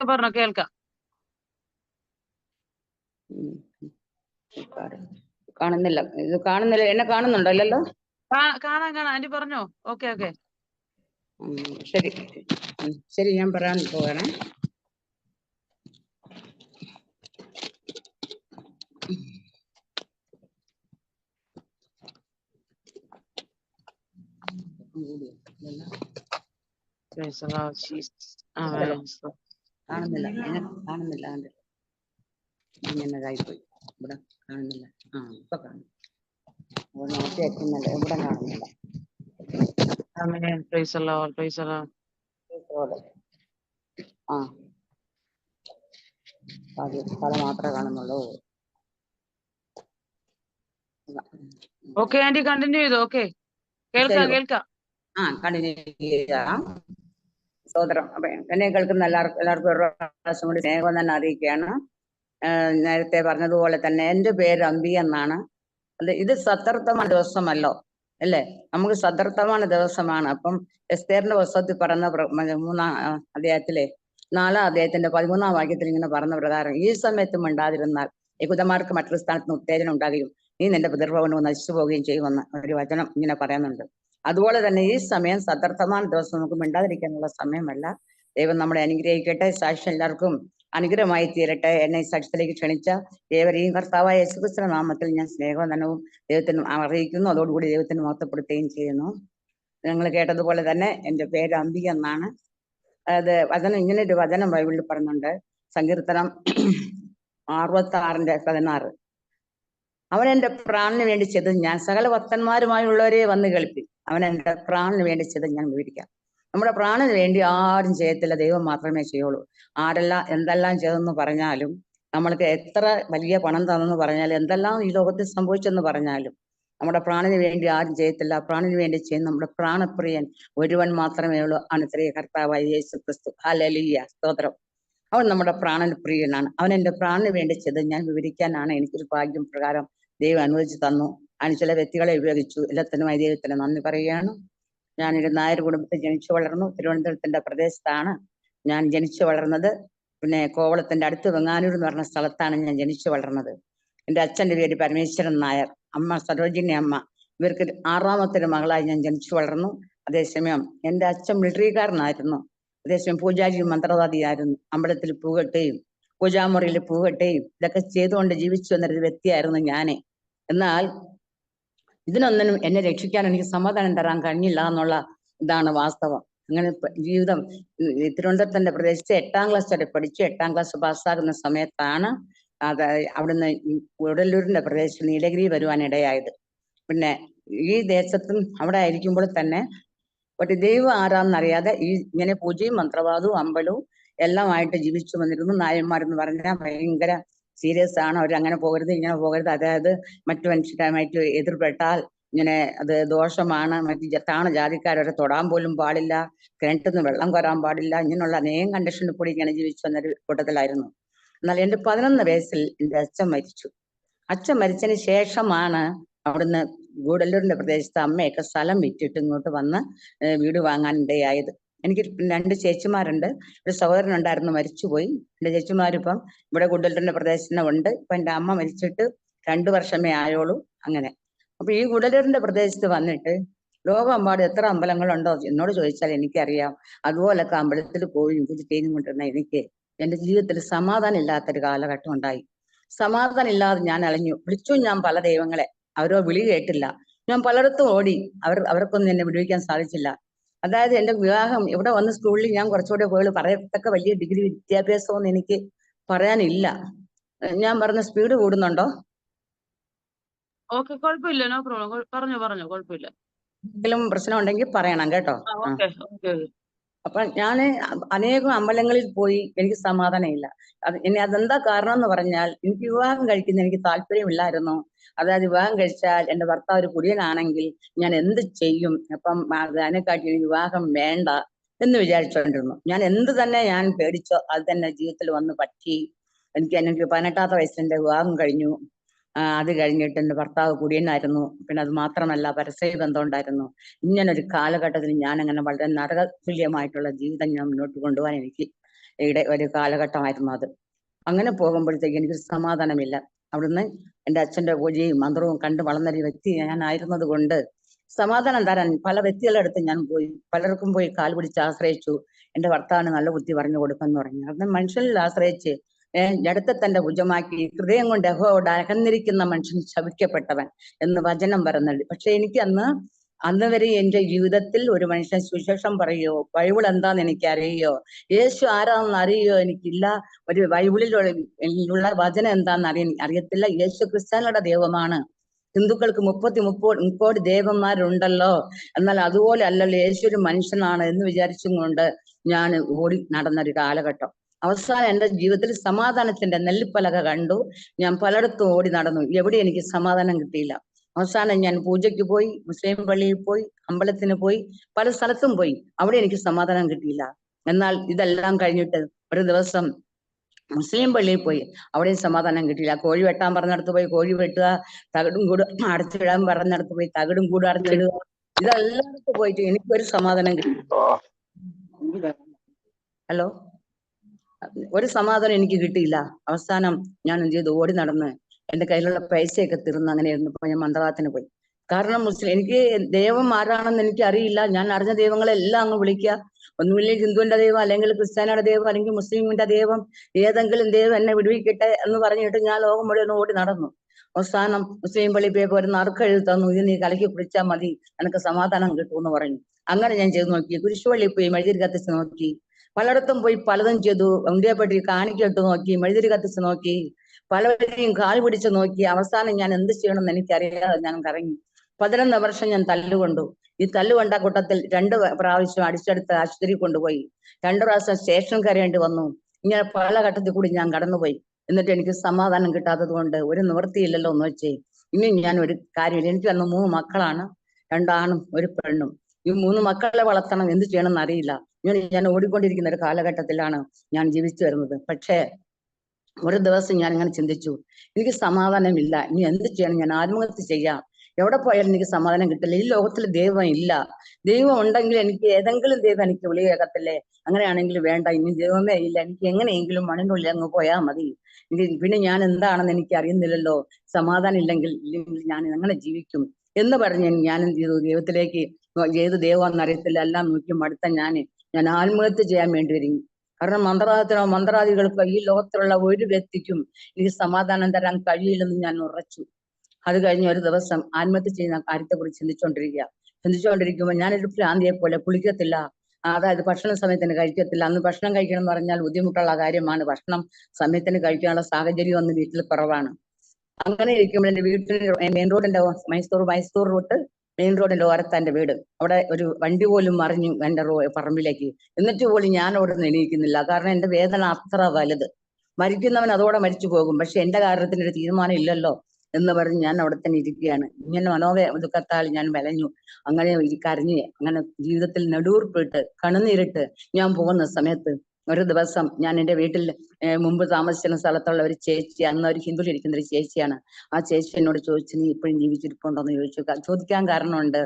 പറഞ്ഞോ, കേൾക്കാം. കാണുന്നില്ല, ഇത് കാണുന്നില്ല. എന്നെ കാണുന്നുണ്ടോ? ഇല്ലല്ലോ. കാണാം ആന്റി പറഞ്ഞോ. ഓക്കെ. ശരി ശരി, ഞാൻ പറയാൻ പോകണേ. കാണുന്നില്ല, ഇങ്ങനെതായിപ്പോയി. ഇവിടെ കാണുന്നില്ല. ഇപ്പൊ കാണും. നോക്കി വെക്കുന്നില്ല, ഇവിടെ കാണുന്നില്ല. തല മാത്രമേ കാണുന്നുള്ളൂ. ഓക്കെ ആന്റി, കണ്ടിന്യൂ ചെയ്തോ. ഓക്കെ, കേൾക്കാം. കണ്ടിന്യൂ ചെയ്യാം. സോദരം, അപ്പൊ എന്നെ കേൾക്കുന്ന എല്ലാവർക്കും ഒരു പ്രാവശ്യം കൂടി സ്നേഹം തന്നെ അറിയിക്കുകയാണ്. നേരത്തെ പറഞ്ഞതുപോലെ തന്നെ എൻ്റെ പേര് അമ്പി എന്നാണ്. ഇത് സതർത്ഥമായ ദിവസമല്ലോ അല്ലേ? നമുക്ക് സതർത്ഥമായ ദിവസമാണ്. അപ്പം എസ്തേറിന്റെ പുസ്തകത്തിൽ പറഞ്ഞ 3-ാം അധ്യായത്തിലെ 4-ാം അധ്യായത്തിന്റെ 13-ാം വാക്യത്തിൽ ഇങ്ങനെ പറഞ്ഞ പ്രകാരം, ഈ സമയത്തും ഉണ്ടാതിരുന്നാൽ യഹൂദന്മാർക്ക് മറ്റൊരു സ്ഥാനത്ത് ഉത്തേജനം ഉണ്ടാകുകയും നീ നിന്റെ പിതൃഭവനവും നശിച്ചു പോവുകയും ചെയ്യുമെന്ന് ഒരു വചനം ഇങ്ങനെ പറയുന്നുണ്ട്. അതുപോലെ തന്നെ ഈ സമയം സതർത്ഥമായ ദിവസം നമുക്ക് മിണ്ടാതിരിക്കാനുള്ള സമയമല്ല. ദൈവം നമ്മളെ അനുഗ്രഹിക്കട്ടെ. സാക്ഷ്യം എല്ലാവർക്കും അനുഗ്രഹമായി തീരട്ടെ. എന്നെ സാക്ഷ്യത്തിലേക്ക് ക്ഷണിച്ച ഏവരെയും കർത്താവായ യേശുക്രിസ്തുവിന്റെ നാമത്തിൽ ഞാൻ സ്നേഹവന്ദനവും ദൈവത്തിന് അറിയിക്കുന്നു. അതോടുകൂടി ദൈവത്തിന് മഹത്വപ്പെടുത്തുകയും ചെയ്യുന്നു. നിങ്ങൾ കേട്ടതുപോലെ തന്നെ എൻ്റെ പേര് അംബിക എന്നാണ്. അത് വചനം, ഇങ്ങനെ ഒരു വചനം ബൈബിളിൽ പറയുന്നുണ്ട്. സങ്കീർത്തനം 66:16. അവൻ എൻ്റെ പ്രാണന് വേണ്ടി ചെയ്തത് ഞാൻ സകല ഭക്തന്മാരുമായുള്ളവരെ വന്ന് കേൾപ്പി. അവൻ എൻ്റെ പ്രാണന് വേണ്ടി ചെയ്തത് ഞാൻ വിവരിക്കാം. നമ്മുടെ പ്രാണന് വേണ്ടി ആരും ചെയ്യത്തില്ല, ദൈവം മാത്രമേ ചെയ്യുള്ളൂ. ആരെല്ലാം എന്തെല്ലാം ചെയ്തെന്ന് പറഞ്ഞാലും, നമ്മൾക്ക് എത്ര വലിയ പണം തന്നെന്ന് പറഞ്ഞാലും, എന്തെല്ലാം ഈ ലോകത്തിൽ സംഭവിച്ചെന്ന് പറഞ്ഞാലും, നമ്മുടെ പ്രാണന് വേണ്ടി ആരും ചെയ്യത്തില്ല. പ്രാണന് വേണ്ടി ചെയ്യുന്ന നമ്മുടെ പ്രാണപ്രിയൻ ഒരുവൻ മാത്രമേ ഉള്ളൂ. അനത്രേ കർത്താവായ യേശു ക്രിസ്തു. ഹല്ലേലൂയ, സ്തോത്രം. അവൻ നമ്മുടെ പ്രാണന് പ്രിയനാണ്. അവൻ എൻ്റെ പ്രാണന് വേണ്ടി ചെയ്ത് ഞാൻ വിവരിക്കാനാണ് എനിക്കൊരു ഭാഗ്യം പ്രകാരം ദൈവം അനുവദിച്ചു തന്നു. അതിന് ചില വ്യക്തികളെ ഉപയോഗിച്ചു. എല്ലാത്തിനുമായി ദൈവത്തിന് നന്ദി പറയുകയാണ്. ഞാനൊരു നായർ കുടുംബത്തിൽ ജനിച്ചു വളർന്നു. തിരുവനന്തപുരത്തിന്റെ പ്രദേശത്താണ് ഞാൻ ജനിച്ചു വളർന്നത്. പിന്നെ കോവളത്തിന്റെ അടുത്ത് വെങ്ങാനൂർ എന്ന് പറഞ്ഞ സ്ഥലത്താണ് ഞാൻ ജനിച്ചു വളർന്നത്. എൻ്റെ അച്ഛൻ്റെ പേര് പരമേശ്വരൻ നായർ, അമ്മ സരോജിനി അമ്മ. ഇവർക്ക് 6ാമത്തെ ഒരു മകളായി ഞാൻ ജനിച്ചു വളർന്നു. അതേസമയം എൻ്റെ അച്ഛൻ മിലിറ്ററിക്കാരനായിരുന്നു. അതേസമയം പൂജാരി മന്ത്രവാദിയായിരുന്നു. അമ്പലത്തിൽ പൂകെട്ടുകയും പൂജാമുറിയിൽ പൂകെട്ടുകയും ഇതൊക്കെ ചെയ്തുകൊണ്ട് ജീവിച്ചു വന്നൊരു വ്യക്തിയായിരുന്നു ഞാനേ. എന്നാൽ ഇതിനൊന്നിനും എന്നെ രക്ഷിക്കാൻ എനിക്ക് സമാധാനം തരാൻ കഴിഞ്ഞില്ല എന്നുള്ള ഇതാണ് വാസ്തവം. അങ്ങനെ ജീവിതം തിരുവനന്തപുരത്തിന്റെ പ്രദേശത്ത് 8ാം ക്ലാസ് വരെ പഠിച്ചു. 8ാം ക്ലാസ് പാസ്സാകുന്ന സമയത്താണ് അവിടുന്ന് ഗുഡല്ലൂരിന്റെ പ്രദേശത്ത് നീലഗിരി വരുവാനിടയായത്. പിന്നെ ഈ ദേശത്തും അവിടെ ആയിരിക്കുമ്പോൾ തന്നെ ഒരു ദൈവം ആരാന്നറിയാതെ ഈ ഇങ്ങനെ പൂജയും മന്ത്രവാദവും അമ്പലവും എല്ലാമായിട്ട് ജീവിച്ചു വന്നിരുന്നു. നായന്മാരെന്ന് പറഞ്ഞാൽ ഭയങ്കര സീരിയസ് ആണ്. അവരങ്ങനെ പോകരുത്, ഇങ്ങനെ പോകരുത്. അതായത് മറ്റു മനുഷ്യരുമായിട്ട് എതിർപ്പെട്ടാൽ ഇങ്ങനെ അത് ദോഷമാണ്. മറ്റു ജാതിക്കാരവരെ തൊടാൻ പോലും പാടില്ല, കിണറ്റിൽ നിന്ന് വെള്ളം കോരാൻ പാടില്ല. ഇങ്ങനെയുള്ള അനേകം കണ്ടീഷനിൽ കൂടി ഇങ്ങനെ ജീവിച്ചു വന്നൊരു കൂട്ടത്തിലായിരുന്നു. എന്നാൽ എൻ്റെ 11 വയസ്സിൽ എൻ്റെ അച്ഛൻ മരിച്ചു. അച്ഛൻ മരിച്ചതിന് ശേഷമാണ് അവിടുന്ന് ഗൂഡല്ലൂരിന്റെ പ്രദേശത്ത് അമ്മയൊക്കെ സ്ഥലം വിറ്റിട്ട് ഇങ്ങോട്ട് വന്ന് വീട് വാങ്ങാൻ ഇടയായത്. എനിക്ക് 2 ചേച്ചിമാരുണ്ട്, ഒരു സഹോദരനുണ്ടായിരുന്നു, മരിച്ചുപോയി. എൻ്റെ ചേച്ചിമാരിപ്പം ഇവിടെ ഗൂഡല്ലൂരിന്റെ പ്രദേശത്ത് ഉണ്ട്. ഇപ്പൊ എൻ്റെ അമ്മ മരിച്ചിട്ട് 2 വർഷമേ ആയോളൂ. അങ്ങനെ അപ്പൊ ഈ ഗൂഡല്ലൂരിന്റെ പ്രദേശത്ത് വന്നിട്ട് ലോകമെമ്പാടും എത്ര അമ്പലങ്ങളുണ്ടോ എന്നോട് ചോദിച്ചാൽ എനിക്കറിയാം. അതുപോലൊക്കെ അമ്പലത്തിൽ പോയി ഇത് ചെയ്തുകൊണ്ടിരുന്ന എനിക്ക് എൻ്റെ ജീവിതത്തിൽ സമാധാനം ഇല്ലാത്തൊരു കാലഘട്ടം ഉണ്ടായി. സമാധാനം ഇല്ലാതെ ഞാൻ അലഞ്ഞു. വിളിച്ചു ഞാൻ പല ദൈവങ്ങളെ, അവരോ വിളി കേട്ടില്ല. ഞാൻ പലയിടത്തും ഓടി, അവർക്കൊന്നും എന്നെ വിടുവിക്കാൻ സാധിച്ചില്ല. അതായത് എൻ്റെ വിവാഹം ഇവിടെ വന്ന് സ്കൂളിൽ ഞാൻ കുറച്ചുകൂടെ പോയി പറയത്തക്ക വലിയ ഡിഗ്രി വിദ്യാഭ്യാസമൊന്നും എനിക്ക് പറയാനില്ല. ഞാൻ പറഞ്ഞ സ്പീഡ് കൂടുന്നുണ്ടോ? ഓക്കെ, കുഴപ്പമില്ല, നോ പ്രോബ്ലം. പറഞ്ഞോ, കുഴപ്പമില്ല. എന്തെങ്കിലും പ്രശ്നം ഉണ്ടെങ്കിൽ പറയണം കേട്ടോ. അപ്പൊ ഞാന് അനേകം അമ്പലങ്ങളിൽ പോയി, എനിക്ക് സമാധാനം ഇല്ല. ഇനി അതെന്താ കാരണം എന്ന് പറഞ്ഞാൽ, എനിക്ക് വിവാഹം കഴിക്കുന്ന എനിക്ക് താല്പര്യമില്ലായിരുന്നു. അതായത് വിവാഹം കഴിച്ചാൽ എൻ്റെ ഭർത്താവ് ഒരു കുടിയനാണെങ്കിൽ ഞാൻ എന്ത് ചെയ്യും? അപ്പം അതിനെക്കാട്ടി വിവാഹം വേണ്ട എന്ന് വിചാരിച്ചുകൊണ്ടിരുന്നു. ഞാൻ എന്ത് തന്നെ ഞാൻ പേടിച്ചോ അത് തന്നെ ജീവിതത്തിൽ വന്ന് പറ്റി. എനിക്ക് 18ാമത്തെ വയസ്സിൽ എന്റെ വിവാഹം കഴിഞ്ഞു. അത് കഴിഞ്ഞിട്ട് എന്റെ ഭർത്താവ് കുടിയനായിരുന്നു. പിന്നെ അത് മാത്രമല്ല പരസ്യ ബന്ധം ഉണ്ടായിരുന്നു. ഇങ്ങനൊരു കാലഘട്ടത്തിൽ ഞാൻ അങ്ങനെ വളരെ നരകതുല്യമായിട്ടുള്ള ജീവിതം ഞാൻ മുന്നോട്ട് കൊണ്ടുപോകാൻ എനിക്ക് ഒരു കാലഘട്ടമായിരുന്നു അത്. അങ്ങനെ പോകുമ്പോഴത്തേക്ക് എനിക്ക് സമാധാനമില്ല. അവിടുന്ന് എന്റെ അച്ഛന്റെ പൂജയും മന്ത്രവും കണ്ട് വളർന്നൊരു വ്യക്തി ഞാനായിരുന്നത് കൊണ്ട് സമാധാനം തരാൻ പല വ്യക്തികളുടെ അടുത്ത് ഞാൻ പോയി, പലർക്കും പോയി കാൽ പിടിച്ച് ആശ്രയിച്ചു. എന്റെ ഭർത്താവിന് നല്ല ബുദ്ധി പറഞ്ഞു കൊടുക്കാന്ന് പറഞ്ഞു. അന്ന് മനുഷ്യനിൽ ആശ്രയിച്ച് ജഡത്തെ തന്റെ ഭുജമാക്കി ഹൃദയം കൊണ്ട് യഹോവയോട് അകന്നിരിക്കുന്ന മനുഷ്യൻ ശപിക്കപ്പെട്ടവൻ എന്ന് വചനം പറയുന്നുണ്ട്. പക്ഷെ എനിക്ക് അന്ന് വരെ എന്റെ ജീവിതത്തിൽ ഒരു മനുഷ്യൻ സുവിശേഷം പറയോ, ബൈബിൾ എന്താന്ന് എനിക്ക് അറിയോ, യേശു ആരാണെന്ന് അറിയോ എനിക്കില്ല. ഒരു ബൈബിളിലുള്ള വചനം എന്താന്ന് അറിയത്തില്ല. യേശു ക്രിസ്ത്യാനിയുടെ ദൈവമാണ്. ഹിന്ദുക്കൾക്ക് 30 ദേവന്മാരുണ്ടല്ലോ, എന്നാൽ അതുപോലെ അല്ലല്ലോ, യേശു ഒരു മനുഷ്യനാണ് എന്ന് വിചാരിച്ചും കൊണ്ട് ഞാൻ ഓടി നടന്നൊരു കാലഘട്ടം. അവസാനം എന്റെ ജീവിതത്തിൽ സമാധാനത്തിന്റെ നെല്ലിപ്പലക കണ്ടു. ഞാൻ പലയിടത്തും ഓടി നടന്നു, എവിടെ എനിക്ക് സമാധാനം കിട്ടിയില്ല. അവസാനം ഞാൻ പൂജയ്ക്ക് പോയി, മുസ്ലിം പള്ളിയിൽ പോയി, അമ്പലത്തിന് പോയി, പല സ്ഥലത്തും പോയി, അവിടെ എനിക്ക് സമാധാനം കിട്ടിയില്ല. എന്നാൽ ഇതെല്ലാം കഴിഞ്ഞിട്ട് ഒരു ദിവസം മുസ്ലിം പള്ളിയിൽ പോയി, അവിടെയും സമാധാനം കിട്ടിയില്ല. കോഴി വെട്ടാൻ പറഞ്ഞിടത്ത് പോയി കോഴി വെട്ടുക, തകിടും കൂട് അടച്ചിടാൻ പറഞ്ഞിടത്ത് പോയി തകിടും കൂട് അടച്ചിടുക, ഇതെല്ലായിടത്തും പോയിട്ട് എനിക്കൊരു സമാധാനം കിട്ടി. ഹലോ, ഒരു സമാധാനം എനിക്ക് കിട്ടിയില്ല. അവസാനം ഞാൻ എന്ത് ചെയ്തു, ഓടി നടന്ന് എന്റെ കയ്യിലുള്ള പൈസയൊക്കെ തീർന്ന് അങ്ങനെ ഇരുന്നപ്പോ ഞാൻ മന്ത്രവാദത്തിന് പോയി. കാരണം എനിക്ക് ദൈവം ആരാണെന്ന് എനിക്ക് അറിയില്ല. ഞാൻ അറിഞ്ഞ ദൈവങ്ങളെല്ലാം അങ്ങ് വിളിക്കുക. ഒന്നുമില്ലേ ഹിന്ദുവിന്റെ ദൈവം, അല്ലെങ്കിൽ ക്രിസ്ത്യാനിയുടെ ദൈവം, അല്ലെങ്കിൽ മുസ്ലിമിന്റെ ദൈവം, ഏതെങ്കിലും ദൈവം എന്നെ വിടുവിക്കട്ടെ എന്ന് പറഞ്ഞിട്ട് ഞാൻ ലോകം മുഴുവൻ ഓടി നടന്നു. അവസാനം മുസ്ലിം പള്ളി പോയപ്പോ ഒരു നറുക്കെഴുതി തന്നു, ഇത് നീ കലക്കി കുടിച്ചാൽ മതി, എനിക്ക് സമാധാനം കിട്ടുമെന്ന് പറഞ്ഞു. അങ്ങനെ ഞാൻ ചെയ്തു നോക്കി. കുരിശുപള്ളി പോയി മെഴുതിരി കത്തിച്ച് നോക്കി, പലയിടത്തും പോയി പലതും ചെയ്തു. ഉണ്ടിയപ്പെട്ടി കാണിക്കിട്ട് നോക്കി, മെഴുതിരി കത്തിച്ച് നോക്കി, പലവരെയും കാൽ പിടിച്ച് നോക്കി. അവസാനം ഞാൻ എന്ത് ചെയ്യണമെന്ന് എനിക്കറിയാതെ ഞാൻ കറങ്ങി. 11 വർഷം ഞാൻ തല്ലുകൊണ്ടു. ഈ തല്ലുകൊണ്ട കൂട്ടത്തിൽ 2 പ്രാവശ്യം അടിച്ചെടുത്ത് ആശുപത്രി കൊണ്ടുപോയി, 2 പ്രാവശ്യം സ്റ്റേഷൻ കയറേണ്ടി വന്നു. ഇങ്ങനെ പല ഘട്ടത്തിൽ കൂടി ഞാൻ കടന്നുപോയി. എന്നിട്ട് എനിക്ക് സമാധാനം കിട്ടാത്തത് കൊണ്ട് ഒരു നിവൃത്തിയില്ലല്ലോ എന്ന് വെച്ചേ, ഇനി ഞാൻ ഒരു കാര്യമില്ല. എനിക്ക് അന്ന് 3 മക്കളാണ്, 2 ആണും 1 പെണ്ണും. ഈ 3 മക്കളെ വളർത്തണം, എന്ത് ചെയ്യണമെന്ന് അറിയില്ല. ഞാൻ ഓടിക്കൊണ്ടിരിക്കുന്ന ഒരു കാലഘട്ടത്തിലാണ് ഞാൻ ജീവിച്ചു വരുന്നത്. പക്ഷേ ഒരു ദിവസം ഞാൻ ഇങ്ങനെ ചിന്തിച്ചു, എനിക്ക് സമാധാനമില്ല, ഇനി എന്ത് ചെയ്യണം, ഞാൻ ആത്മഹത്യ ചെയ്യാം. എവിടെ പോയാലും എനിക്ക് സമാധാനം കിട്ടില്ല. ഈ ലോകത്തിൽ ദൈവം ഇല്ല. ദൈവം ഉണ്ടെങ്കിൽ എനിക്ക് ഏതെങ്കിലും ദൈവം എനിക്ക് വിളി കേൾക്കത്തില്ലേ? അങ്ങനെയാണെങ്കിൽ വേണ്ട, ഇനി ദൈവമേ ഇല്ല, എനിക്ക് എങ്ങനെയെങ്കിലും മണ്ണിനുള്ളിൽ അങ്ങ് പോയാൽ മതി. പിന്നെ ഞാൻ എന്താണെന്ന് എനിക്ക് അറിയുന്നില്ലല്ലോ. സമാധാനം ഇല്ലെങ്കിൽ ഞാൻ എങ്ങനെ ജീവിക്കും എന്ന് പറഞ്ഞ് ഞാൻ എന്ത് ചെയ്തു, ദൈവത്തിലേക്ക് ഏത് ദൈവം അറിയത്തില്ല, എല്ലാം നോക്കി മടുത്ത ഞാൻ ആത്മഹത്യ ചെയ്യാൻ വേണ്ടി വരും. കാരണം മന്ത്രവാദികൾക്കോ ഈ ലോകത്തിലുള്ള ഒരു വ്യക്തിക്കും എനിക്ക് സമാധാനം തരാൻ കഴിയില്ലെന്ന് ഞാൻ ഉറച്ചു. അത് കഴിഞ്ഞ് ഒരു ദിവസം ആത്മഹത്യ ചെയ്യുന്ന കാര്യത്തെ കുറിച്ച് ചിന്തിച്ചുകൊണ്ടിരിക്കുമ്പോൾ ഞാനൊരു ഭ്രാന്തിയെ പോലെ കുളിക്കത്തില്ല, അതായത് ഭക്ഷണ സമയത്തിന് കഴിക്കത്തില്ല. അന്ന് ഭക്ഷണം കഴിക്കണം എന്ന് പറഞ്ഞാൽ ബുദ്ധിമുട്ടുള്ള കാര്യമാണ്. ഭക്ഷണം സമയത്തിന് കഴിക്കാനുള്ള സാഹചര്യം അന്ന് വീട്ടിൽ കുറവാണ്. അങ്ങനെ ഇരിക്കുമ്പോൾ എന്റെ വീട്ടിൽ മെയിൻ റോഡിന്റെ മൈസൂർ റൂട്ട് മെയിൻ റോഡിന്റെ ഓരത്ത് എന്റെ വീട്. അവിടെ ഒരു വണ്ടി പോലും മറിഞ്ഞു എന്റെ പറമ്പിലേക്ക്. എന്നിട്ട് പോലും ഞാൻ അവിടെ നിന്ന് എണീക്കുന്നില്ല. കാരണം എന്റെ വേദന അത്ര വലുത്. മരിക്കുന്നവൻ അതോടെ മരിച്ചു പോകും, പക്ഷെ എന്റെ കാര്യത്തിന് ഒരു തീരുമാനം ഇല്ലല്ലോ എന്ന് പറഞ്ഞ് ഞാൻ അവിടെ തന്നെ ഇരിക്കുകയാണ്. ഇങ്ങനെ ദുഃഖത്താൽ ഞാൻ വലഞ്ഞു. അങ്ങനെ കരഞ്ഞ് അങ്ങനെ ജീവിതത്തിൽ നെടുവീർപ്പിട്ട് കണ്ണുനീരിട്ട് ഞാൻ പോകുന്ന സമയത്ത് ഒരു ദിവസം ഞാൻ എന്റെ വീട്ടിൽ മുമ്പ് താമസിച്ചിരുന്ന സ്ഥലത്തുള്ള ഒരു ചേച്ചി, അന്ന് ഒരു ഹിന്ദുവിൽ ഇരിക്കുന്ന ഒരു ചേച്ചിയാണ്. ആ ചേച്ചി എന്നോട് ചോദിച്ചു, നീ ഇപ്പോഴും ജീവിച്ചിരിപ്പുണ്ടോന്ന് ചോദിച്ചു. ചോദിക്കാൻ കാരണമുണ്ട്.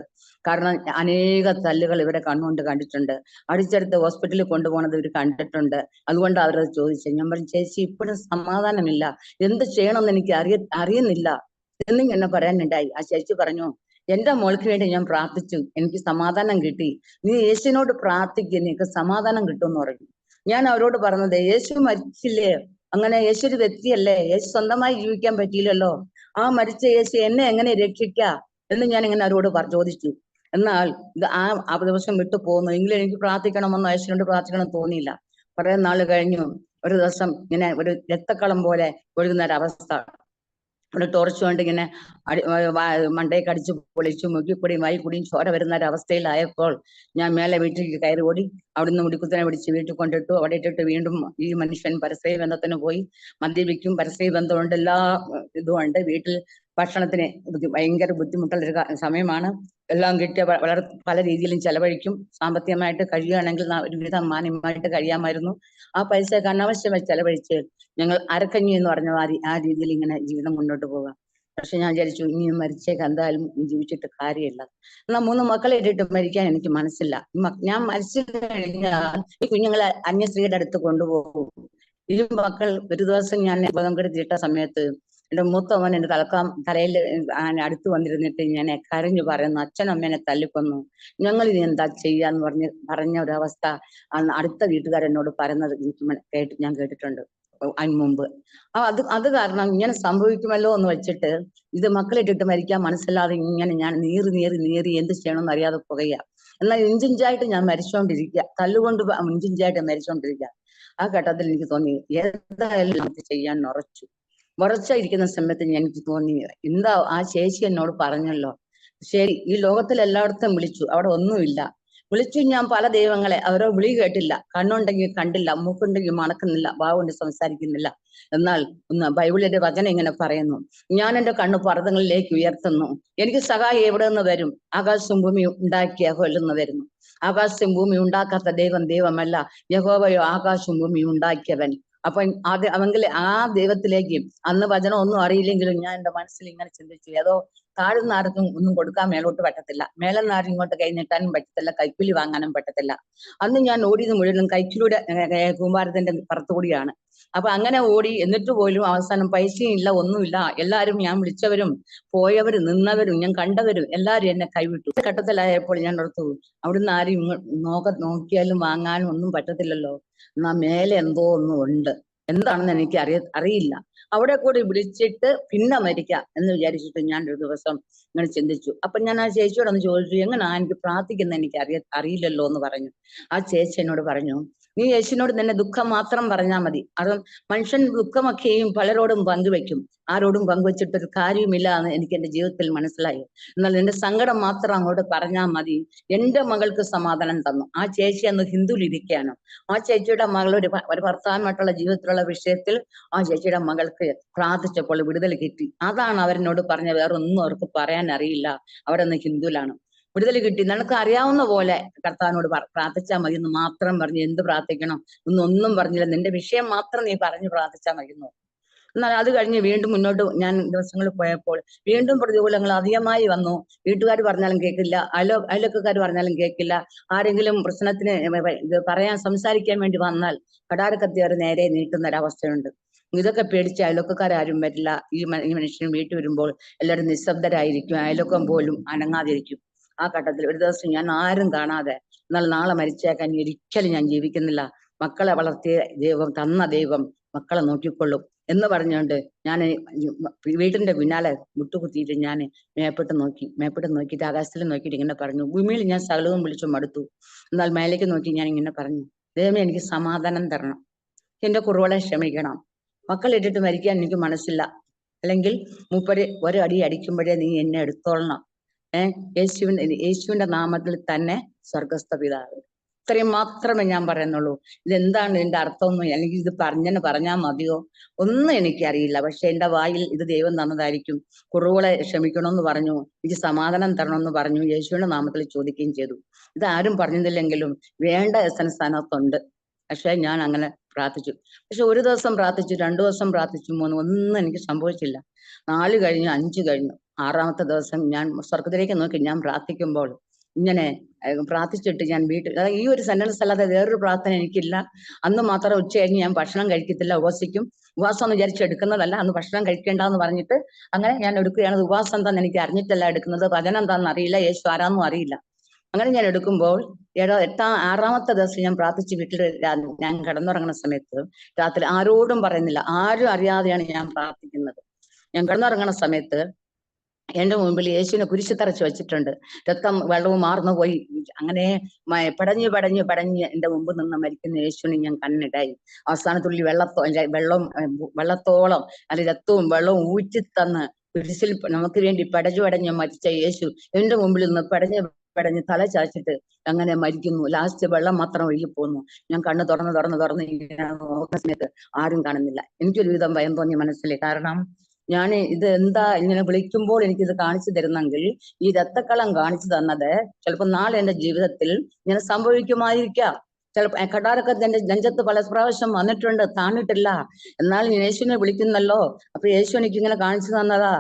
കാരണം അനേക തല്ലുകൾ ഇവരെ കണ്ണുകൊണ്ട് കണ്ടിട്ടുണ്ട്. അടിച്ചെടുത്ത് ഹോസ്പിറ്റലിൽ കൊണ്ടുപോകുന്നത് ഇവർ കണ്ടിട്ടുണ്ട്. അതുകൊണ്ട് അവരത് ചോദിച്ചു. ഞാൻ പറഞ്ഞു, ചേച്ചി ഇപ്പോഴും സമാധാനമില്ല, എന്ത് ചെയ്യണമെന്ന് എനിക്ക് അറിയുന്നില്ല എന്നും എന്നെ പറയാനുണ്ടായി. ആ ചേച്ചി പറഞ്ഞു, എന്റെ മോൾക്ക് വേണ്ടി ഞാൻ പ്രാർത്ഥിച്ചു, എനിക്ക് സമാധാനം കിട്ടി. നീ യേശുവിനോട് പ്രാർത്ഥിക്കുക, നിനക്ക് സമാധാനം കിട്ടുമെന്ന് പറഞ്ഞു. ഞാൻ അവരോട് പറഞ്ഞത്, യേശു മരിച്ചില്ലേ, അങ്ങനെ യേശു ഒരു വ്യക്തിയല്ലേ, യേശു സ്വന്തമായി ജീവിക്കാൻ പറ്റിയില്ലല്ലോ, ആ മരിച്ച യേശു എന്നെ എങ്ങനെ രക്ഷിക്കുക എന്ന് ഞാൻ ഇങ്ങനെ അവരോട് ചോദിച്ചു. എന്നാൽ ഇത് ആ ദിവസം വിട്ടു പോകുന്നു. എങ്കിലും എനിക്ക് പ്രാർത്ഥിക്കണമെന്നോ യേശുവിനോട് പ്രാർത്ഥിക്കണമെന്ന് തോന്നിയില്ല. കുറെ നാൾ കഴിഞ്ഞു ഒരു ദിവസം ഇങ്ങനെ ഒരു രക്തക്കളം പോലെ ഒഴുകുന്ന ഒരവസ്ഥ, ഒരു ടോർച്ച് കൊണ്ട് ഇങ്ങനെ മണ്ടയൊക്കെ അടിച്ചു പൊളിച്ചു മുക്കിക്കൂടിയും വായിക്കൂടിയും ചോര വരുന്ന ഒരവസ്ഥയിലായപ്പോൾ ഞാൻ മേലെ വീട്ടിലേക്ക് കയറി ഓടി. അവിടുന്ന് മുടിക്കുത്തനെ പിടിച്ച് വീട്ടിൽ കൊണ്ടിട്ടു. അവിടെ ഇട്ടിട്ട് വീണ്ടും ഈ മനുഷ്യൻ പരസ്ത്രീ ബന്ധത്തിന് പോയി. മദ്യപിക്കും, പരസ്ത്രീ ബന്ധമുണ്ട്, എല്ലാ ഇതുമുണ്ട്. വീട്ടിൽ ഭക്ഷണത്തിന് ഭയങ്കര ബുദ്ധിമുട്ടുള്ള ഒരു സമയമാണ്. എല്ലാം കിട്ടിയ വളരെ പല രീതിയിലും ചെലവഴിക്കും. സാമ്പത്തികമായിട്ട് കഴിയുകയാണെങ്കിൽ ഒരുവിധം മാന്യമായിട്ട് കഴിയാമായിരുന്നു. ആ പൈസ അനാവശ്യമായി ചെലവഴിച്ച് ഞങ്ങൾ അരക്കഞ്ഞി എന്ന് പറഞ്ഞ ആ രീതിയിൽ ഇങ്ങനെ ജീവിതം മുന്നോട്ട് പോകാം. പക്ഷെ ഞാൻ വിചാരിച്ചു ഇനിയും മരിച്ചേക്ക്, എന്തായാലും ജീവിച്ചിട്ട് കാര്യമില്ല. എന്നാൽ 3 മക്കളെ ഇട്ടിട്ട് മരിക്കാൻ എനിക്ക് മനസ്സില്ല. ഞാൻ മരിച്ചു കഴിഞ്ഞാൽ ഈ കുഞ്ഞുങ്ങളെ അന്യ സ്ത്രീയുടെ അടുത്ത് കൊണ്ടുപോകും. ഈ മക്കൾ ഒരു ദിവസം ഞാൻ ബോധം കെടുത്തിയിട്ട സമയത്ത് എന്റെ മൂത്തവൻ എന്റെ തലയിൽ അടുത്ത് വന്നിരുന്നിട്ട് ഞാൻ കരഞ്ഞു പറയുന്നു, അച്ഛനമ്മേനെ തല്ലിക്കൊന്നു, ഞങ്ങൾ ഇനി എന്താ ചെയ്യാന്ന് പറഞ്ഞ ഒരവസ്ഥ അടുത്ത വീട്ടുകാരെന്നോട് പറയുന്നത് എനിക്ക് ഞാൻ കേട്ടിട്ടുണ്ട് അതിന് മുമ്പ്. അത് കാരണം ഇങ്ങനെ സംഭവിക്കുമല്ലോ എന്ന് വെച്ചിട്ട് ഇത് മക്കളിട്ടിട്ട് മരിക്കാൻ മനസ്സില്ലാതെ ഇങ്ങനെ ഞാൻ നീറി എന്ത് ചെയ്യണമെന്ന് അറിയാതെ പുകയുക. എന്നാൽ ഇഞ്ചിഞ്ചായിട്ട് ഞാൻ മരിച്ചുകൊണ്ടിരിക്കുക, തല്ലുകൊണ്ട് ഇഞ്ചിഞ്ചായിട്ട് മരിച്ചുകൊണ്ടിരിക്കുക. ആ ഘട്ടത്തിൽ എനിക്ക് തോന്നി എന്തായാലും ചെയ്യാൻ ഉറച്ചിരിക്കുന്ന സമയത്ത് എനിക്ക് തോന്നി, എന്താ ആ ചേച്ചി എന്നോട് പറഞ്ഞല്ലോ, ശരി, ഈ ലോകത്തിൽ എല്ലായിടത്തും വിളിച്ചു, അവിടെ ഒന്നുമില്ല. വിളിച്ചു ഞാൻ പല ദൈവങ്ങളെ, അവരോ വിളി കേട്ടില്ല. കണ്ണുണ്ടെങ്കിൽ കണ്ടില്ല, മൂക്കുണ്ടെങ്കിൽ മണക്കുന്നില്ല, വാവുകൊണ്ട് സംസാരിക്കുന്നില്ല. എന്നാൽ ബൈബിളിന്റെ വചനം ഇങ്ങനെ പറയുന്നു, ഞാൻ എന്റെ കണ്ണ് പർവ്വതങ്ങളിലേക്ക് ഉയർത്തുന്നു, എനിക്ക് സഹായം എവിടെ നിന്ന് വരും? ആകാശവും ഭൂമി ഉണ്ടാക്കിയ കൊല്ലുന്ന വരുന്നു. ആകാശവും ഭൂമി ഉണ്ടാക്കാത്ത ദൈവമല്ല, യഹോവയോ ആകാശവും ഭൂമി ഉണ്ടാക്കിയവൻ. അപ്പൊ അവങ്കിൽ ആ ദൈവത്തിലേക്ക് അന്ന് വചനം ഒന്നും അറിയില്ലെങ്കിലും ഞാൻ എന്റെ മനസ്സിൽ ഇങ്ങനെ ചിന്തിച്ചു, ഏതോ താഴ്ന്ന ആർക്കും ഒന്നും കൊടുക്കാൻ മേലോട്ട് പറ്റത്തില്ല, മേലെന്നാരും ഇങ്ങോട്ട് കൈ നീട്ടാനും പറ്റത്തില്ല, കൈക്കൂലി വാങ്ങാനും പറ്റത്തില്ല. അന്ന് ഞാൻ ഓടിയത് മുഴുവൻ കൈക്കൂലിയുടെ കൂമ്പാരത്തിന്റെ പുറത്തുകൂടിയാണ്. അപ്പൊ അങ്ങനെ ഓടി, എന്നിട്ട് പോലും അവസാനം പൈസയും ഇല്ല, ഒന്നുമില്ല. എല്ലാവരും, ഞാൻ വിളിച്ചവരും പോയവരും നിന്നവരും ഞാൻ കണ്ടവരും എല്ലാവരും എന്നെ കൈവിട്ടു. ഘട്ടത്തിലായപ്പോൾ ഞാൻ ഓർത്തു, അവിടുന്ന് ആരും നോക്കിയാലും വാങ്ങാനും ഒന്നും പറ്റത്തില്ലല്ലോ, എന്നാ മേലെ എന്തോ ഒന്നും ഉണ്ട്, എന്താണെന്ന് എനിക്ക് അറിയില്ല. അവിടെ കൂടി വിളിച്ചിട്ട് പിന്നെ മരിക്കാം എന്ന് വിചാരിച്ചിട്ട് ഞാൻ ഒരു ദിവസം ഇങ്ങനെ ചിന്തിച്ചു. അപ്പൊ ഞാൻ ആ ചേച്ചിയോടൊന്ന് ചോദിച്ചു, എങ്ങനെയാ എനിക്ക് പ്രാർത്ഥിക്കുന്ന എനിക്ക് അറിയില്ലല്ലോ എന്ന് പറഞ്ഞു. ആ ചേച്ചി എന്നോട് പറഞ്ഞു, നീ യേശുവിനോട് നിന്നെ ദുഃഖം മാത്രം പറഞ്ഞാൽ മതി. അത് മനുഷ്യൻ ദുഃഖമൊക്കെയും പലരോടും പങ്കുവെക്കും, ആരോടും പങ്കുവെച്ചിട്ടൊരു കാര്യവുമില്ല എന്ന് എനിക്ക് എന്റെ ജീവിതത്തിൽ മനസ്സിലായി. എന്നാൽ നിന്റെ സങ്കടം മാത്രം അങ്ങോട്ട് പറഞ്ഞാൽ മതി. എന്റെ മകൾക്ക് സമാധാനം തന്നു. ആ ചേച്ചി അന്ന് ഹിന്ദുവിലിരിക്കുകയാണ്. ആ ചേച്ചിയുടെ മകൾ ഒരു ഭർത്താവുമായിട്ടുള്ള ജീവിതത്തിലുള്ള വിഷയത്തിൽ ആ ചേച്ചിയുടെ മകൾക്ക് പ്രാർത്ഥിച്ചപ്പോൾ വിടുതൽ കിട്ടി. അതാണ് അവരെന്നോട് പറഞ്ഞ, വേറെ ഒന്നും അവർക്ക് പറയാൻ അറിയില്ല, അവരന്ന് ഹിന്ദുവിലാണ്. വിടുതൽ കിട്ടി. നിനക്ക് അറിയാവുന്ന പോലെ കർത്താവിനോട് പ്രാർത്ഥിച്ചാൽ മതി എന്ന് മാത്രം പറഞ്ഞു. എന്ത് പ്രാർത്ഥിക്കണം ഒന്നും പറഞ്ഞില്ല, നിന്റെ വിഷയം മാത്രം നീ പറഞ്ഞു പ്രാർത്ഥിച്ചാൽ മതിയെന്നു. എന്നാൽ അത് കഴിഞ്ഞ് വീണ്ടും മുന്നോട്ട് ഞാൻ ദിവസങ്ങളിൽ പോയപ്പോൾ വീണ്ടും പ്രതികൂലങ്ങൾ അധികമായി വന്നു. വീട്ടുകാർ പറഞ്ഞാലും കേൾക്കില്ല, അയൽവക്കക്കാർ പറഞ്ഞാലും കേൾക്കില്ല. ആരെങ്കിലും പ്രശ്നത്തിന് സംസാരിക്കാൻ വേണ്ടി വന്നാൽ കടാരക്കത്തി അവർ നേരെ നീട്ടുന്ന ഒരവസ്ഥയുണ്ട്. ഇതൊക്കെ പേടിച്ച് അയൽവക്കക്കാരും വരില്ല. ഈ മനുഷ്യൻ വീട്ടിൽ വരുമ്പോൾ എല്ലാവരും നിശബ്ദരായിരിക്കും, അയൽവക്കം പോലും അനങ്ങാതിരിക്കും. ആ ഘട്ടത്തിൽ ഒരു ദിവസം ഞാൻ ആരും കാണാതെ, എന്നാൽ നാളെ മരിച്ചേക്കാൻ ഒരിക്കലും ഞാൻ ജീവിക്കുന്നില്ല, മക്കളെ വളർത്തിയ ദൈവം തന്ന ദൈവം മക്കളെ നോക്കിക്കൊള്ളും എന്ന് പറഞ്ഞുകൊണ്ട് ഞാൻ വീടിന്റെ പിന്നാലെ മുട്ടുകുത്തിയിട്ട് ഞാൻ മേപ്പെട്ട് നോക്കിയിട്ട് ആകാശത്തിൽ നോക്കിയിട്ട് ഇങ്ങനെ പറഞ്ഞു, ഭൂമിയിൽ ഞാൻ സകലവും വിളിച്ചു മടുത്തു, എന്നാൽ മേലേക്ക് നോക്കി ഞാൻ ഇങ്ങനെ പറഞ്ഞു, ദൈവമേ എനിക്ക് സമാധാനം തരണം, എന്റെ കുറവുകളെ ക്ഷമിക്കണം, മക്കളിട്ടിട്ട് മരിക്കാൻ എനിക്ക് മനസ്സില്ല, അല്ലെങ്കിൽ മൂപ്പര് ഒരടി അടിക്കുമ്പോഴേ നീ എന്നെ എടുത്തോളണം. യേശുവിന്റെ നാമത്തിൽ തന്നെ സ്വർഗസ്ഥ പിതാവ്. ഇത്രയും മാത്രമേ ഞാൻ പറയുന്നുള്ളൂ. ഇതെന്താണ് ഇതിന്റെ അർത്ഥമൊന്നും, അല്ലെങ്കിൽ ഇത് പറഞ്ഞാൽ മതിയോ ഒന്നും എനിക്കറിയില്ല. പക്ഷെ എന്റെ വായിൽ ഇത് ദൈവം തന്നതായിരിക്കും. കുറവുകളെ ക്ഷമിക്കണമെന്ന് പറഞ്ഞു, എനിക്ക് സമാധാനം തരണമെന്ന് പറഞ്ഞു, യേശുവിന്റെ നാമത്തിൽ ചോദിക്കുകയും ചെയ്തു. ഇതാരും പറഞ്ഞില്ലെങ്കിലും വേണ്ട എസൻസ് സ്ഥാനത്തുണ്ട്. പക്ഷെ ഞാൻ അങ്ങനെ പ്രാർത്ഥിച്ചു. പക്ഷെ ഒരു ദിവസം പ്രാർത്ഥിച്ചു, 2 ദിവസം പ്രാർത്ഥിച്ചു, 3, ഒന്നും എനിക്ക് സംഭവിച്ചില്ല. 4 കഴിഞ്ഞു, 5 കഴിഞ്ഞു. 6ാമത്തെ ദിവസം ഞാൻ സ്വർഗത്തിലേക്ക് നോക്കി ഞാൻ പ്രാർത്ഥിക്കുമ്പോൾ ഇങ്ങനെ പ്രാർത്ഥിച്ചിട്ട് ഞാൻ വീട്ടിൽ, ഈ ഒരു സെന്റൻസ് അല്ലാതെ വേറൊരു പ്രാർത്ഥന എനിക്കില്ല. അന്ന് മാത്രം ഉച്ച കഴിഞ്ഞ് ഞാൻ ഭക്ഷണം കഴിക്കത്തില്ല, ഉപവസിക്കും. ഉപവാസം എന്ന് വിചാരിച്ച് എടുക്കുന്നതല്ല, അന്ന് ഭക്ഷണം കഴിക്കേണ്ടെന്ന് പറഞ്ഞിട്ട് അങ്ങനെ ഞാൻ എടുക്കുകയാണ്. ഉപവാസം എന്താന്ന് എനിക്ക് അറിഞ്ഞിട്ടല്ല എടുക്കുന്നത്, വചനം എന്താണെന്ന് അറിയില്ല, യേശു ആരാന്നും അറിയില്ല. അങ്ങനെ ഞാൻ എടുക്കുമ്പോൾ 6ാമത്തെ ദിവസം ഞാൻ പ്രാർത്ഥിച്ച് വീട്ടിൽ ഞാൻ കിടന്നുറങ്ങുന്ന സമയത്ത് രാത്രി ആരോടും പറയുന്നില്ല, ആരും അറിയാതെയാണ് ഞാൻ പ്രാർത്ഥിക്കുന്നത്. ഞാൻ കിടന്നുറങ്ങുന്ന സമയത്ത് എന്റെ മുമ്പിൽ യേശുവിനെ കുരിശ് തറച്ച് വെച്ചിട്ടുണ്ട്. രക്തം വെള്ളവും മാർന്നു പോയി. അങ്ങനെ പടഞ്ഞ് എന്റെ മുമ്പ് നിന്ന് മരിക്കുന്ന യേശുവിനെ ഞാൻ കണ്ണിടായി. അവസാനത്തുള്ളി വെള്ളത്തോളം അല്ലെ രക്തവും വെള്ളവും ഊറ്റിത്തന്ന് കുരിശിൽ നമുക്ക് വേണ്ടി പടഞ്ഞ് മരിച്ച യേശു എന്റെ മുമ്പിൽ നിന്ന് പടഞ്ഞ് പെടഞ്ഞ് തല ചാച്ചിട്ട് അങ്ങനെ മരിക്കുന്നു. ലാസ്റ്റ് വെള്ളം മാത്രം ഒഴുകി പോകുന്നു. ഞാൻ കണ്ണ് തുറന്ന് ഇങ്ങനെ നോക്കുന്ന സമയത്ത് ആരും കാണുന്നില്ല. എനിക്കൊരു വിധം ഭയം തോന്നി മനസ്സിൽ. കാരണം ഞാൻ ഇത് എന്താ ഇങ്ങനെ വിളിക്കുമ്പോൾ എനിക്കിത് കാണിച്ചു തരുന്നെങ്കിൽ ഈ രക്തക്കളം കാണിച്ചു തന്നത് ചിലപ്പോൾ നാളെ എന്റെ ജീവിതത്തിൽ ഇങ്ങനെ സംഭവിക്കുമായിരിക്കാം. ചിലപ്പോൾ കടാരൊക്കെ എന്റെ നെഞ്ചത്ത് പല പ്രാവശ്യം വന്നിട്ടുണ്ട്, താണിട്ടില്ല. എന്നാൽ യേശുവിനെ വിളിക്കുന്നല്ലോ, അപ്പൊ യേശു എനിക്ക് ഇങ്ങനെ കാണിച്ചു തന്നതാ.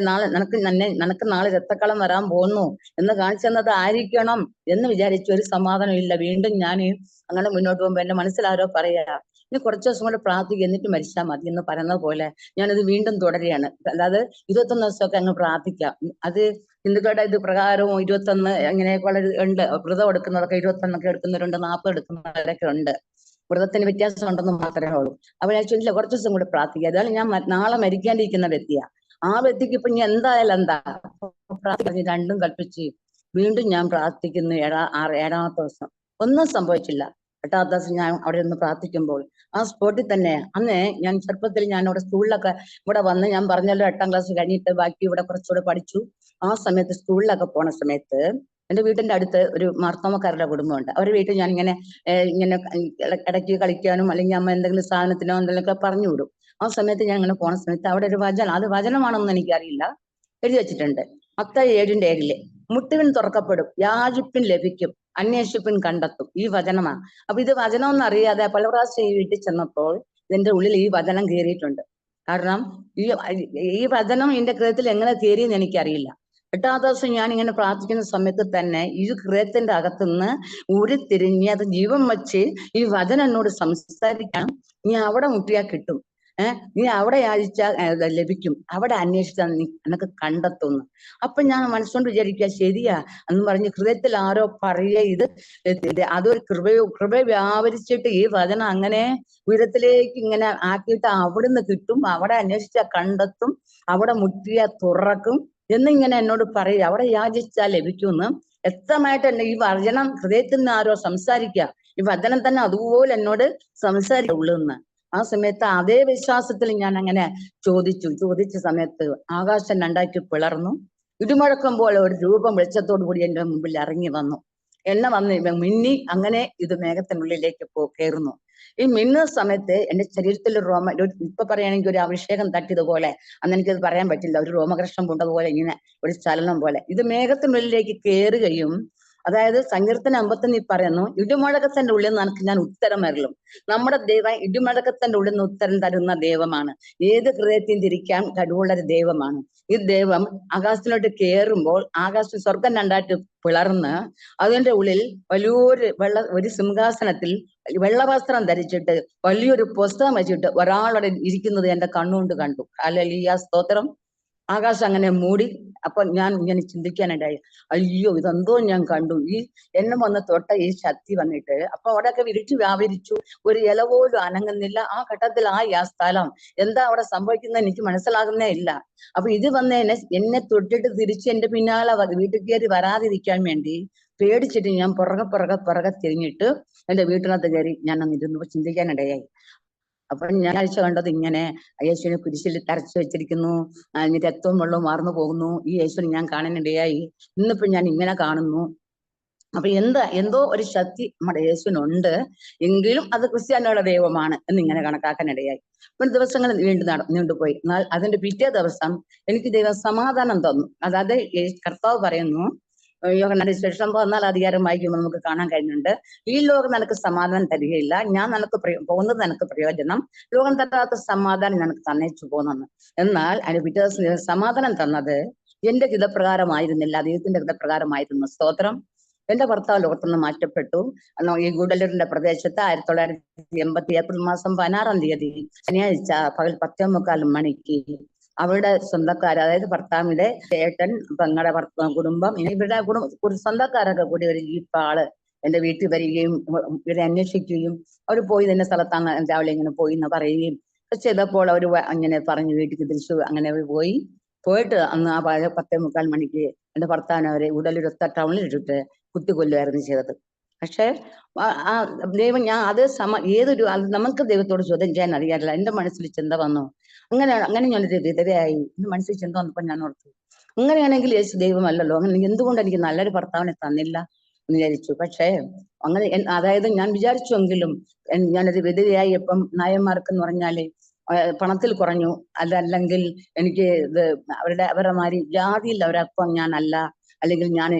നാളെ നിനക്ക് നാളെ രക്തക്കളം വരാൻ പോകുന്നു എന്ന് കാണിച്ചു തന്നത് ആയിരിക്കണം എന്ന് വിചാരിച്ചു. ഒരു സമാധാനം ഇല്ല. വീണ്ടും ഞാൻ അങ്ങനെ മുന്നോട്ട് പോകുമ്പോ എന്റെ മനസ്സിലാരോ പറയാ, ഇനി കുറച്ച് ദിവസം കൂടെ പ്രാർത്ഥിക്കുക എന്നിട്ട് മരിച്ചാൽ മതി എന്ന് പറയുന്നത് പോലെ ഞാനത് വീണ്ടും തുടരുകയാണ്. അതായത് 21 ദിവസമൊക്കെ അങ്ങ് പ്രാർത്ഥിക്കാം. അത് ഹിന്ദുക്കളുടെ ഇത് പ്രകാരവും 21 അങ്ങനെ വളരെ ഉണ്ട്. വ്രതം എടുക്കുന്നതൊക്കെ 21 എടുക്കുന്നവരുണ്ട്, 40 എടുക്കുന്നവരൊക്കെ ഉണ്ട്. വ്രതത്തിന് വ്യത്യാസം ഉണ്ടെന്ന് മാത്രമേ ഉള്ളൂ. അപ്പൊ ഞാൻ ചോദിച്ചില്ല, കുറച്ച് ദിവസം കൂടെ പ്രാർത്ഥിക്കുക. അതാണ് ഞാൻ നാളെ മരിക്കാണ്ടിരിക്കുന്ന വ്യക്തിയാ. ആ വ്യക്തിക്ക് ഇപ്പൊ ഇനി എന്തായാലും എന്താ പ്രാർത്ഥിക്കുക, രണ്ടും കൽപ്പിച്ച് വീണ്ടും ഞാൻ പ്രാർത്ഥിക്കുന്നു. 7ാമത്തെ ദിവസം ഒന്നും സംഭവിച്ചില്ല. 8ാമത്തെ ദിവസം ഞാൻ അവിടെ നിന്ന് പ്രാർത്ഥിക്കുമ്പോൾ ആ സ്പോട്ടിൽ തന്നെ, അന്നേ ഞാൻ ചെറുപ്പത്തിൽ ഞാൻ ഇവിടെ സ്കൂളിലൊക്കെ ഇവിടെ വന്ന്, ഞാൻ പറഞ്ഞല്ലോ 8ാം ക്ലാസ് കഴിഞ്ഞിട്ട് ബാക്കി ഇവിടെ കുറച്ചുകൂടെ പഠിച്ചു. ആ സമയത്ത് സ്കൂളിലൊക്കെ പോണ സമയത്ത് എന്റെ വീട്ടിന്റെ അടുത്ത് ഒരു മാർത്തോമക്കാരുടെ കുടുംബമുണ്ട്. അവരുടെ വീട്ടിൽ ഞാൻ ഇങ്ങനെ ഇടയ്ക്ക് കളിക്കാനും അല്ലെങ്കിൽ അമ്മ എന്തെങ്കിലും സാധനത്തിനോ എന്തെങ്കിലുമൊക്കെ പറഞ്ഞു വിടും. ആ സമയത്ത് ഞാൻ ഇങ്ങനെ പോണ സമയത്ത് അവിടെ ഒരു വചനം, അത് വചനമാണെന്ന് എനിക്കറിയില്ല, എഴുതി വെച്ചിട്ടുണ്ട്. മത്തായി 7:7 മുട്ടുവിൻ തുറക്കപ്പെടും, യാചിപ്പിൻ ലഭിക്കും, അന്വേഷിപ്പിൻ കണ്ടെത്തും. ഈ വചനമാണ്. അപ്പൊ ഇത് വചനമൊന്നും അറിയാതെ പല പ്രാവശ്യം ഈ വീട്ടിൽ ചെന്നപ്പോൾ ഇതിന്റെ ഉള്ളിൽ ഈ വചനം കയറിയിട്ടുണ്ട്. കാരണം ഈ വചനം എന്റെ ഹൃദയത്തിൽ എങ്ങനെ കയറിയെന്ന് എനിക്കറിയില്ല. 8ാമത്തെ ദിവസം ഞാൻ ഇങ്ങനെ പ്രാർത്ഥിക്കുന്ന സമയത്ത് തന്നെ ഈ ഹൃദയത്തിന്റെ അകത്തുനിന്ന് ഉരുത്തിരിഞ്ഞ് അത് ജീവൻ വച്ച് ഈ വചനം എന്നോട് സംസാരിക്കണം. നീ അവിടെ മുട്ടിയാൽ കിട്ടും, നീ അവിടെ യാചിച്ചാൽ ലഭിക്കും, അവിടെ അന്വേഷിച്ചാൽ നീ നിനക്ക് കണ്ടെത്തുന്നു. അപ്പൊ ഞാൻ മനസ്സുകൊണ്ട് വിചാരിക്കുക, ശരിയാ എന്ന് പറഞ്ഞ് ഹൃദയത്തിൽ ആരോ പറയുക, ഇത് അതൊരു കൃപ വ്യാപരിച്ചിട്ട് ഈ വചനം അങ്ങനെ ഉയരത്തിലേക്ക് ഇങ്ങനെ ആക്കിയിട്ട് അവിടുന്ന് കിട്ടും, അവിടെ അന്വേഷിച്ചാൽ കണ്ടെത്തും, അവിടെ മുട്ടിയാൽ തുറക്കും എന്നിങ്ങനെ എന്നോട് പറയുക, അവിടെ യാചിച്ചാൽ ലഭിക്കുമെന്ന്. വ്യക്തമായിട്ട് തന്നെ ഈ വചനം ഹൃദയത്തിൽ നിന്ന് ആരോ സംസാരിക്കുക, ഈ വചനം തന്നെ അതുപോലെ എന്നോട് സംസാരിക്കുള്ളൂ എന്ന്. ആ സമയത്ത് അതേ വിശ്വാസത്തിൽ ഞാൻ അങ്ങനെ ചോദിച്ച സമയത്ത് ആകാശം രണ്ടാക്കി പിളർന്നു. ഇടിമുഴക്കം പോലെ ഒരു രൂപം വെളിച്ചത്തോടു കൂടി എന്റെ മുമ്പിൽ ഇറങ്ങി വന്നു. എന്നെ വന്ന് മിന്നി അങ്ങനെ ഇത് മേഘത്തിനുള്ളിലേക്ക് കയറുന്നു. ഈ മിന്നുന്ന സമയത്ത് എന്റെ ശരീരത്തിൽ ഇപ്പൊ പറയുകയാണെങ്കിൽ ഒരു അഭിഷേകം തട്ടിയതുപോലെ, അന്ന് എനിക്കത് പറയാൻ പറ്റില്ല, ഒരു രോമകൃഷ്ണം കൊണ്ടതുപോലെ ഇങ്ങനെ ഒരു ചലനം പോലെ ഇത് മേഘത്തിനുള്ളിലേക്ക് കയറുകയും, അതായത് സങ്കീർത്തനം 51 പറയുന്നു, ഇടിമുഴക്കത്തിന്റെ ഉള്ളിൽ നിന്ന് ഞാൻ ഉത്തരം വരലും. നമ്മുടെ ദൈവം ഇടിമുഴക്കത്തിന്റെ ഉള്ളിൽ നിന്ന് ഉത്തരം തരുന്ന ദൈവമാണ്. ഏത് ഹൃദയത്തെയും തിരിക്കാൻ കഴിവുള്ള ഒരു ദൈവമാണ്. ഈ ദൈവം ആകാശത്തിലോട്ട് കയറുമ്പോൾ ആകാശം സ്വർഗം രണ്ടായിട്ട് പിളർന്ന് അതിന്റെ ഉള്ളിൽ വലിയൊരു ഒരു സിംഹാസനത്തിൽ വെള്ളവസ്ത്രം ധരിച്ചിട്ട് വലിയൊരു പുസ്തകം വെച്ചിട്ട് ഒരാളോടെ ഇരിക്കുന്നത് എന്റെ കണ്ണുകൊണ്ട് കണ്ടു. ഹല്ലേലൂയ, സ്തോത്രം. ആകാശം അങ്ങനെ മൂടി. അപ്പൊ ഞാൻ ഇങ്ങനെ ചിന്തിക്കാനുണ്ടായി, അയ്യോ ഇതെന്തോ ഞാൻ കണ്ടു, ഈ എന്നെ വന്ന് തൊട്ട ഈ ശക്തി വന്നിട്ട്. അപ്പൊ അവിടെയൊക്കെ വിരിച്ചു വ്യാപരിച്ചു, ഒരു ഇല പോലും അനങ്ങുന്നില്ല. ആ ഘട്ടത്തിൽ ആ സ്ഥലം എന്താ അവിടെ സംഭവിക്കുന്നത് എനിക്ക് മനസ്സിലാകുന്നേ ഇല്ല. അപ്പൊ ഇത് വന്ന് എന്നെ തൊട്ടിട്ട് തിരിച്ച് എന്റെ പിന്നാലെ വീട്ടിൽ കയറി വരാതിരിക്കാൻ വേണ്ടി പേടിച്ചിട്ട് ഞാൻ പുറകെ തിരിഞ്ഞിട്ട് എന്റെ വീട്ടിനകത്ത് കയറി ഞാൻ അങ്ങ് ഇരുന്ന് ചിന്തിക്കാനിടയായി. അപ്പൊ ഞാൻ കാഴ്ച കണ്ടത് ഇങ്ങനെ യേശുവിനെ കുരിശിൽ തറച്ചു വെച്ചിരിക്കുന്നു, രക്തവും വെള്ളവും മാർന്നു പോകുന്നു. ഈ യേശുവിനെ ഞാൻ കാണാനിടയായി. ഇന്നിപ്പോ ഞാൻ ഇങ്ങനെ കാണുന്നു. അപ്പൊ എന്തോ ഒരു ശക്തി നമ്മുടെ യേശുവിനുണ്ട്, എങ്കിലും അത് ക്രിസ്ത്യാനികളുടെ ദൈവമാണ് എന്നിങ്ങനെ കണക്കാക്കാനിടയായി. ഒരു ദിവസങ്ങൾ നീണ്ടുപോയി. എന്നാൽ അതിന്റെ പിറ്റേ ദിവസം എനിക്ക് ദൈവം സമാധാനം തന്നു. അതായത് കർത്താവ് പറയുന്നു, യോഹന്നാന്റെ സുവിശേഷം 14 അധികാരം വായിക്കുമ്പോൾ നമുക്ക് കാണാൻ കഴിയുന്നുണ്ട്, ഈ ലോകം നിനക്ക് സമാധാനം തരികയില്ല, ഞാൻ നിനക്ക് പോകുന്നത് നിനക്ക് പ്രയോജനം, ലോകം തരാത്ത സമാധാനം നിനക്ക് തന്നേച്ചു പോകുന്നു. എന്നാൽ അതിന് പിറ്റേ ദിവസം സമാധാനം തന്നത് എന്റെ ഹിതപ്രകാരമായിരുന്നില്ല, ദൈവത്തിന്റെ ഹിതപ്രകാരമായിരുന്നു. സ്തോത്രം. എന്റെ ഭർത്താവ് ലോകത്തുനിന്ന് മാറ്റപ്പെട്ടു. ഈ ഗൂഡല്ലൂരിന്റെ പ്രദേശത്ത് 1980 ഏപ്രിൽ മാസം 16-ാം തീയതി ശനിയാഴ്ച പകൽ 10:45 മണിക്ക് അവരുടെ സ്വന്തക്കാർ, അതായത് ഭർത്താവിന്റെ ചേട്ടൻ, പെങ്ങളുടെ കുടുംബം, ഇവരുടെ സ്വന്തക്കാരൊക്കെ കൂടി ഒരു ജീപ്പാള് എന്റെ വീട്ടിൽ വരികയും ഇവരെ അന്വേഷിക്കുകയും അവർ പോയി തന്നെ സ്ഥലത്താണ് രാവിലെ ഇങ്ങനെ പോയി എന്ന് പറയുകയും ചെയ്തപ്പോൾ അവർ അങ്ങനെ പറഞ്ഞു വീട്ടിൽ തിരിച്ചു. അങ്ങനെ പോയിട്ട് അന്ന് ആ 10:45 മണിക്ക് എന്റെ ഭർത്താവിനെ അവരെ ഉടലൊരുത്ത ടൗണിൽ ഇട്ടിട്ട് കുത്തിക്കൊല്ലുമായിരുന്നു ചെയ്തത്. പക്ഷെ ആ ദൈവം നമുക്ക് ദൈവത്തോട് ചോദ്യം ചെയ്യാൻ അറിയാറില്ല. എന്റെ മനസ്സിൽ ചിന്ത വന്നു, അങ്ങനെ ഞാനൊരു വിധവയായി. എന്റെ മനസ്സിൽ ചിന്ത വന്നപ്പോൾ ഞാൻ ഓർത്തു, അങ്ങനെയാണെങ്കിൽ യേശു ദൈവമല്ലല്ലോ, അങ്ങനെ എന്തുകൊണ്ട് എനിക്ക് നല്ലൊരു ഭർത്താവിനെ തന്നില്ല എന്ന് വിചാരിച്ചു. പക്ഷേ അങ്ങനെ അതായത് ഞാൻ വിചാരിച്ചുവെങ്കിലും ഞാനൊരു വിധവയായി ഇപ്പം നായന്മാർക്കെന്ന് പറഞ്ഞാല് പണത്തിൽ കുറഞ്ഞു, അതല്ലെങ്കിൽ എനിക്ക് ഇത് അവരുടെ മാതിരി ജാതിയിൽ അവരപ്പം ഞാനല്ല, അല്ലെങ്കിൽ ഞാൻ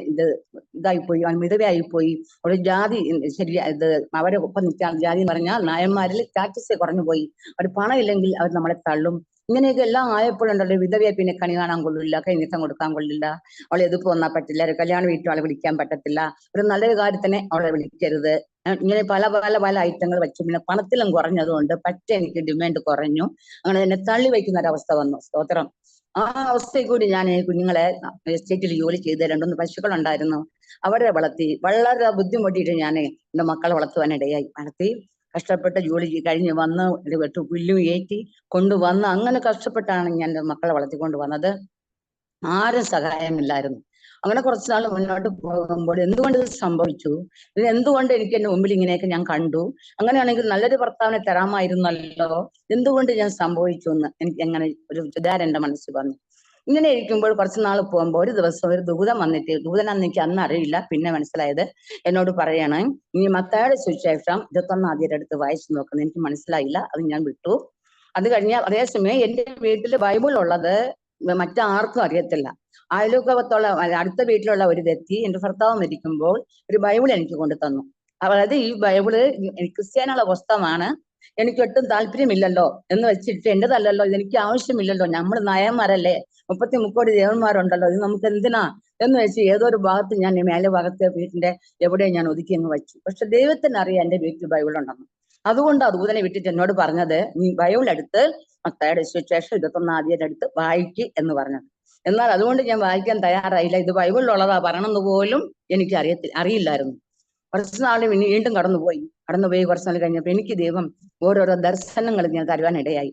ഇതായിപ്പോയി, വിധവയായിപ്പോയി, ഒരു ജാതി ശരിയാ, ഇത് അവരെ ഒപ്പം നിൽക്കാൻ ജാതി എന്ന് പറഞ്ഞാൽ നായന്മാരിൽ സ്റ്റാറ്റസ് കുറഞ്ഞു പോയി, അവർ പണം ഇല്ലെങ്കിൽ അവർ നമ്മളെ തള്ളും. ഇങ്ങനെയൊക്കെ എല്ലാം ആയപ്പോഴുണ്ടല്ലോ വിധവയെ പിന്നെ കണി കാണാൻ കൊള്ളില്ല, കൈനീട്ടം കൊടുക്കാൻ കൊള്ളില്ല, അവളെ എതിർപ്പ് വന്നാൽ പറ്റില്ല, ഒരു കല്യാണ വീട്ടിൽ അവളെ വിളിക്കാൻ പറ്റത്തില്ല, ഒരു നല്ലൊരു കാര്യത്തിനെ അവളെ വിളിക്കരുത്. ഇങ്ങനെ പല പല പല ഐറ്റങ്ങൾ വെച്ചു. പിന്നെ പണത്തിലും കുറഞ്ഞതുകൊണ്ട് പറ്റ എനിക്ക് ഡിമാൻഡ് കുറഞ്ഞു. അങ്ങനെ എന്നെ തള്ളി വയ്ക്കുന്ന ഒരവസ്ഥ വന്നു. സ്തോത്രം. ആ അവസ്ഥയിൽ കൂടി ഞാൻ കുഞ്ഞുങ്ങളെ എസ്റ്റേറ്റിൽ ജോലി ചെയ്ത് 2-3 പശുക്കളുണ്ടായിരുന്നു, അവരെ വളർത്തി വളരെ ബുദ്ധിമുട്ടിയിട്ട് ഞാൻ എന്റെ മക്കളെ വളർത്തുവാനിടയായി. വളർത്തി കഷ്ടപ്പെട്ട് ജോലി കഴിഞ്ഞ് വന്ന് വെട്ടു പുല്ലും ഏറ്റി കൊണ്ടുവന്ന് അങ്ങനെ കഷ്ടപ്പെട്ടാണ് ഞാൻ എന്റെ മക്കളെ വളർത്തിക്കൊണ്ട് വന്നത്. ആരും സഹായമില്ലായിരുന്നു. അങ്ങനെ കുറച്ചു നാൾ മുന്നോട്ട് പോകുമ്പോൾ എന്തുകൊണ്ട് ഇത് സംഭവിച്ചു, ഇത് എന്തുകൊണ്ട് എനിക്ക് എന്റെ മുമ്പിൽ ഇങ്ങനെയൊക്കെ ഞാൻ കണ്ടു, അങ്ങനെയാണെങ്കിൽ നല്ലൊരു ഭർത്താവിനെ തരാമായിരുന്നല്ലോ, എന്തുകൊണ്ട് ഞാൻ സംഭവിച്ചു എന്ന് എനിക്ക് എങ്ങനെ ഒരു വിചാരം എന്റെ മനസ്സിൽ വന്നു. ഇങ്ങനെ ഇരിക്കുമ്പോൾ കുറച്ചു നാൾ പോകുമ്പോൾ ഒരു ദിവസം ഒരു ദൂതൻ വന്നിട്ട്, ദൂതനാന്ന് എനിക്ക് അന്ന് അറിയില്ല, പിന്നെ മനസ്സിലായത്, എന്നോട് പറയാണ്, നീ മത്തായിയുടെ സുവിശേഷം 21-ാം അധ്യായം എടുത്ത് വായിച്ചു നോക്കുന്നത്. എനിക്ക് മനസ്സിലായില്ല, അത് ഞാൻ വിട്ടു. അത് കഴിഞ്ഞ അതേസമയം എന്റെ വീട്ടിൽ ബൈബിൾ ഉള്ളത് മറ്റാർക്കും അറിയത്തില്ല. അയൽവക്കത്തുള്ള അടുത്ത വീട്ടിലുള്ള ഒരു വ്യക്തി എന്റെ ഭർത്താവ് മരിക്കുമ്പോൾ ഒരു ബൈബിൾ എനിക്ക് കൊണ്ടു തന്നു. അതായത് ഈ ബൈബിള് ക്രിസ്ത്യാനിയുള്ള പുസ്തകമാണ്, എനിക്ക് ഒട്ടും താല്പര്യമില്ലല്ലോ എന്ന് വെച്ചിട്ട്, എന്റേതല്ലല്ലോ, ഇതെനിക്ക് ആവശ്യമില്ലല്ലോ, നമ്മൾ നയന്മാരല്ലേ, 30 ദേവന്മാരുണ്ടല്ലോ, ഇത് നമുക്ക് എന്തിനാ എന്ന് വെച്ച് ഏതോ ഒരു ഭാഗത്ത് ഞാൻ മേലെ ഭാഗത്തെ വീട്ടിന്റെ എവിടെ ഞാൻ ഒതുക്കി അങ്ങ് വെച്ചു. പക്ഷെ ദൈവത്തിന് അറിയാം എന്റെ വീട്ടിൽ ബൈബിൾ ഉണ്ടെന്ന്. അതുകൊണ്ട് ആ ദൂതനെ വിട്ടിട്ട് എന്നോട് പറഞ്ഞത്, നീ ബൈബിൾ എടുത്ത് മത്തായിയുടെ സുവിശേഷം 21-ാം അധ്യായം എടുത്ത് വായിക്ക് എന്ന് പറഞ്ഞത്. എന്നാൽ അതുകൊണ്ട് ഞാൻ വായിക്കാൻ തയ്യാറായില്ല. ഇത് ബൈബിളിലുള്ളതാ പറയണമെന്ന് പോലും എനിക്ക് അറിയില്ലായിരുന്നു. കുറച്ചു നാൾ വീണ്ടും കടന്നുപോയി കുറച്ചു നാൾ കഴിഞ്ഞപ്പോൾ എനിക്ക് ദൈവം ഓരോരോ ദർശനങ്ങൾ ഞാൻ തരുവാനിടയായി.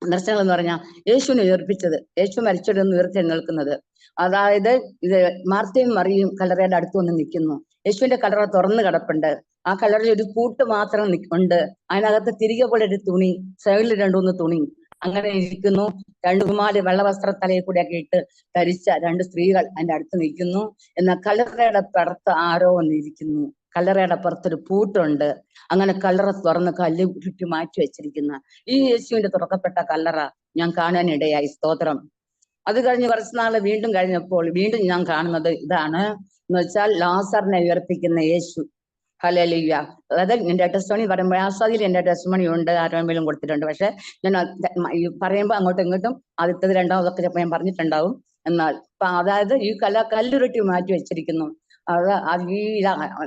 ദർശനങ്ങൾ എന്ന് പറഞ്ഞാൽ യേശുവിനെ ഉയർപ്പിച്ചത്, യേശു മരിച്ചെടുന്ന് ഉയർത്തെഴുന്നേൽക്കുന്നത്. അതായത് ഇത് മാർത്തയും മറിയും കല്ലറയുടെ അടുത്ത് വന്ന് നിൽക്കുന്നു. യേശുവിന്റെ കല്ലറ തുറന്നു കിടപ്പുണ്ട്. ആ കല്ലറയിൽ ഒരു കൂട്ട് മാത്രം ഉണ്ട്. അതിനകത്ത് തിരികെ പോലെ ഒരു തുണി, സൈഡിൽ 2-3 തുണി അങ്ങനെ ഇരിക്കുന്നു. 2 വെള്ള വസ്ത്ര തലയിൽ കൂടെ ഒക്കെ ഇട്ട് ധരിച്ച 2 സ്ത്രീകൾ അതിന്റെ അടുത്ത് നിൽക്കുന്നു. എന്നാൽ കല്ലറയുടെ പുറത്ത് ആരോ വന്നിരിക്കുന്നു. കല്ലറയുടെ പുറത്തൊരു പൂട്ടുണ്ട്. അങ്ങനെ കല്ലറ തുറന്ന് കല്ല് ചുറ്റി മാറ്റി വെച്ചിരിക്കുന്ന ഈ യേശുവിന്റെ തുറക്കപ്പെട്ട കല്ലറ ഞാൻ കാണാനിടയായി. സ്തോത്രം. അത് കഴിഞ്ഞ് കുറച്ചു നാള് വീണ്ടും കഴിഞ്ഞപ്പോൾ വീണ്ടും ഞാൻ കാണുന്നത് ഇതാണ് എന്ന് വെച്ചാൽ ലാസറിനെ ഉയർപ്പിക്കുന്ന യേശു. ഹല്ലേലൂയ. അതായത് എന്റെ ടെസ്റ്റിമണി പറയുമ്പോൾ ആസ്വാദിയിൽ എന്റെ ടെസ്റ്റിമണി ഉണ്ട്, ആരോഗ്യം കൊടുത്തിട്ടുണ്ട്. പക്ഷെ ഞാൻ പറയുമ്പോൾ അങ്ങോട്ടും ഇങ്ങോട്ടും ആദ്യത്തേത് രണ്ടാമതൊക്കെ ചിലപ്പോൾ ഞാൻ പറഞ്ഞിട്ടുണ്ടാവും. എന്നാൽ അതായത് ഈ കല്ലുരുട്ടി മാറ്റി വെച്ചിരിക്കുന്നു.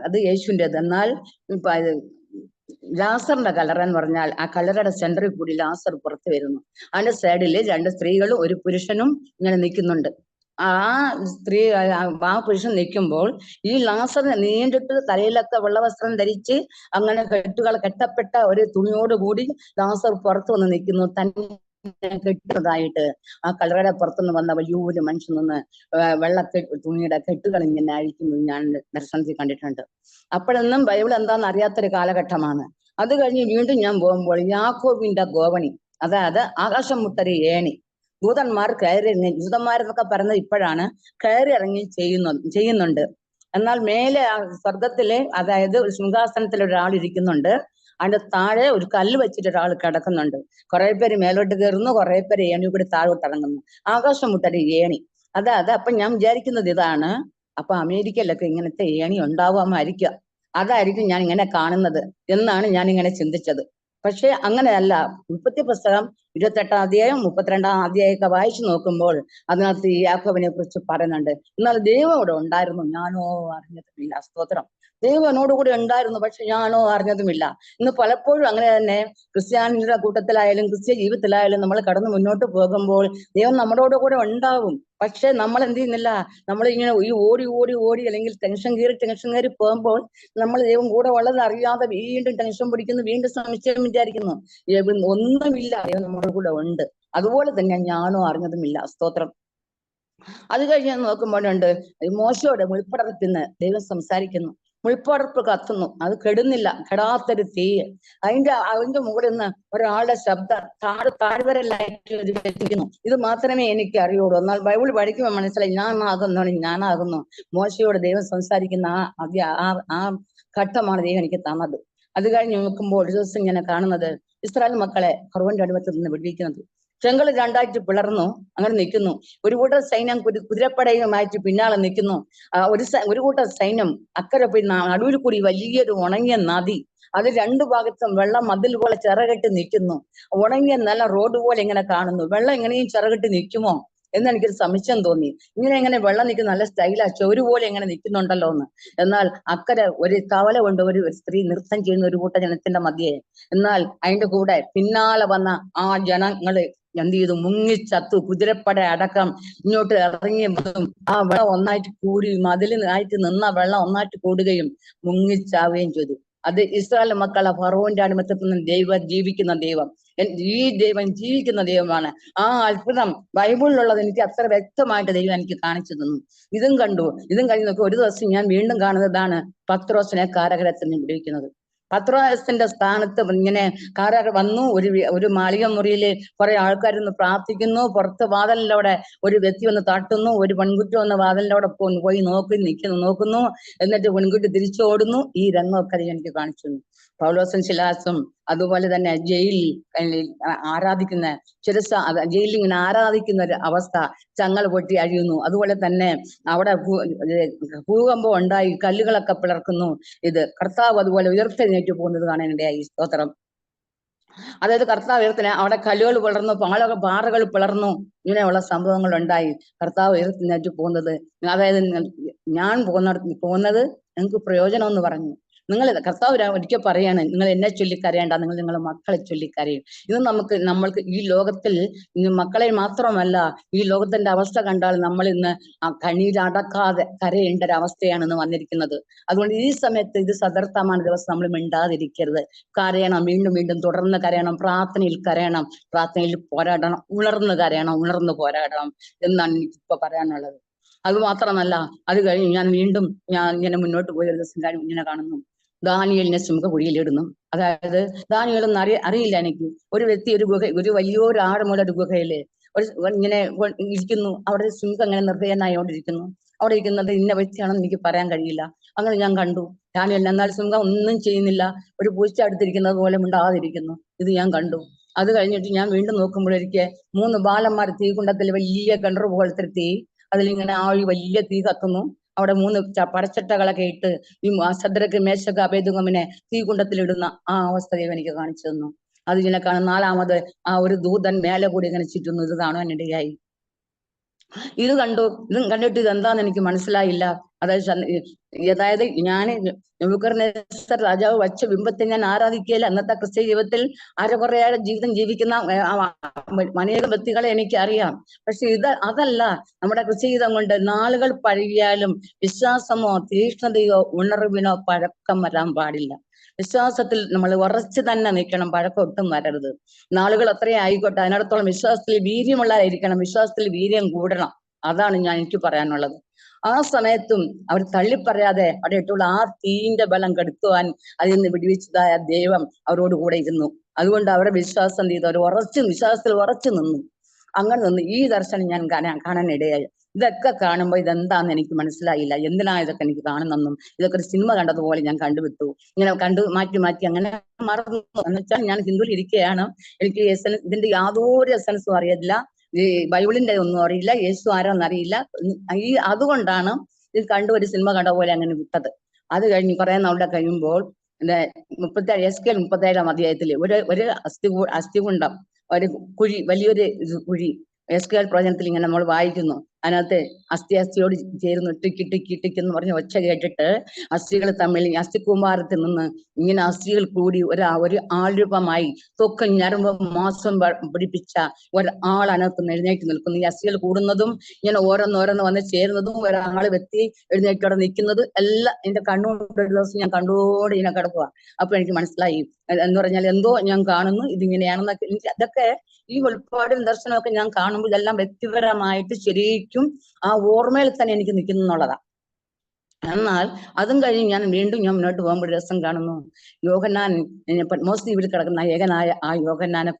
അത് യേശുവിൻ്റെത്. എന്നാൽ ലാസറിന്റെ കല്ലറ എന്ന് പറഞ്ഞാൽ ആ കല്ലറയുടെ സെന്ററിൽ കൂടി ലാസർ പുറത്തു വരുന്നു. അതിന്റെ സൈഡിൽ 2 സ്ത്രീകളും ഒരു പുരുഷനും ഇങ്ങനെ നിൽക്കുന്നുണ്ട്. ആ പുരുഷൻ നിൽക്കുമ്പോൾ ഈ ലാസറിനെ നീണ്ടിട്ട് തലയിലൊക്കെ വെള്ളവസ്ത്രം ധരിച്ച് അങ്ങനെ കെട്ടപ്പെട്ട ഒരു തുണിയോടുകൂടി ലാസർ പുറത്തു വന്ന് നിൽക്കുന്നു. തന്നെ കെട്ടുന്നതായിട്ട് ആ കല്ലറയുടെ പുറത്തുനിന്ന് വന്ന വലിയൊരു മനുഷ്യൻ നിന്ന് തുണിയുടെ കെട്ടുകൾ ഇങ്ങനെ അഴിക്കുന്നത് ഞാൻ ദർശനത്തിൽ കണ്ടിട്ടുണ്ട്. അപ്പോഴൊന്നും ബൈബിൾ എന്താണെന്ന് അറിയാത്തൊരു കാലഘട്ടമാണ്. അത് കഴിഞ്ഞ് വീണ്ടും ഞാൻ പോകുമ്പോൾ യാക്കോബിന്റെ ഗോവണി, അതായത് ആകാശം മുട്ടൊരു ഏണി, ദൂതന്മാർ ദൂതന്മാരെന്നൊക്കെ പറയുന്നത് ഇപ്പോഴാണ്, കയറി ഇറങ്ങി ചെയ്യുന്നുണ്ട്. എന്നാൽ മേലെ സ്വർഗത്തിലെ അതായത് ഒരു സിംഹാസനത്തിൽ ഒരാൾ ഇരിക്കുന്നുണ്ട്. അതിന്റെ താഴെ ഒരു കല്ല് വെച്ചിട്ട് ഒരാൾ കിടക്കുന്നുണ്ട്. കുറെ പേര് മേലോട്ട് കയറുന്നു, കുറെ പേര് ഏണി കൂടി താഴോട്ട് ഇറങ്ങുന്നു. ആകാശം മുട്ടൊരു ഏണി. അതായത് അപ്പൊ ഞാൻ വിചാരിക്കുന്നത് ഇതാണ്, അപ്പൊ അമേരിക്കയിലൊക്കെ ഇങ്ങനത്തെ ഏണി ഉണ്ടാവാമായിരിക്കുക, അതായിരിക്കും ഞാൻ ഇങ്ങനെ കാണുന്നത് എന്നാണ് ഞാൻ ഇങ്ങനെ ചിന്തിച്ചത്. പക്ഷെ അങ്ങനെയല്ല. ഉൽപ്പത്തി പുസ്തകം 28-ാം അധ്യായം 32-ാം അധ്യായമൊക്കെ വായിച്ചു നോക്കുമ്പോൾ അതിനകത്ത് ഈ യാക്കോബിനെ കുറിച്ച് പറയുന്നുണ്ട്. എന്നാൽ ദൈവം ഇവിടെ ഉണ്ടായിരുന്നു, ഞാനോ അറിഞ്ഞതുമില്ല. സ്തോത്രം. ദൈവം എന്നോടുകൂടി ഉണ്ടായിരുന്നു, പക്ഷെ ഞാനോ അറിഞ്ഞതുമില്ല. ഇന്ന് പലപ്പോഴും അങ്ങനെ തന്നെ ക്രിസ്ത്യാനിയുടെ കൂട്ടത്തിലായാലും ക്രിസ്ത്യ ജീവിതത്തിലായാലും നമ്മൾ കടന്ന് മുന്നോട്ട് പോകുമ്പോൾ ദൈവം നമ്മളോട് കൂടെ ഉണ്ടാവും. പക്ഷെ നമ്മൾ എന്ത് ചെയ്യുന്നില്ല, നമ്മൾ ഇങ്ങനെ ഈ ഓടി അല്ലെങ്കിൽ ടെൻഷൻ കയറി പോകുമ്പോൾ നമ്മൾ ദൈവം കൂടെ ഉള്ളത് അറിയാതെ വീണ്ടും ടെൻഷൻ പിടിക്കുന്നു, വീണ്ടും സംശയം വിചാരിക്കുന്നു. ഒന്നുമില്ല, ദൈവം നമ്മുടെ കൂടെ ഉണ്ട്. അതുപോലെ തന്നെ ഞാനോ അറിഞ്ഞതുമില്ല. സ്തോത്രം. അത് കഴിഞ്ഞ് നോക്കുമ്പോഴുണ്ട് മോശയോട് മുൾപ്പടർപ്പിന്ന് ദൈവം സംസാരിക്കുന്നു. മുൾപ്പടർപ്പ് കത്തുന്നു, അത് കെടുന്നില്ല, കെടാത്തൊരു തീ. അതിന്റെ മുകളിൽ നിന്ന് ഒരാളുടെ ശബ്ദം താഴ്വരലായിട്ട് എത്തിക്കുന്നു. ഇത് മാത്രമേ എനിക്ക് അറിയുള്ളൂ. എന്നാൽ ബൈബിൾ പഠിക്കുമ്പോൾ മനസ്സിലായി, ഞാനാകുന്നു. മോശയോട് ദൈവം സംസാരിക്കുന്ന ആ ഘട്ടമാണ് ദൈവം എനിക്ക് തന്നത്. അത് കഴിഞ്ഞ് നോക്കുമ്പോൾ ഒരു ദിവസം ഇങ്ങനെ കാണുന്നത് ഇസ്രായേൽ മക്കളെ ഫറവോന്റെ അടിമത്തിൽ നിന്ന് വിടുവിക്കുന്നത്. ചെങ്കല് രണ്ടായിട്ട് പിളർന്നു, അങ്ങനെ നിൽക്കുന്നു. ഒരു കൂട്ടർ സൈന്യം കുതിരപ്പടയുമായിട്ട് പിന്നാലെ നിൽക്കുന്നു. ഒരു കൂട്ടർ സൈന്യം അക്കരെ പോയി നടുവിൽ കൂടി വലിയൊരു ഉണങ്ങിയ നദി, അത് രണ്ടു ഭാഗത്തും വെള്ളം മതിൽ പോലെ ചിറകെട്ടി നിൽക്കുന്നു. ഉണങ്ങിയ നല്ല റോഡ് പോലെ ഇങ്ങനെ കാണുന്നു. വെള്ളം എങ്ങനെയും ചിറകെട്ടി നിൽക്കുമോ എന്ന് എനിക്കൊരു സംശയം തോന്നി. ഇങ്ങനെ വെള്ളം നിൽക്കുന്ന നല്ല സ്റ്റൈലാ, ചൊരു പോലെ ഇങ്ങനെ നിൽക്കുന്നുണ്ടല്ലോ എന്ന്. എന്നാൽ അക്കരെ ഒരു കവല കൊണ്ട് ഒരു സ്ത്രീ നൃത്തം ചെയ്യുന്ന ഒരു കൂട്ട ജനത്തിന്റെ മധ്യേ. എന്നാൽ അതിന്റെ കൂടെ പിന്നാലെ വന്ന ആ ജനങ്ങള് എന്ത് ചെയ്തു? മുങ്ങിച്ചത്തു. കുതിരപ്പട അടക്കം ഇങ്ങോട്ട് ഇറങ്ങിയതും ആ വെള്ളം ഒന്നായിട്ട് കൂടി, മതിലിനായിട്ട് നിന്ന വെള്ളം ഒന്നായിട്ട് കൂടുകയും മുങ്ങിച്ചാവുകയും ചെയ്തു. അത് ഇസ്രായേൽ മക്കളെ ഫറവോന്റെ അടിമത്തത്തിൽ നിന്ന് ജീവിക്കുന്ന ദൈവം, ഈ ദൈവം ജീവിക്കുന്ന ദൈവമാണ്. ആ അത്ഭുതം ബൈബിളിലുള്ളത് എനിക്ക് അത്ര വ്യക്തമായിട്ട് ദൈവം എനിക്ക് കാണിച്ചു തന്നു. ഇതും കഴിഞ്ഞ് നോക്കി ഒരു ദിവസം ഞാൻ വീണ്ടും കാണുന്നതാണ് പത്രോസിനെ കാരാഗൃഹത്തിൽ നിന്ന് വിടുവിക്കുന്നത്. പത്രോസിന്റെ സ്ഥാനത്ത് ഇങ്ങനെ കാരാഗൃഹം വന്നു. ഒരു മാളിക മുറിയില് കുറെ ആൾക്കാരൊന്ന് പ്രാർത്ഥിക്കുന്നു. പുറത്ത് വാതിലിലൂടെ ഒരു വ്യക്തി വന്ന് തട്ടുന്നു. ഒരു പെൺകുട്ടി വന്ന് വാതിലിലൂടെ പോയി നോക്കുന്നു. എന്നിട്ട് പെൺകുട്ടി തിരിച്ചോടുന്നു. ഈ രംഗമൊക്കെ എനിക്ക് കാണിച്ചു തന്നു. പൗലോസും ശിലാസും അതുപോലെ തന്നെ ജയിലിൽ ആരാധിക്കുന്ന ജയിലിൽ ഇങ്ങനെ ആരാധിക്കുന്ന ഒരു അവസ്ഥ, ചങ്ങല പൊട്ടി അഴിയുന്നു. അതുപോലെ തന്നെ അവിടെ ഭൂകമ്പം ഉണ്ടായി, കല്ലുകളൊക്കെ പിളർക്കുന്നു. ഇത് കർത്താവ് അതുപോലെ ഉയർത്തെഴുന്നേറ്റ് പോകുന്നത് കാണാനിടയായി. സ്തോത്രം. അതായത് കർത്താവ് ഉയർത്തിന് അവിടെ കല്ലുകൾ പിളർന്നു, പാറകൾ പിളർന്നു, ഇങ്ങനെയുള്ള സംഭവങ്ങൾ ഉണ്ടായി. കർത്താവ് ഉയർത്തെഴുന്നേറ്റ് പോകുന്നത്, അതായത് ഞാൻ പോകുന്നത് നിങ്ങൾക്ക് പ്രയോജനം എന്ന് പറഞ്ഞു. നിങ്ങൾ കർത്താവ് ഒരിക്കൽ പറയാണ്, നിങ്ങൾ എന്നെ ചൊല്ലിക്കരയേണ്ട, നിങ്ങൾ നിങ്ങളുടെ മക്കളെ ചൊല്ലിക്കരയും. ഇത് നമ്മൾക്ക് ഈ ലോകത്തിൽ മക്കളെ മാത്രമല്ല, ഈ ലോകത്തിന്റെ അവസ്ഥ കണ്ടാൽ നമ്മൾ ഇന്ന് കണ്ണീരടക്കാതെ കരയേണ്ട ഒരു അവസ്ഥയാണ് ഇന്ന് വന്നിരിക്കുന്നത്. അതുകൊണ്ട് ഈ സമയത്ത് ഇത് സദർത്ഥമായ ദിവസം നമ്മൾ മിണ്ടാതിരിക്കരുത്. കരയണം, വീണ്ടും തുടർന്ന് കരയണം, പ്രാർത്ഥനയിൽ കരയണം, പ്രാർത്ഥനയിൽ പോരാടണം, ഉണർന്ന് പോരാടണം എന്നാണ് എനിക്കിപ്പോ പറയാനുള്ളത്. അത് മാത്രമല്ല, അത് കഴിഞ്ഞ് ഞാൻ ഇങ്ങനെ മുന്നോട്ട് പോയ ദിവസം ഇങ്ങനെ കാണുന്നു, ദാനിയേലിനെ സിംഹക്കുഴിയിലിടുന്നു. അതായത് ദാനിയേലൊന്നും അറിയില്ല എനിക്ക്. ഒരു വ്യക്തി ഒരു വലിയൊരു ആഴമുള്ള ഒരു ഗുഹയില് ഇങ്ങനെ ഇരിക്കുന്നു. അവിടെ സിംഹം ഇങ്ങനെ നിർഭയനായോണ്ടിരിക്കുന്നു. അവിടെ ഇരിക്കുന്നത് ഇന്ന വ്യക്തിയാണെന്ന് എനിക്ക് പറയാൻ കഴിയില്ല. അങ്ങനെ ഞാൻ കണ്ടു ദാനിയേലിനെ. എന്നാൽ സിംഹം ഒന്നും ചെയ്യുന്നില്ല, ഒരു പൂച്ച അടുത്തിരിക്കുന്നത് പോലെ മിണ്ടാതിരിക്കുന്നു. ഇത് ഞാൻ കണ്ടു. അത് കഴിഞ്ഞിട്ട് ഞാൻ വീണ്ടും നോക്കുമ്പോഴേക്ക് 3 ബാലന്മാർ തീകുണ്ടത്തിൽ വലിയ കിണർ പോലത്തെ തീ, അതിലിങ്ങനെ വലിയ തീ കത്തുന്നു. അവിടെ 3 പടച്ചട്ടകളൊക്കെ ഇട്ട് ഈ ശദ്രക്ക് മേശക്ക് അബേദ്നെഗോവിനെ തീകുണ്ടത്തിലിടുന്ന ആ അവസ്ഥ എനിക്ക് കാണിച്ചു തന്നു. അത് ഇങ്ങനെ കാണും. 4ാമത് ആ ഒരു ദൂതൻ മേലെ കൂടി ഇങ്ങനെ ചുറ്റുന്നു. ഇത് കാണാനിടയായി. ഇതും കണ്ടിട്ട് ഇതെന്താന്ന് എനിക്ക് മനസ്സിലായില്ല. അതായത് ഞാൻ നെബൂഖദ്നേസർ രാജാവ് വച്ച ബിംബത്തെ ഞാൻ ആരാധിക്കുകയില്ല. അന്നത്തെ ക്രിസ്ത്യ ജീവിതത്തിൽ അരകുറയായ ജീവിതം ജീവിക്കുന്ന അനേകം വ്യക്തികളെ എനിക്ക് അറിയാം. പക്ഷെ അതല്ല നമ്മുടെ ക്രിസ്ത്യ ജീവിതം കൊണ്ട്. നാളുകൾ പഴകിയാലും വിശ്വാസമോ തീഷ്ണതയോ ഉണർവിനോ പഴക്കം വരാൻ പാടില്ല. വിശ്വാസത്തിൽ നമ്മൾ ഉറച്ചു തന്നെ നിൽക്കണം, പഴക്കം ഒട്ടും വരരുത്. നാളുകൾ അത്രയും ആയിക്കോട്ടെ, അതിനടത്തോളം വിശ്വാസത്തിൽ വീര്യമുള്ളതായിരിക്കണം, വിശ്വാസത്തിൽ വീര്യം കൂടണം. അതാണ് എനിക്ക് പറയാനുള്ളത്. ആ സമയത്തും അവർ തള്ളിപ്പറയാതെ അവിടെ ഇട്ടുള്ള ആ തീന്റെ ബലം കെടുത്തുവാൻ അതിൽ നിന്ന് വിടുവിച്ചതായ ദൈവം അവരോട് കൂടെ ഇരുന്നു. അതുകൊണ്ട് അവരുടെ വിശ്വാസം ചെയ്തു, അവർ വിശ്വാസത്തിൽ ഉറച്ചു നിന്നു. അങ്ങനെ നിന്ന് ഈ ദർശനം ഞാൻ കാണാനിടയായി. ഇതൊക്കെ കാണുമ്പോൾ ഇതെന്താന്ന് എനിക്ക് മനസ്സിലായില്ല. എന്തിനാ ഇതൊക്കെ എനിക്ക് കാണുന്നെന്നും, ഇതൊക്കെ ഒരു സിനിമ കണ്ടതുപോലെ ഞാൻ കണ്ടുവിട്ടു. ഇങ്ങനെ മാറ്റി അങ്ങനെ മറന്നു. എന്ന് വെച്ചാൽ ഞാൻ ഹിന്ദുവിൽ ഇരിക്കുകയാണ്. എനിക്ക് ഇതിന്റെ യാതൊരു എസൻസും അറിയില്ല, ഈ ബൈബിളിന്റെ ഒന്നും അറിയില്ല, യേശു ആരാന്ന് അറിയില്ല. അതുകൊണ്ടാണ് ഇത് ഒരു സിനിമ കണ്ട പോലെ അങ്ങനെ വിട്ടത്. അത് കഴിഞ്ഞ് കുറെ നാളുടെ കഴിയുമ്പോൾ 37 അധ്യായത്തില് ഒരു അസ്ഥികുണ്ടം, ഒരു കുഴി, വലിയൊരു കുഴി എസ്കേൽ പ്രവചനത്തിൽ ഇങ്ങനെ നമ്മൾ വായിക്കുന്നു. അതിനകത്ത് അസ്ഥിയോട് ചേർന്ന് ടിക്കെന്ന് പറഞ്ഞ് ഒച്ച കേട്ടിട്ട് അസ്ഥികൾ തമ്മിൽ അസ്ഥികൂമ്പാരത്തിൽ നിന്ന് ഇങ്ങനെ അസ്ഥികൾ കൂടി ഒരു ആൾരൂപമായി തൊക്കും ഞരമ്പും മാസം പിടിപ്പിച്ച ഒരാളനകത്ത് എഴുന്നേറ്റ് നിൽക്കുന്നു. ഈ അസ്ഥികൾ കൂടുന്നതും ഇങ്ങനെ ഓരോന്നോരോന്ന് വന്ന് ചേരുന്നതും ഒരാള് വ്യക്തി എഴുന്നേറ്റോടെ നിൽക്കുന്നത് എല്ലാം എന്റെ കണ്ണുകൊണ്ട് ഒരു ദിവസം ഞാൻ കണ്ടോടെ ഇങ്ങനെ കിടക്കുക. അപ്പൊ എനിക്ക് മനസ്സിലായി എന്ന് പറഞ്ഞാൽ എന്തോ ഞാൻ കാണുന്നു, ഇതിങ്ങനെയാണെന്നൊക്കെ. അതൊക്കെ ഈ വെളിപ്പാടും ദർശനമൊക്കെ ഞാൻ കാണുമ്പോൾ ഇതെല്ലാം വ്യക്തിപരമായിട്ട് ശരിക്കും ആ ഓർമ്മയിൽ തന്നെ എനിക്ക് നിൽക്കുന്നു എന്നുള്ളതാ. എന്നാൽ അതും കഴിഞ്ഞ് ഞാൻ മുന്നോട്ട് പോകുമ്പോൾ ഒരു ദിവസം കാണുന്നു യോഹന്നാൻ പത്മോസ് ദ്വീപിൽ കിടക്കുന്ന ഏകനായ ആ യോഹന്നാനെ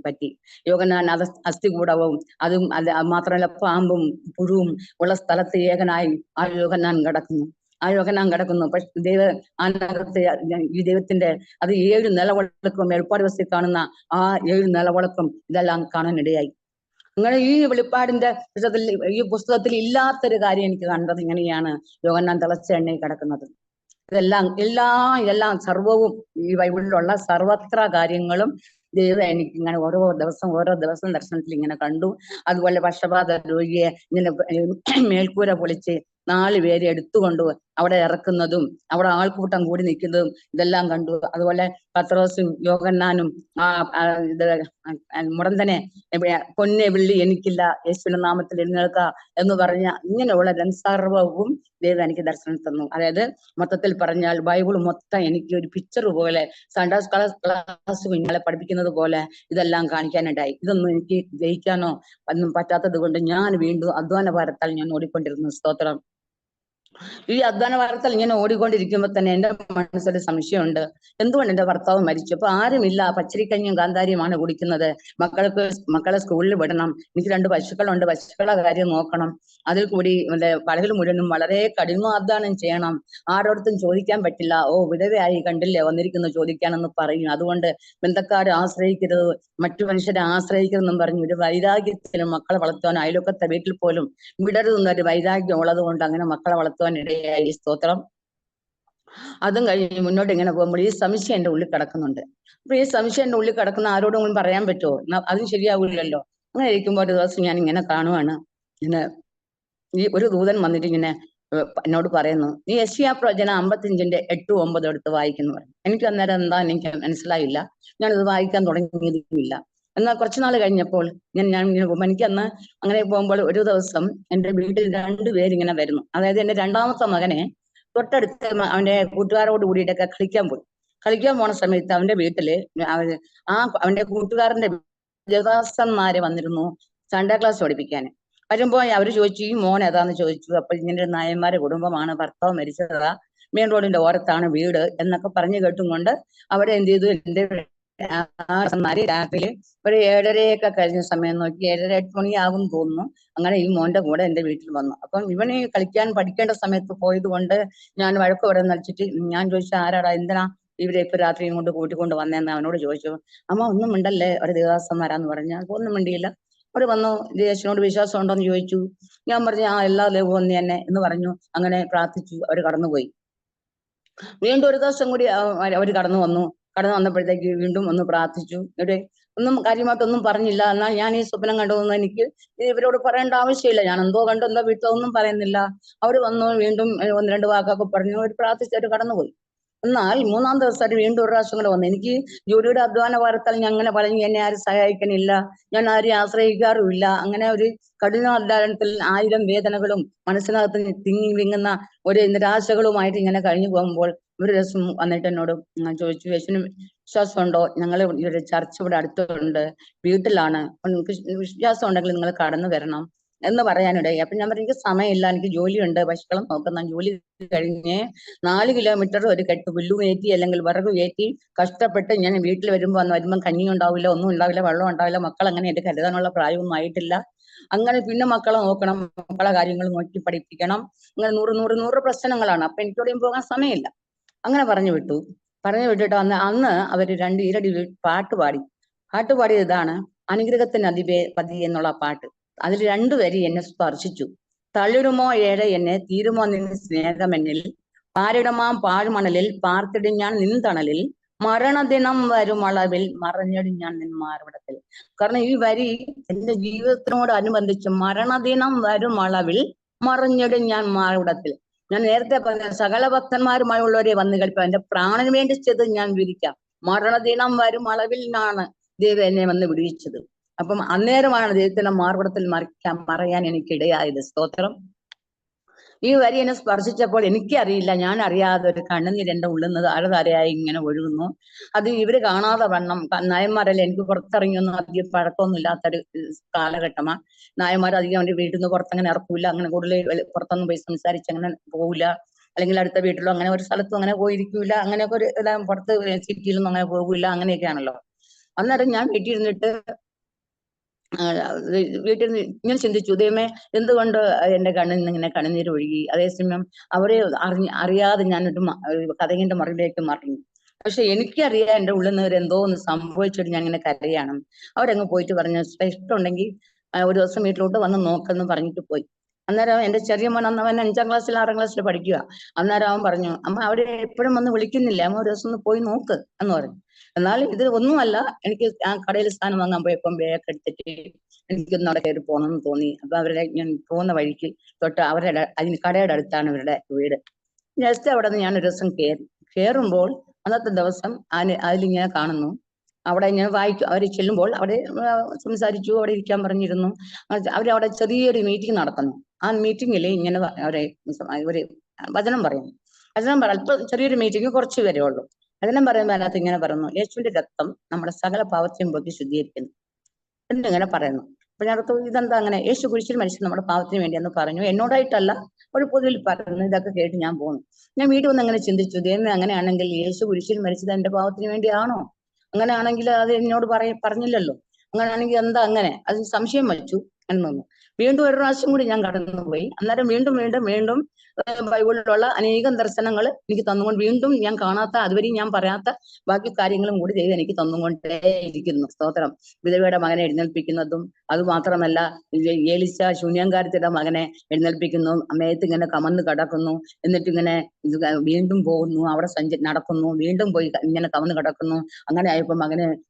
പറ്റി. യോഹന്നാൻ അസ്ഥികൂടവും അതും അത് മാത്രമല്ല പാമ്പും പുഴുവും ഉള്ള സ്ഥലത്ത് ഏകനായി ആ യോഹന്നാൻ കിടക്കുന്നു. പക്ഷെ അതിനകത്ത് ഈ ദൈവത്തിന്റെ അത് 7 നിലവിളക്കും വെളിപ്പാട് ദിവസത്തിൽ കാണുന്ന ആ 7 നിലവിളക്കും ഇതെല്ലാം കാണാനിടയായി. അങ്ങനെ ഈ വെളിപ്പാടിന്റെ ഈ പുസ്തകത്തിൽ ഇല്ലാത്തൊരു കാര്യം എനിക്ക് കണ്ടത് ഇങ്ങനെയാണ്. യോഹന്നാൻ തിളച്ച എണ്ണയിൽ കിടക്കുന്നത്. ഇതെല്ലാം സർവവും ഈ ബൈബിളിലുള്ള സർവത്ര കാര്യങ്ങളും ദൈവം എനിക്ക് ഇങ്ങനെ ഓരോ ദിവസം ദർശനത്തിൽ ഇങ്ങനെ കണ്ടു. അതുപോലെ പക്ഷപാത രോഗിയെ ഇങ്ങനെ മേൽക്കൂര പൊളിച്ച് 4 പേരെ എടുത്തുകൊണ്ട് അവിടെ ഇറക്കുന്നതും അവിടെ ആൾക്കൂട്ടം കൂടി നിൽക്കുന്നതും ഇതെല്ലാം കണ്ടു. അതുപോലെ പത്രോസും യോഹന്നാനും ഇത് മുടന്തനെ പൊന്നെ വെള്ളി എനിക്കില്ല, യേശുവിന്റെ നാമത്തിൽ എഴുന്നേൽക്ക എന്ന് പറഞ്ഞ ഇങ്ങനെയുള്ള സർവവും ദൈവം എനിക്ക് ദർശനം തന്നു. അതായത് മൊത്തത്തിൽ പറഞ്ഞാൽ ബൈബിൾ മൊത്തം എനിക്ക് ഒരു പിക്ചർ പോലെ സൺഡേ ക്ലാസ് കുഞ്ഞുങ്ങളെ പഠിപ്പിക്കുന്നത് പോലെ ഇതെല്ലാം കാണിക്കാനുണ്ടായി. ഇതൊന്നും എനിക്ക് ജയിക്കാനോ ഒന്നും പറ്റാത്തത് കൊണ്ട് ഞാൻ വീണ്ടും അധ്വാന ഭാരത്താൽ ഞാൻ ഓടിക്കൊണ്ടിരുന്നു. സ്തോത്രം. ഈ അധ്വാന ഭാരത്താൽ ഇങ്ങനെ ഓടിക്കൊണ്ടിരിക്കുമ്പോൾ തന്നെ എന്റെ മനസ്സിലൊരു സംശയമുണ്ട്. എന്തുകൊണ്ട് എന്റെ ഭർത്താവ് മരിച്ചു? അപ്പൊ ആരുമില്ല, പച്ചരിക്കഞ്ഞും കാന്താരിയുമാണ് കുടിക്കുന്നത്. മക്കളെ സ്കൂളിൽ വിടണം, എനിക്ക് 2 പശുക്കളുണ്ട്, പശുക്കളെ കാര്യം നോക്കണം, അതിൽ കൂടി പകൽ മുഴുവനും വളരെ കഠിനാധ്വാനം ചെയ്യണം, ആരോടത്തും ചോദിക്കാൻ പറ്റില്ല. വിധവയായി കണ്ടില്ലേ വന്നിരിക്കുന്നു ചോദിക്കാനെന്ന് പറയും. അതുകൊണ്ട് ബന്ധക്കാരെ ആശ്രയിക്കരുത്, മറ്റു മനുഷ്യരെ ആശ്രയിക്കരുതെന്നും പറഞ്ഞു ഒരു വൈരാഗ്യത്തിലും മക്കളെ വളർത്തുവാൻ അയൽവക്കത്തെ വീട്ടിൽ പോലും വിടരുതെന്നൊരു വൈരാഗ്യം ഉള്ളത് കൊണ്ട് അങ്ങനെ മക്കളെ വളർത്തുവാൻ ഇടയായി. സ്തോത്രം. അതും കഴിഞ്ഞ് മുന്നോട്ട് ഇങ്ങനെ പോകുമ്പോൾ ഈ സംശയം എന്റെ ഉള്ളിൽ കിടക്കുന്നുണ്ട്. അപ്പൊ ഈ സംശയം എന്റെ ഉള്ളിൽ കിടക്കുന്ന ആരോടും പറയാൻ പറ്റുമോ? അതും ശരിയാവില്ലല്ലോ. അങ്ങനെ ഇരിക്കുമ്പോൾ ഒരു ദിവസം ഞാൻ ഇങ്ങനെ കാണുവാണ്, ഇങ്ങനെ ഈ ഒരു ദൂതൻ വന്നിട്ട് ഇങ്ങനെ എന്നോട് പറയുന്നു, നീ യെശയ്യാ പ്രവചനം 55:8-9 എടുത്ത് വായിക്കുന്നു പറഞ്ഞു. എനിക്ക് അന്നേരം എന്താ എനിക്ക് മനസ്സിലായില്ല. ഞാനിത് വായിക്കാൻ തുടങ്ങിയതുമില്ല. എന്നാൽ കുറച്ചുനാൾ കഴിഞ്ഞപ്പോൾ എനിക്ക് അന്ന് അങ്ങനെ പോകുമ്പോൾ ഒരു ദിവസം എന്റെ വീട്ടിൽ 2 പേരിങ്ങനെ വരുന്നു. അതായത് എന്റെ 2ാമത്തെ മകനെ തൊട്ടടുത്ത് അവന്റെ കൂട്ടുകാരോട് കൂടിയിട്ടൊക്കെ കളിക്കാൻ പോണ സമയത്ത് അവന്റെ വീട്ടില് അവന്റെ കൂട്ടുകാരന്റെ ദേവദാസന്മാര് വന്നിരുന്നു സൺഡേ ക്ലാസ് പഠിപ്പിക്കാൻ. വരുമ്പോ അവര് ചോദിച്ചു, ഈ മോൻ ഏതാന്ന് ചോദിച്ചു. അപ്പൊ ഇങ്ങനെ ഒരു നായന്മാരെ കുടുംബമാണ്, ഭർത്താവ് മരിച്ചതാ, മെയിൻ റോഡിന്റെ ഓരത്താണ് വീട് എന്നൊക്കെ പറഞ്ഞു കേട്ടും കൊണ്ട് അവിടെ എന്ത് ചെയ്തു, എന്റെ രാത്രി ഒരു 7:30 കഴിഞ്ഞ സമയം നോക്കി 7:30-8 മണിയാകും തോന്നുന്നു. അങ്ങനെ ഈ മോന്റെ കൂടെ എന്റെ വീട്ടിൽ വന്നു. അപ്പം ഇവന് കളിക്കാൻ പഠിക്കേണ്ട സമയത്ത് പോയത് കൊണ്ട് ഞാൻ വഴക്ക് പറയുന്ന വെച്ചിട്ട് ഞാൻ ചോദിച്ചു, ആരാടാ, എന്തിനാ ഇവരെ ഇപ്പൊ രാത്രിയും കൊണ്ട് കൂട്ടിക്കൊണ്ട് വന്നേന്ന് അവനോട് ചോദിച്ചു. അമ്മ ഒന്നും മിണ്ടല്ലേ, ഒരു ദേവദാസന്മാരാന്ന് പറഞ്ഞാൽ ഒന്നും മിണ്ടിയില്ല. അവിടെ വന്നു, യേശുവിനോട് വിശ്വാസം ഉണ്ടോന്ന് ചോദിച്ചു. ഞാൻ പറഞ്ഞു, എല്ലാ ദൈവവും ഒന്ന് തന്നെ എന്ന് പറഞ്ഞു. അങ്ങനെ പ്രാർത്ഥിച്ചു, അവര് കടന്നുപോയി. വീണ്ടും ഒരു ദിവസം കൂടി അവര് കടന്നു വന്നപ്പോഴത്തേക്ക് വീണ്ടും ഒന്ന് പ്രാർത്ഥിച്ചു. ഒന്നും കാര്യമായിട്ടൊന്നും പറഞ്ഞില്ല. എന്നാൽ ഞാൻ ഈ സ്വപ്നം കണ്ടതൊന്നും എനിക്ക് ഇവരോട് പറയേണ്ട ആവശ്യമില്ല. ഞാൻ എന്തോ കണ്ടു, എന്തോ വീട്ടിലൊന്നും പറയുന്നില്ല. അവര് വന്നു, വീണ്ടും 1-2 വാക്കൊക്കെ പറഞ്ഞു, അവർ പ്രാർത്ഥിച്ച് അവർ കടന്നുപോയി. എന്നാൽ 3-ാം ദിവസം അവർ വീണ്ടും ഒരു പ്രാവശ്യം കൂടെ വന്നു. എനിക്ക് ജോലിയുടെ അധ്വാന ഭാരത്താൽ ഞാൻ അങ്ങനെ പറഞ്ഞു, എന്നെ ആരും സഹായിക്കണില്ല, ഞാൻ ആരെയും ആശ്രയിക്കാറുമില്ല. അങ്ങനെ ഒരു കഠിനാധ്വാനത്തിൽ 1000 വേദനകളും മനസ്സിനകത്ത് തിങ്ങി വിങ്ങുന്ന ഒരു നിരാശകളുമായിട്ട് ഇങ്ങനെ കഴിഞ്ഞു പോകുമ്പോൾ ഒരു ദിവസം വന്നിട്ട് എന്നോട് ചോദിച്ചു, യേശുവിന് വിശ്വാസമുണ്ടോ? ഞങ്ങൾ ഒരു ചർച്ച് ഇവിടെ അടുത്തുണ്ട്, വീട്ടിലാണ്, വിശ്വാസം ഉണ്ടെങ്കിൽ നിങ്ങൾ കടന്നു വരണം എന്ന് പറയാനിടയായി. അപ്പൊ ഞാൻ പറഞ്ഞു, എനിക്ക് സമയമില്ല, എനിക്ക് ജോലിയുണ്ട്, പശുക്കളും നോക്കുന്ന ജോലി കഴിഞ്ഞ് 4 കിലോമീറ്റർ ഒരു കെട്ട് പുല്ലു കയറ്റി അല്ലെങ്കിൽ വിറക് കയറ്റി കഷ്ടപ്പെട്ട് ഞാൻ വീട്ടിൽ വരുമ്പോൾ കഞ്ഞി ഉണ്ടാവില്ല, ഒന്നും ഉണ്ടാവില്ല, വെള്ളം ഉണ്ടാവില്ല. മക്കൾ അങ്ങനെ എന്റെ കരുതാനുള്ള പ്രായമൊന്നും ആയിട്ടില്ല. അങ്ങനെ പിന്നെ മക്കളെ നോക്കണം, മക്കളെ കാര്യങ്ങൾ നോക്കി പഠിപ്പിക്കണം, അങ്ങനെ 100 പ്രശ്നങ്ങളാണ്. അപ്പൊ എനിക്കോടെയും പോകാൻ സമയമില്ല. അങ്ങനെ പറഞ്ഞു വിട്ടിട്ട് അന്ന് അവര് 2 ഈരടി പാട്ട് പാടിയത് ഇതാണ്, അനുഗ്രഹത്തിന് അധിപതി എന്നുള്ള പാട്ട്. അതിൽ 2 വരി എന്നെ സ്പർശിച്ചു. തളിരുമോ ഏഴ എന്നെ, തീരുമോ നിന്ന് സ്നേഹമെന്നിൽ, പാരിടമാം പാഴ്മണലിൽ പാർത്തിടിഞ്ഞാൻ നിൻ തണലിൽ, മരണദിനം വരും അളവിൽ മറഞ്ഞിടിഞ്ഞാൻ നിൻ മാർവിടത്തിൽ. കാരണം ഈ വരി എന്റെ ജീവിതത്തിനോട് അനുബന്ധിച്ച് മരണദിനം വരും അളവിൽ മറഞ്ഞിടിഞ്ഞാൻ മാർവിടത്തിൽ. ഞാൻ നേരത്തെ പറഞ്ഞ സകല ഭക്തന്മാരുമായുള്ളവരെ വന്നു കേൾപ്പാൻ എന്റെ പ്രാണന് വേണ്ടി ചെയ്ത് ഞാൻ വിരിക്കാം. മരണദിനം വരും അളവിൽ നിന്നാണ് ദൈവം എന്നെ വന്ന് വിടുവിച്ചത്. അപ്പം അന്നേരമാണ് ദൈവത്തിന്റെ മാർവിടത്തിൽ മറയാൻ എനിക്കിടയായത്. സ്തോത്രം. ഈ വരി എന്നെ സ്പർശിച്ചപ്പോൾ എനിക്കറിയില്ല, ഞാൻ അറിയാതെ ഒരു കണ്ണുനീര് എന്റെ ഉള്ളിൽ നിന്ന് താരതാരയായി ഇങ്ങനെ ഒഴുകുന്നു. അത് ഇവര് കാണാതെ വണ്ണം, നായന്മാരല്ലേ, എനിക്ക് പുറത്തിറങ്ങിയൊന്നും അധികം പഴക്കമൊന്നും ഇല്ലാത്തൊരു കാലഘട്ടമാണ്. നായന്മാർ അധികം അവന്റെ വീട്ടിൽ നിന്ന് പുറത്തങ്ങനെ ഇറക്കൂല, അങ്ങനെ കൂടുതൽ പുറത്തൊന്നും പോയി സംസാരിച്ച് അങ്ങനെ പോവില്ല. അല്ലെങ്കിൽ അടുത്ത വീട്ടിലോ അങ്ങനെ ഒരു സ്ഥലത്തും അങ്ങനെ പോയിരിക്കൂല, അങ്ങനെയൊക്കെ ഒരു എല്ലാം പുറത്ത് സിറ്റിയിലൊന്നും അങ്ങനെ പോകില്ല, അങ്ങനെയൊക്കെയാണല്ലോ. അന്നേരം ഞാൻ വീട്ടിൽ ഇരുന്നിട്ട് വീട്ടിൽ നിന്ന് ഇങ്ങനെ ചിന്തിച്ചു, ദൈവമേ എന്തുകൊണ്ട് എന്റെ കണ്ണിൽ നിന്ന് ഇങ്ങനെ കണ്ണുനീര് ഒഴുകി. അതേസമയം അവരെ അറിയാതെ ഞാനൊരു കഥകിന്റെ മറിയിലേക്ക് മറിഞ്ഞു. പക്ഷെ എനിക്കറിയാം എന്റെ ഉള്ളിൽ നിന്ന് എന്തോ ഒന്ന് സംഭവിച്ചിട്ട് ഞാൻ ഇങ്ങനെ കരയാണ്. അവരങ്ങ് പോയിട്ട് പറഞ്ഞു, ഇഷ്ടമുണ്ടെങ്കിൽ ഒരു ദിവസം വീട്ടിലോട്ട് വന്ന് നോക്കെന്ന് പറഞ്ഞിട്ട് പോയി. അന്നേരം എന്റെ ചെറിയ മോൻ അന്ന് അവൻ 5ാം ക്ലാസ്സിൽ 6ാം ക്ലാസ്സിൽ പഠിക്കുക. അന്നേരം അവൻ പറഞ്ഞു, അമ്മ അവരെ എപ്പോഴും വന്ന് വിളിക്കുന്നില്ല, അമ്മ ഒരു ദിവസം ഒന്ന് പോയി നോക്ക് എന്ന് പറഞ്ഞു. എന്നാലും ഇത് ഒന്നുമല്ല, എനിക്ക് ആ കടയിൽ സാധനം വാങ്ങാൻ പോയപ്പം ബാഗ് എടുത്തിട്ട് എനിക്കൊന്ന് അവിടെ കയറി പോകണമെന്ന് തോന്നി. അപ്പൊ അവരുടെ ഞാൻ പോകുന്ന വഴിക്ക് തൊട്ട് അവരുടെ അതിന് കടയുടെ അടുത്താണ് അവരുടെ വീട്. ജസ്റ്റ് അവിടെ നിന്ന് ഞാൻ ഒരു ദിവസം കയറുമ്പോൾ അന്നത്തെ ദിവസം അതിലിങ്ങനെ കാണുന്നു, അവിടെ ഇങ്ങനെ വായിക്കും. അവർ ചെല്ലുമ്പോൾ അവിടെ സംസാരിച്ചു, അവിടെ ഇരിക്കാൻ പറഞ്ഞിരുന്നു. അവരവിടെ ചെറിയൊരു മീറ്റിംഗ് നടത്തുന്നു. ആ മീറ്റിങ്ങിൽ ഇങ്ങനെ അവരെ ഒരു വചനം പറയുന്നു. വചനം അല്പം ചെറിയൊരു മീറ്റിംഗ്, കുറച്ച് പേരേ ഉള്ളൂ. വചനം പറയുമ്പോൾ അതിനകത്ത് ഇങ്ങനെ പറയുന്നു, യേശുവിന്റെ രക്തം നമ്മുടെ സകല പാപത്തെയും പോക്കി ശുദ്ധീകരിക്കുന്നു എന്നിങ്ങനെ പറയുന്നു. അപ്പൊ ഞാൻ ഇതെന്താ അങ്ങനെ, യേശു കുരിശിൽ മരിച്ചു നമ്മുടെ പാപത്തിന് വേണ്ടി എന്ന് പറഞ്ഞു. എന്നോടായിട്ടല്ല, ഒരു പൊതുവിൽ പറയുന്നു. ഇതൊക്കെ കേട്ട് ഞാൻ പോകുന്നു. ഞാൻ വീട്ടിൽ വന്ന് അങ്ങനെ ചിന്തിച്ചു, ദൈവമേ അങ്ങനെയാണെങ്കിൽ യേശു കുരിശിൽ മരിച്ചത് എന്റെ പാപത്തിന് വേണ്ടിയാണോ? അങ്ങനെയാണെങ്കിൽ അത് എന്നോട് പറഞ്ഞില്ലല്ലോ. അങ്ങനെയാണെങ്കിൽ എന്താ അങ്ങനെ? അത് സംശയം വച്ചു എന്ന് തോന്നുന്നു. വീണ്ടും ഒരു പ്രാവശ്യം കൂടി ഞാൻ കടന്നുപോയി. അന്നേരം വീണ്ടും വീണ്ടും വീണ്ടും ബൈബിളിലുള്ള അനേകം ദർശനങ്ങൾ എനിക്ക് തന്നുകൊണ്ട്, വീണ്ടും ഞാൻ കാണാത്ത, അതുവരെയും ഞാൻ പറയാത്ത ബാക്കി കാര്യങ്ങളും കൂടി ദൈവം എനിക്ക് തന്നുകൊണ്ടേ ഇരിക്കുന്നു. സ്തോത്രം. വിധവയുടെ മകനെ എഴുന്നേൽപ്പിക്കുന്നതും, അത് മാത്രമല്ല ഏലിശ ശൂന്യങ്കാരത്തിയുടെ മകനെ എഴുന്നേൽപ്പിക്കുന്നു. അമ്മയത്ത് ഇങ്ങനെ കമന്ന് കിടക്കുന്നു, എന്നിട്ട് ഇങ്ങനെ വീണ്ടും പോകുന്നു, അവിടെ നടക്കുന്നു, വീണ്ടും പോയി ഇങ്ങനെ കമന്ന് കിടക്കുന്നു. അങ്ങനെ ആയപ്പോ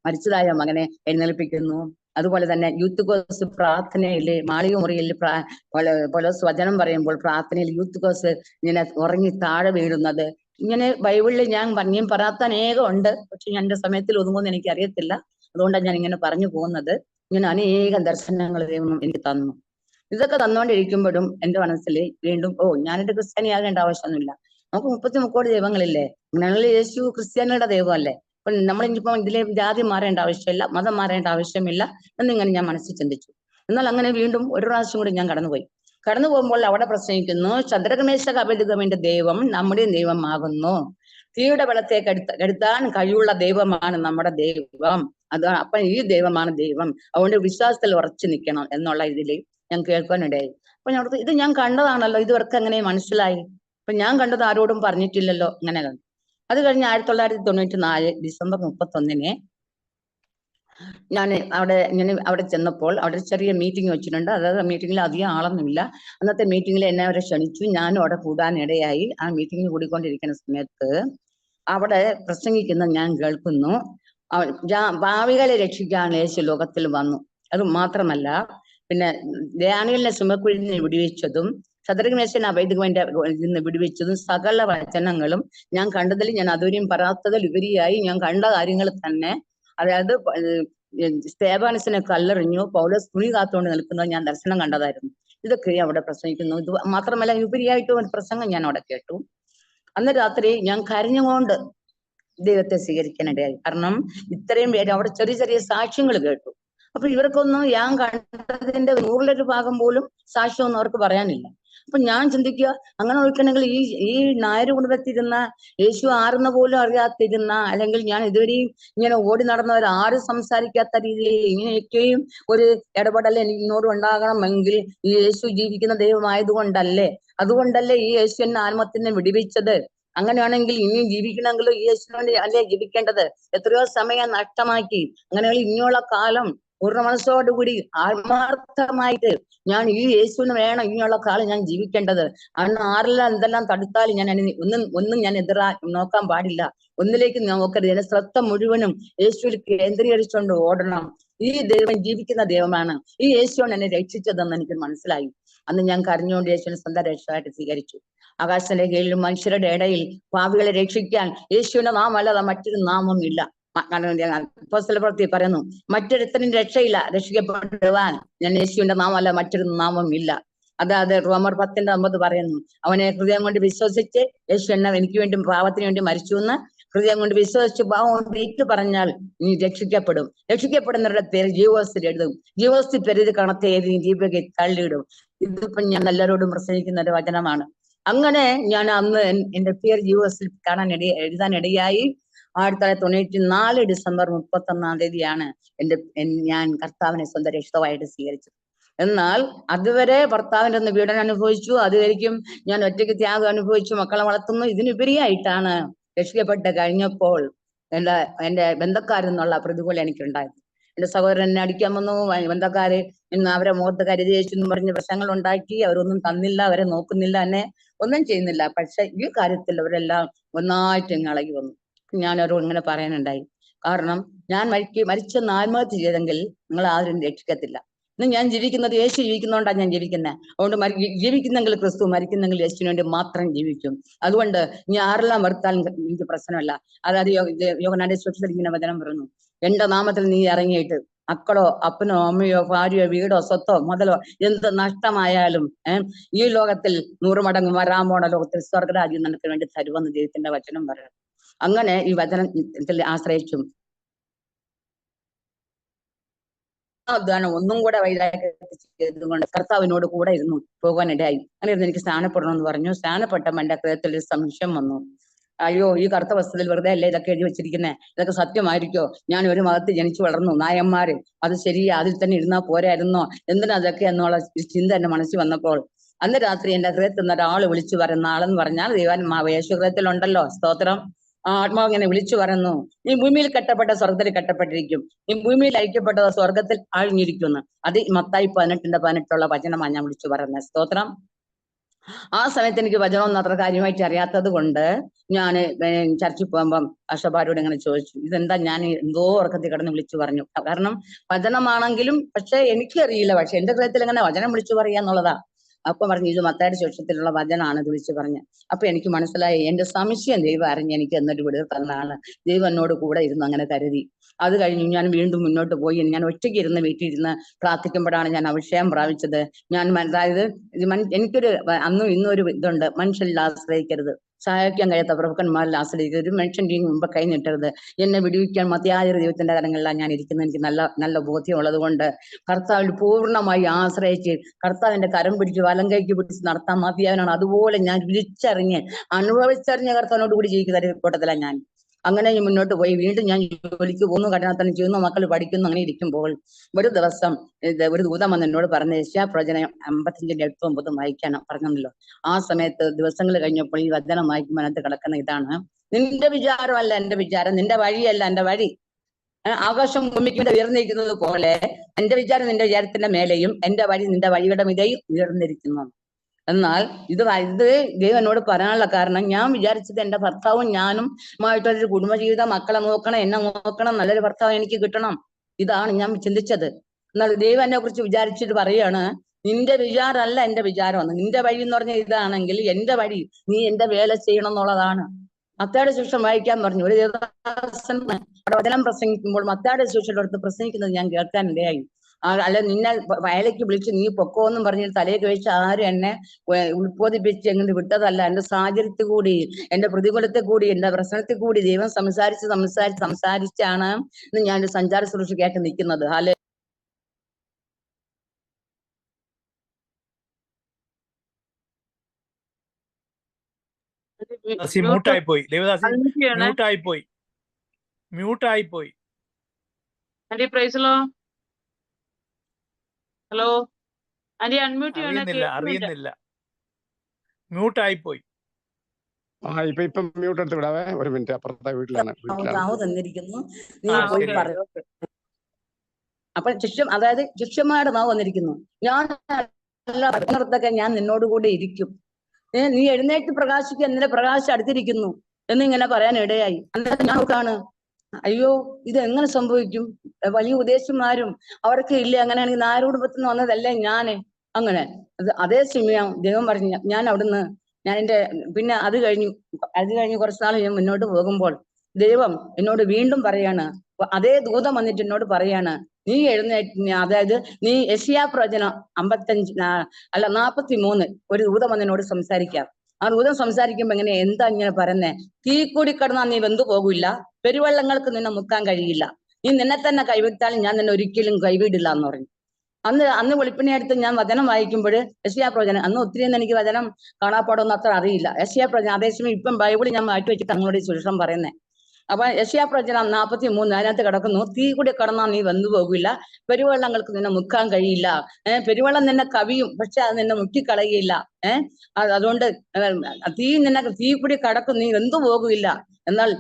മരിച്ചതായ മകനെ എഴുന്നേൽപ്പിക്കുന്നു. അതുപോലെ തന്നെ യൂത്ത് കോഴ്സ് പ്രാർത്ഥനയില് മാളിക മുറിയിൽ പോലോസ് വചനം പറയുമ്പോൾ പ്രാർത്ഥനയിൽ യൂത്ത് കോഴ്സ് ഇങ്ങനെ ഉറങ്ങി താഴെ വീഴുന്നത്, ഇങ്ങനെ ബൈബിളിൽ ഞാൻ പറയാത്ത അനേകം ഉണ്ട്. പക്ഷെ ഞാൻ എന്റെ സമയത്തിൽ ഒതുങ്ങുമെന്ന് എനിക്ക് അറിയത്തില്ല. അതുകൊണ്ടാണ് ഞാൻ ഇങ്ങനെ പറഞ്ഞു പോകുന്നത്. ഇങ്ങനെ അനേകം ദർശനങ്ങൾ ദൈവം എനിക്ക് തന്നു. ഇതൊക്കെ തന്നുകൊണ്ടിരിക്കുമ്പോഴും എന്റെ മനസ്സിൽ വീണ്ടും ഞാനൊരു ക്രിസ്ത്യാനിയാകേണ്ട ആവശ്യമൊന്നുമില്ല. നമുക്ക് 33 ദൈവങ്ങളില്ലേ? ഞങ്ങൾ യേശു ക്രിസ്ത്യാനിയുടെ ദൈവമല്ലേ? അപ്പൊ നമ്മളിപ്പോ ഇതിലെ ജാതി മാറേണ്ട ആവശ്യമില്ല, മതം മാറേണ്ട ആവശ്യമില്ല എന്നിങ്ങനെ ഞാൻ മനസ്സിൽ ചിന്തിച്ചു. എന്നാൽ അങ്ങനെ വീണ്ടും ഒരു പ്രാവശ്യം കൂടി ഞാൻ കടന്നു പോകുമ്പോൾ അവിടെ പ്രസംഗിക്കുന്നു, ശദ്രകമേശ അബേദ്നെഗോവിന്റെ ദൈവം നമ്മുടെ ദൈവമാകുന്നു. തീയുടെ വെള്ളത്തെ കെടുത്താൻ കഴിവുള്ള ദൈവമാണ് നമ്മുടെ ദൈവം. അപ്പൊ ഈ ദൈവമാണ് ദൈവം. അതുകൊണ്ട് വിശ്വാസത്തിൽ ഉറച്ചു നിൽക്കണം എന്നുള്ള ഇതിൽ ഞാൻ കേൾക്കാനിടയായി. അപ്പൊ ഞാൻ ഇത് ഞാൻ കണ്ടതാണല്ലോ, ഇതുവർക്ക് എങ്ങനെ മനസ്സിലായി? അപ്പൊ ഞാൻ കണ്ടത് ആരോടും പറഞ്ഞിട്ടില്ലല്ലോ, അങ്ങനെ കണ്ടു. അത് കഴിഞ്ഞ് 1994 ഡിസംബർ 31 ഞാൻ അവിടെ ചെന്നപ്പോൾ അവിടെ ചെറിയ മീറ്റിംഗ് വെച്ചിട്ടുണ്ട്. അതായത് മീറ്റിംഗിൽ അധികം ആളൊന്നുമില്ല. അന്നത്തെ മീറ്റിംഗിൽ എന്നെ അവരെ ക്ഷണിച്ചു. ഞാനും അവിടെ കൂടാനിടയായി. ആ മീറ്റിംഗിൽ കൂടിക്കൊണ്ടിരിക്കുന്ന സമയത്ത് അവിടെ പ്രസംഗിക്കുന്ന ഞാൻ കേൾക്കുന്നു, പാപികളെ രക്ഷിക്കാൻ യേശു ലോകത്തിൽ വന്നു. അത് മാത്രമല്ല, പിന്നെ ദാനിയേലിനെ സിംഹക്കുഴിയിൽ നിന്ന് വിടുവിച്ചതും ശദ്രക് അബേദ്നെഗോവിന്റെ നിന്ന് വിടുവിച്ചതും സകല വചനങ്ങളും ഞാൻ കണ്ടതിൽ, ഞാൻ അതുവരെയും പറയാത്തതിൽ ഉപരിയായി ഞാൻ കണ്ട കാര്യങ്ങൾ തന്നെ. അതായത് സ്തേഫാനസിനെ കല്ലെറിഞ്ഞു, പൗലോസ് തുണി കാത്തുകൊണ്ട് നിൽക്കുന്നത് ഞാൻ ദർശനം കണ്ടതായിരുന്നു. ഇതൊക്കെ അവിടെ പ്രസംഗിക്കുന്നു. ഇത് മാത്രമല്ല, ഉപരിയായിട്ട് ഒരു പ്രസംഗം ഞാൻ അവിടെ കേട്ടു. അന്ന് രാത്രി ഞാൻ കരഞ്ഞുകൊണ്ട് ദൈവത്തെ സ്വീകരിക്കാനിടയായി. കാരണം ഇത്രയും പേര് അവിടെ ചെറിയ ചെറിയ സാക്ഷ്യങ്ങൾ കേട്ടു. അപ്പൊ ഇവർക്കൊന്നും ഞാൻ കണ്ടതിന്റെ 100 ഭാഗം പോലും സാക്ഷ്യമൊന്നും അവർക്ക് പറയാനില്ല. അപ്പൊ ഞാൻ ചിന്തിക്കുക, അങ്ങനെ നോക്കണമെങ്കിൽ ഈ നായർ കുടുംബത്തിരുന്ന, യേശു ആറുന്ന പോലും അറിയാത്തിരുന്ന, അല്ലെങ്കിൽ ഞാൻ ഇതുവരെയും ഇങ്ങനെ ഓടി നടന്നവർ ആരും സംസാരിക്കാത്ത രീതിയിൽ ഇങ്ങനെയൊക്കെയും ഒരു ഇടപെടൽ എന്നോട് ഉണ്ടാകണമെങ്കിൽ ഈ യേശു ജീവിക്കുന്ന ദൈവമായതുകൊണ്ടല്ലേ? അതുകൊണ്ടല്ലേ ഈ യേശു എന്നെ ആത്മത്തിനെ വിടുവിച്ചത്? അങ്ങനെയാണെങ്കിൽ ഇനിയും ജീവിക്കണമെങ്കിൽ ഈ യേശുവിനെ അല്ലേ ജീവിക്കേണ്ടത്? എത്രയോ സമയം നഷ്ടമാക്കി. അങ്ങനെയാണെങ്കിൽ ഇനിയുള്ള കാലം പൂർണ്ണ മനസ്സോടുകൂടി ആത്മാർത്ഥമായിട്ട് ഞാൻ ഈ യേശുവിന് വേണം ഇനിയുള്ള കാലം ഞാൻ ജീവിക്കേണ്ടത്. അന്ന് ആരെല്ലാം എന്തെല്ലാം തടുത്താലും ഞാൻ ഒന്നും ഞാൻ നോക്കാൻ പാടില്ല. ഒന്നിലേക്ക് നോക്കരുത്. എന്റെ ശ്രദ്ധ മുഴുവനും യേശുവിൽ കേന്ദ്രീകരിച്ചുകൊണ്ട് ഓടണം. ഈ ദൈവം ജീവിക്കുന്ന ദൈവമാണ്. ഈ യേശുവാണ് എന്നെ രക്ഷിച്ചതെന്ന് എനിക്ക് മനസ്സിലായി. അന്ന് ഞാൻ കരഞ്ഞുകൊണ്ട് യേശുവിനെ സ്വന്തം രക്ഷയായിട്ട് സ്വീകരിച്ചു. ആകാശത്തിന്റെ കീഴിലും മനുഷ്യരുടെ ഇടയിൽ പാപികളെ രക്ഷിക്കാൻ യേശുവിന്റെ നാമം അല്ലാതെ മറ്റൊരു നാമം ഇല്ല. അപ്പോസ്തലപ്രവൃത്തി പറയുന്നു, മറ്റൊരുത്തനും രക്ഷയില്ല, രക്ഷിക്കപ്പെടുവാൻ ഞാൻ യേശുവിന്റെ നാമം അല്ല മറ്റൊരു നാമം ഇല്ല. അതായത് റോമർ 10:9 പറയുന്നു, അവനെ ഹൃദയം കൊണ്ട് വിശ്വസിച്ച് യേശു എനിക്ക് വേണ്ടി പാപത്തിന് വേണ്ടി മരിച്ചു എന്ന് ഹൃദയം കൊണ്ട് വിശ്വസിച്ച് പാവം കൊണ്ട് ഏറ്റു പറഞ്ഞാൽ നീ രക്ഷിക്കപ്പെടും. രക്ഷിക്കപ്പെടുന്നവരുടെ പേര് ജീവോസ്തിൽ എഴുതും. ജീവോസ്തി പെരുതി കണത്തെ ഏത് ജീവകെ തള്ളിയിടും. ഇതിപ്പം ഞാൻ എല്ലാവരോടും പ്രസംഗിക്കുന്ന ഒരു വചനമാണ്. അങ്ങനെ ഞാൻ അന്ന് എന്റെ പേര് യുഎസിൽ എഴുതാനിടയായി. 1994 ഡിസംബർ 31 ഞാൻ കർത്താവിനെ സ്വന്തം രക്ഷിതാവായിട്ട് സ്വീകരിച്ചു. എന്നാൽ അതുവരെ ഭർത്താവിന്റെ ഒന്ന് പീഡനം അനുഭവിച്ചു, അതുവരെയും ഞാൻ ഒറ്റയ്ക്ക് ത്യാഗം അനുഭവിച്ചു, മക്കളെ വളർത്തുന്നു. ഇതിനുപരിയായിട്ടാണ് രക്ഷിക്കപ്പെട്ട് കഴിഞ്ഞപ്പോൾ എന്റെ ബന്ധക്കാരെന്നുള്ള പ്രതികൂലം എനിക്കുണ്ടായത്. എന്റെ സഹോദരൻ എന്നെ അടിക്കാൻ വന്നു, ബന്ധക്കാര് ഇന്ന് അവരെ മുഖത്ത് കരുതി വെച്ചു എന്ന് പറഞ്ഞ് പ്രശ്നങ്ങൾ ഉണ്ടാക്കി. അവരൊന്നും തന്നില്ല, അവരെ നോക്കുന്നില്ല, എന്നെ ഒന്നും ചെയ്യുന്നില്ല. പക്ഷെ ഈ കാര്യത്തിൽ അവരെല്ലാം ഒന്നായിട്ട് ഇളകി വന്നു. ഞാനവരോട് ഇങ്ങനെ പറയാനുണ്ടായി, കാരണം ഞാൻ മരിച്ചെന്ന് ആത്മഹത്യ ചെയ്തെങ്കിൽ നിങ്ങൾ ആരും രക്ഷിക്കത്തില്ല. ഇന്ന് ഞാൻ ജീവിക്കുന്നത് യേശു ജീവിക്കുന്നതുകൊണ്ടാണ് ഞാൻ ജീവിക്കുന്നത്. അതുകൊണ്ട് ജീവിക്കുന്നെങ്കിൽ ക്രിസ്തു, മരിക്കുന്നെങ്കിൽ യേശുവിന് വേണ്ടി മാത്രം ജീവിക്കും. അതുകൊണ്ട് ഇനി ആരെല്ലാം വെറുത്താലും എനിക്ക് പ്രശ്നമല്ല. അതായത് യോഹന്നാന്റെ സുവിശേഷത്തിൽ ഇങ്ങനെ വചനം പറയുന്നു, എന്റെ നാമത്തിൽ നീ ഇറങ്ങിയിട്ട് മക്കളോ അപ്പനോ അമ്മയോ ഭാര്യയോ വീടോ സ്വത്തോ മുതലോ എന്ത് നഷ്ടമായാലും ഈ ലോകത്തിൽ 100 മടങ്ങ് വരാൻ പോണ ലോകത്തിൽ സ്വർഗരാജ്യം നിനക്ക് വേണ്ടി തരുമെന്ന് ദൈവത്തിന്റെ വചനം പറയണം. അങ്ങനെ ഈ വചനത്തിൽ ആശ്രയിച്ചും ഒന്നും കൂടെ ചെയ്തുകൊണ്ട് കർത്താവിനോട് കൂടെ ഇരുന്നു പോകാനിടയായി. അങ്ങനെ ഇരുന്ന് എനിക്ക് സ്ഥാനപ്പെടണമെന്ന് പറഞ്ഞു. സ്ഥാനപ്പെട്ടപ്പോൾ എന്റെ ഹൃദയത്തിൽ ഒരു സംശയം വന്നു. അയ്യോ, ഈ കറുത്ത വസ്ത്രത്തിൽ വെറുതെ അല്ലേ ഇതൊക്കെ എഴുതി വെച്ചിരിക്കുന്നത്? ഇതൊക്കെ സത്യമായിരിക്കോ? ഞാൻ ഒരു മതത്തിൽ ജനിച്ചു വളർന്നു, നായന്മാര് അത് ശരിയാ, അതിൽ തന്നെ ഇരുന്നാ പോരായിരുന്നോ, എന്തിനാ അതൊക്കെ എന്നുള്ള ചിന്ത എന്റെ മനസ്സിൽ വന്നപ്പോൾ അന്ന് രാത്രി എന്റെ ഹൃദയത്തിൽ നിന്ന് ഒരാൾ വിളിച്ചു പറയുന്ന ആളെന്ന് പറഞ്ഞാൽ ദൈവാത്മാവ് യേശു ഹൃദയത്തിലുണ്ടല്ലോ, സ്തോത്രം. ആ ആത്മാവ് ഇങ്ങനെ വിളിച്ചു പറയുന്നു, നീ ഭൂമിയിൽ കെട്ടപ്പെട്ട സ്വർഗത്തിൽ കെട്ടപ്പെട്ടിരിക്കും, നീ ഭൂമിയിൽ അയക്കപ്പെട്ടത് സ്വർഗത്തിൽ ആഴിഞ്ഞിരിക്കുന്നു. അത് മത്തായി 18:18 വചനമാണ് ഞാൻ വിളിച്ചു പറയുന്നത്, സ്തോത്രം. ആ സമയത്ത് എനിക്ക് വചനമൊന്നും അത്ര കാര്യമായിട്ട് അറിയാത്തത് കൊണ്ട് ഞാൻ ചർച്ചിൽ പോകുമ്പം അഷബാരോട് ഇങ്ങനെ ചോദിച്ചു, ഇതെന്താ ഞാൻ എന്തോ ഉറക്കത്തിൽ കിടന്ന് വിളിച്ചു പറഞ്ഞു. കാരണം വചനമാണെങ്കിലും പക്ഷെ എനിക്കറിയില്ല, പക്ഷെ എന്റെ ഹൃദയത്തിൽ എങ്ങനെ വചനം വിളിച്ചു പറയുക എന്നുള്ളതാ. അപ്പൊ പറഞ്ഞു, ഇത് മത്തായിയുടെ സുവിശേഷത്തിലുള്ള വചനാണ് ഇത് വിളിച്ചു പറഞ്ഞ്. അപ്പൊ എനിക്ക് മനസ്സിലായി, എന്റെ സംശയം ദൈവം അറിഞ്ഞ് എനിക്ക് എന്നൊരു വിടുതൽ തന്നാണ്. ദൈവം എന്നോട് കൂടെ ഇരുന്ന് അങ്ങനെ കരുതി. അത് കഴിഞ്ഞു ഞാൻ വീണ്ടും മുന്നോട്ട് പോയി. ഞാൻ ഒറ്റയ്ക്ക് ഇരുന്ന് വീട്ടിൽ ഇരുന്ന് പ്രാർത്ഥിക്കുമ്പോഴാണ് ഞാൻ അഭിഷേകം പ്രാപിച്ചത്. അതായത് എനിക്കൊരു അന്നും ഇന്നും ഒരു ഇതുണ്ട്, മനുഷ്യരിൽ ആശ്രയിക്കരുത്, സഹായിക്കാൻ കഴിയാത്ത പ്രഭുക്കന്മാരിൽ ആശ്രയിക്കരുത്, ഒരു മനുഷ്യന്റെ മുമ്പ് കൈ നീട്ടരുത്. എന്നെ വിടുവിക്കാൻ മതിയായ ദൈവത്തിന്റെ കരങ്ങളിലാണ് ഞാൻ ഇരിക്കുന്നത്. എനിക്ക് നല്ല ബോധ്യമുള്ളത് കൊണ്ട് കർത്താവിൽ പൂർണ്ണമായി ആശ്രയിച്ച് കർത്താവിന്റെ കരം പിടിച്ച് വലം കൈക്ക് പിടിച്ച് നടത്താൻ മതിയാവനാണ്. അതുപോലെ ഞാൻ വിളിച്ചറിഞ്ഞ് അനുഭവിച്ചറിഞ്ഞ കർത്താവിനോട് കൂടി ജീവിക്കുന്ന കൂട്ടത്തിലാണ് ഞാൻ. അങ്ങനെ മുന്നോട്ട് പോയി. വീണ്ടും ഞാൻ ജോലിക്ക് പോകുന്നു, കഠിനാധ്വാനം ചെയ്യുന്നു, മക്കൾ പഠിക്കുന്നു. അങ്ങനെ ഇരിക്കുമ്പോൾ ഒരു ദിവസം ഒരു ദൂതൻ വന്ന് എന്നോട് പറഞ്ഞ യെശയ്യാപ്രവചനം 55:8-9 വായിക്കാൻ പറഞ്ഞല്ലോ. ആ സമയത്ത് ദിവസങ്ങൾ കഴിഞ്ഞപ്പോൾ ഈ വചനം വായിക്കുമ്പോൾ അതിനകത്ത് കിടക്കുന്ന ഇതാണ്, നിന്റെ വിചാരമല്ല എന്റെ വിചാരം, നിന്റെ വഴിയല്ല എന്റെ വഴി. ആകാശം ഭൂമിക്ക് ഉയർന്നിരിക്കുന്നത് പോലെ എന്റെ വിചാരം നിന്റെ വിചാരത്തിന്റെ മേലെയും എന്റെ വഴി നിന്റെ വഴിയുടെ മീതെയും ഉയർന്നിരിക്കുന്നു. എന്നാൽ ഇത് ദൈവം എന്നോട് പറയാനുള്ള കാരണം, ഞാൻ വിചാരിച്ചത് എന്റെ ഭർത്താവും ഞാനും ആയിട്ടൊരു കുടുംബജീവിതം, മക്കളെ നോക്കണം, എന്നെ നോക്കണം, നല്ലൊരു ഭർത്താവ് എനിക്ക് കിട്ടണം, ഇതാണ് ഞാൻ ചിന്തിച്ചത്. എന്നാൽ ദൈവം എന്നെ കുറിച്ച് വിചാരിച്ചിട്ട് പറയാണ്, നിന്റെ വിചാരമല്ല എന്റെ വിചാരമാണ്. നിന്റെ വഴി എന്ന് പറഞ്ഞ ഇതാണെങ്കിൽ എന്റെ വഴി നീ എന്റെ വേല ചെയ്യണം എന്നുള്ളതാണ്. മത്തായിയുടെ സുവിശേഷം വായിക്കാൻ പറഞ്ഞു. ഒരു ദേവദാസൻ വചനം പ്രസംഗിക്കുമ്പോൾ മത്തായിയുടെ സുവിശേഷം എടുത്ത് പ്രസംഗിക്കുന്നത് ഞാൻ കേൾക്കാനിടയായി. അല്ല, നിന്നെ വയലേക്ക് വിളിച്ച് നീ പൊക്കോന്നും പറഞ്ഞ് തലയെ കഴിച്ച് ആരും എന്നെ ഉത്ബോധിപ്പിച്ച് എങ്ങനെ വിട്ടതല്ല. എന്റെ സാഹചര്യത്തിൽ കൂടി, എന്റെ പ്രതികൂലത്തിൽ കൂടി, എന്റെ പ്രശ്നത്തിൽ കൂടി ദൈവം സംസാരിച്ചാണ് ഇന്ന് ഞാൻ സഞ്ചാര സുരക്ഷയ്ക്കായിട്ട് നിൽക്കുന്നത്. അല്ലെ, മ്യൂട്ടായി പോയി. ദേവദാസി മ്യൂട്ടായി പോയി. ഹലോ ആന്റി, അൺമ്യൂട്ട് ചെയ്യണേ. അറിയുന്നില്ല, മ്യൂട്ടായി പോയി. ഇപ്പൊ മ്യൂട്ട് എടുത്ത് വിടാവേ, ഒരു മിനിറ്റ്. അപ്പുറത്തെ വീട്ടിലാണ്. തന്നിരിക്കുന്നു, നീ പോയി പറയൂ. അപ്പൊ അതായത് ശിഷ്യന്മാരുടെ നാവ് വന്നിരിക്കുന്നു, ഞാൻ ഞാൻ നിന്നോടുകൂടെ ഇരിക്കും, നീ എഴുന്നേറ്റ് പ്രകാശിക്കുക, നിന്റെ പ്രകാശം അടുത്തിരിക്കുന്നു എന്നിങ്ങനെ പറയാൻ ഇടയായി. അന്നേരം ഞാൻ നോക്കാണ്, അയ്യോ ഇത് എങ്ങനെ സംഭവിക്കും? വലിയ ഉദ്ദേശന്മാരും അവർക്ക് ഇല്ല. അങ്ങനെയാണെങ്കിൽ നായകുടുംബത്തിൽ നിന്ന് വന്നതല്ലേ ഞാന്. അങ്ങനെ അതേ സമയം ദൈവം പറഞ്ഞു, ഞാൻ അവിടുന്ന് പിന്നെ അത് കഴിഞ്ഞ് കുറച്ചുനാൾ ഞാൻ മുന്നോട്ട് പോകുമ്പോൾ ദൈവം എന്നോട് വീണ്ടും പറയാണ്, അതേ ദൂതം വന്നിട്ട് എന്നോട് പറയാണ്, നീ എഴുന്നേറ്റ്, അതായത് നീ യെശയ്യാപ്രവചനം 43 ഒരു ദൂതം വന്ന് എന്നോട് സംസാരിക്കാം. ആ ദൂതം സംസാരിക്കുമ്പോ എന്താ ഇങ്ങനെ പറയുന്നേ, തീ കൂടി കിടന്നാൽ നീ വെന്തു പോകില്ല, പെരുവെള്ളങ്ങൾക്ക് നിന്നെ മുക്കാൻ കഴിയില്ല, നീ നിന്നെ തന്നെ കൈവിട്ടാലും ഞാൻ നിന്നെ ഒരിക്കലും കൈവിടില്ല എന്ന് പറഞ്ഞു. അന്ന് വെളുപ്പിനെ അടുത്ത് ഞാൻ വചനം വായിക്കുമ്പോൾ യെശയ്യാ പ്രവചനം, അന്ന് ഒത്തിരിയൊന്നും എനിക്ക് വചനം കാണാപ്പാടൊന്നും അത്ര അറിയില്ല. യെശയ്യാ പ്രവചനം, അതേസമയം ഇപ്പം ബൈബിൾ ഞാൻ മാറ്റി വെച്ചിട്ട് അങ്ങോട്ട് സുവിശേഷം പറയുന്നത്. അപ്പൊ യെശയ്യാ പ്രവചനം 43 അതിനകത്ത് കിടക്കുന്നു, തീ കൂടി കടന്നാൽ നീ വന്നു പോകില്ല, പെരുവെള്ളങ്ങൾക്ക് നിന്നെ മുക്കാൻ കഴിയില്ല. പെരുവെള്ളം നിന്നെ കവിയും, പക്ഷെ അത് നിന്നെ മുക്കിക്കളയില്ല. അതുകൊണ്ട് തീ കൂടി കടക്കും, നീ വെന്തു പോകില്ല. എന്നാൽ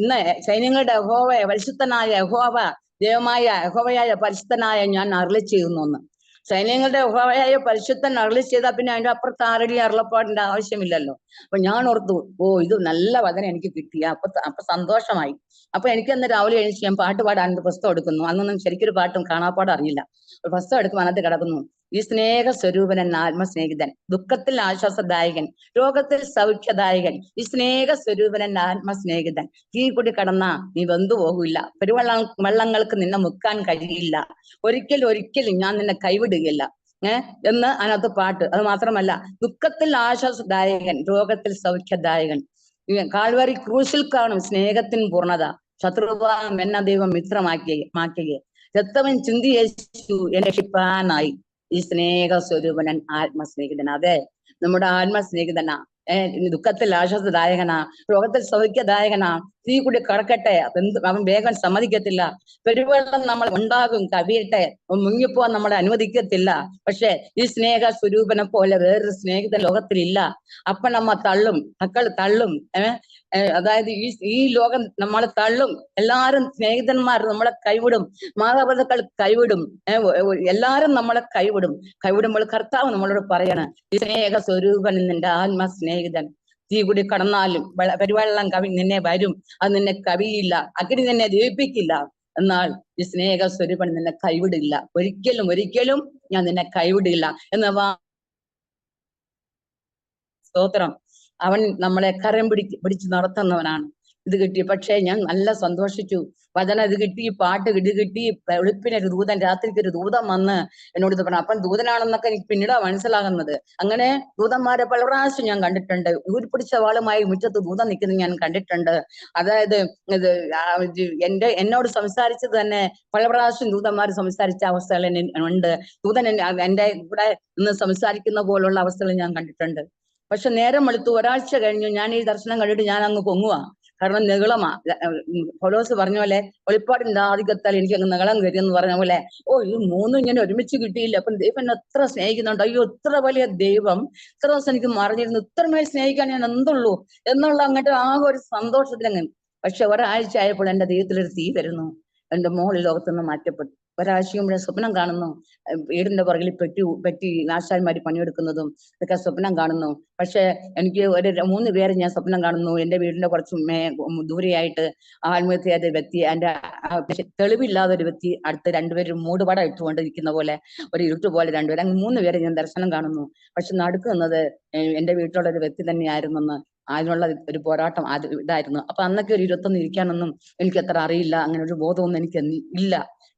ഇന്ന് സൈന്യങ്ങളുടെ യഹോവ, പരിശുദ്ധനായ യഹോവ, ദൈവമായ യഹോവയായ പരിശുദ്ധനായ ഞാൻ അരുളി ചെയ്യുന്നു. സൈന്യങ്ങളുടെ യഹോവയായ പരിശുദ്ധൻ അരുളി ചെയ്താൽ പിന്നെ അതിന്റെ അപ്പുറത്ത് ആരുടെയും അരുളപ്പാടിന്റെ ആവശ്യമില്ലല്ലോ. അപ്പൊ ഞാൻ ഓർത്തു, ഇത് നല്ല വചനം എനിക്ക് കിട്ടിയ അപ്പൊ സന്തോഷമായി. അപ്പൊ എനിക്ക് അന്ന് രാവിലെ എഴുതി ഞാൻ പാട്ട് പാടാൻ പുസ്തകം എടുക്കുന്നു. അന്നൊന്നും ശരിക്കൊരു പാട്ടും കാണാപ്പാടും അറിയില്ല. ഒരു പുസ്തകം എടുക്കുമ്പോൾ അതിനകത്ത് കിടക്കുന്നു, ഈ സ്നേഹ സ്വരൂപനൻ ആത്മസ്നേഹിതൻ, ദുഃഖത്തിൽ ആശ്വാസദായകൻ, രോഗത്തിൽ സൗഖ്യദായകൻ, ഈ സ്നേഹ സ്വരൂപനൻ ആത്മസ്നേഹിതൻ, തീ കൂടി കടന്നാ നീ വെന്തു പോകില്ല, വെള്ളങ്ങൾക്ക് നിന്നെ മുക്കാൻ കഴിയില്ല, ഒരിക്കലും ഞാൻ നിന്നെ കൈവിടുകയില്ല എന്ന് അതിനകത്ത് പാട്ട്. അത് മാത്രമല്ല, ദുഃഖത്തിൽ ആശ്വാസദായകൻ, രോഗത്തിൽ സൗഖ്യദായകൻ. കാൽവരി ക്രൂശിൽ കാണും സ്നേഹത്തിൻ പൂർണ്ണത, ശത്രുവാം എന്ന ദൈവം മിത്രമാക്കിയേ, രക്തവൻ ചിന്തി യേശു എന്നെ രക്ഷിപ്പാനായി, ഈ സ്നേഹ സ്വരൂപനൻ ആത്മസ്നേഹിതൻ. അതെ, നമ്മുടെ ആത്മസ്നേഹിതനാ. ദുഃഖത്തിൽ ആശ്വാസദായകനാ, രോഗത്തിൽ സൗഖ്യദായകനാ. തീ കൂടി കടക്കട്ടെ, അവൻ വേഗം സമ്മതിക്കത്തില്ല. പെരുവെള്ളം നമ്മൾ ഉണ്ടാകും, കവിയട്ടെ, മുങ്ങിപ്പോവാൻ നമ്മളെ അനുവദിക്കത്തില്ല. പക്ഷെ ഈ സ്നേഹ സ്വരൂപനെ പോലെ വേറൊരു സ്നേഹിതൻ ലോകത്തിലില്ല. അപ്പനമ്മ തള്ളും, മക്കൾ തള്ളും, അതായത് ഈ ലോകം നമ്മളെ തള്ളും, എല്ലാരും സ്നേഹിതന്മാർ നമ്മളെ കൈവിടും, മാതാപിതാക്കൾ കൈവിടും, എല്ലാരും നമ്മളെ കൈവിടുമ്പോൾ കർത്താവ് നമ്മളോട് പറയണം, ഈ സ്നേഹ സ്വരൂപൻ നിന്റെ ആത്മസ്നേഹിതൻ. തീ കൂടി കടന്നാലും പെരുവെള്ളം നിന്നെ വരും, അത് നിന്നെ കവിയില്ല, അഗ്നി നിന്നെ ദീപിക്കില്ല. എന്നാൽ ഈ സ്നേഹ സ്വരൂപൻ നിന്നെ കൈവിടില്ല, ഒരിക്കലും ഞാൻ നിന്നെ കൈവിടില്ല എന്ന് സ്തോത്രം. അവൻ നമ്മളെ കരം പിടിച്ച് നടത്തുന്നവനാണ്. ഇത് കിട്ടി. പക്ഷെ ഞാൻ നല്ല സന്തോഷിച്ചു. വചനം ഇത് കിട്ടി, പാട്ട് ഇത് കിട്ടി. വെളുപ്പിനൊരു ദൂതൻ, രാത്രിക്ക് ഒരു ദൂതൻ വന്ന് എന്നോട് ഇത് പറഞ്ഞു. അപ്പം ദൂതനാണെന്നൊക്കെ എനിക്ക് പിന്നീടാ മനസ്സിലാകുന്നത്. അങ്ങനെ ദൂതന്മാരെ പല പ്രാവശ്യം ഞാൻ കണ്ടിട്ടുണ്ട്. ഊരിപ്പിടിച്ച വാളുമായി മുറ്റത്ത് ദൂതൻ നിൽക്കുന്നത് ഞാൻ കണ്ടിട്ടുണ്ട്. അതായത് എന്നോട് സംസാരിച്ചത് തന്നെ പല പ്രാവശ്യം ദൂതന്മാർ സംസാരിച്ച അവസ്ഥകൾ ഉണ്ട്. ദൂതൻ എന്റെ ഇവിടെ നിന്ന് സംസാരിക്കുന്ന പോലുള്ള അവസ്ഥകൾ ഞാൻ കണ്ടിട്ടുണ്ട്. പക്ഷെ നേരം വെളുത്തു ഒരാഴ്ച കഴിഞ്ഞു ഞാൻ ഈ ദർശനം കണ്ടിട്ട് ഞാൻ അങ്ങ് പൊങ്ങുവാ. കാരണം നെകളമാ. പൗലോസ് പറഞ്ഞ പോലെ വെളിപ്പാടിന്റെ ആധിക്യത്താൽ എനിക്ക് അങ്ങ് നെകളം കയറി എന്ന് പറഞ്ഞ പോലെ, ഈ മൂന്നും ഇങ്ങനെ ഒരുമിച്ച് കിട്ടിയില്ല. അപ്പം ദൈവം എന്നെ എത്ര സ്നേഹിക്കുന്നുണ്ട്. അയ്യോ, ഇത്ര വലിയ ദൈവം ഇത്ര ദിവസം എനിക്ക് മറിഞ്ഞിരുന്നു, ഇത്രമേൽ സ്നേഹിക്കാൻ ഞാൻ എന്തുള്ളൂ എന്നുള്ള അങ്ങോട്ട് ആ ഒരു സന്തോഷത്തിലങ്ങ്. പക്ഷെ ഒരാഴ്ച ആയപ്പോൾ എന്റെ ദൈവത്തിലൊരു തീ വരുന്നു. എന്റെ മോൾ ലോകത്തുനിന്ന് മാറ്റപ്പെട്ടു. ഒരാഴ്ചയും സ്വപ്നം കാണുന്നു, വീടിന്റെ പുറകിൽ പെറ്റി ആശാന്മാര് പണിയെടുക്കുന്നതും ഇതൊക്കെ സ്വപ്നം കാണുന്നു. പക്ഷെ എനിക്ക് 3 പേരെ ഞാൻ സ്വപ്നം കാണുന്നു. എന്റെ വീടിന്റെ കുറച്ച് ദൂരെയായിട്ട് ആത്മഹത്യ ചെയ്ത വ്യക്തി, എന്റെ തെളിവില്ലാതെ ഒരു വ്യക്തി, അടുത്ത് 2 പേരും മൂടുപട ഇട്ടുകൊണ്ടിരിക്കുന്ന പോലെ, ഒരു ഇരുട്ട് പോലെ 2 പേര്, അങ്ങനെ 3 പേരെ ഞാൻ ദർശനം കാണുന്നു. പക്ഷെ നടുക്കുന്നത് എന്റെ വീട്ടിലുള്ള ഒരു വ്യക്തി തന്നെയായിരുന്നെന്ന്, അതിനുള്ള ഒരു പോരാട്ടം അത് ഇതായിരുന്നു. അപ്പൊ അന്നൊക്കെ ഒരു 21 ഇരിക്കാനൊന്നും എനിക്ക് അത്ര അറിയില്ല, അങ്ങനെ ഒരു ബോധമൊന്നും എനിക്ക് ഇല്ല.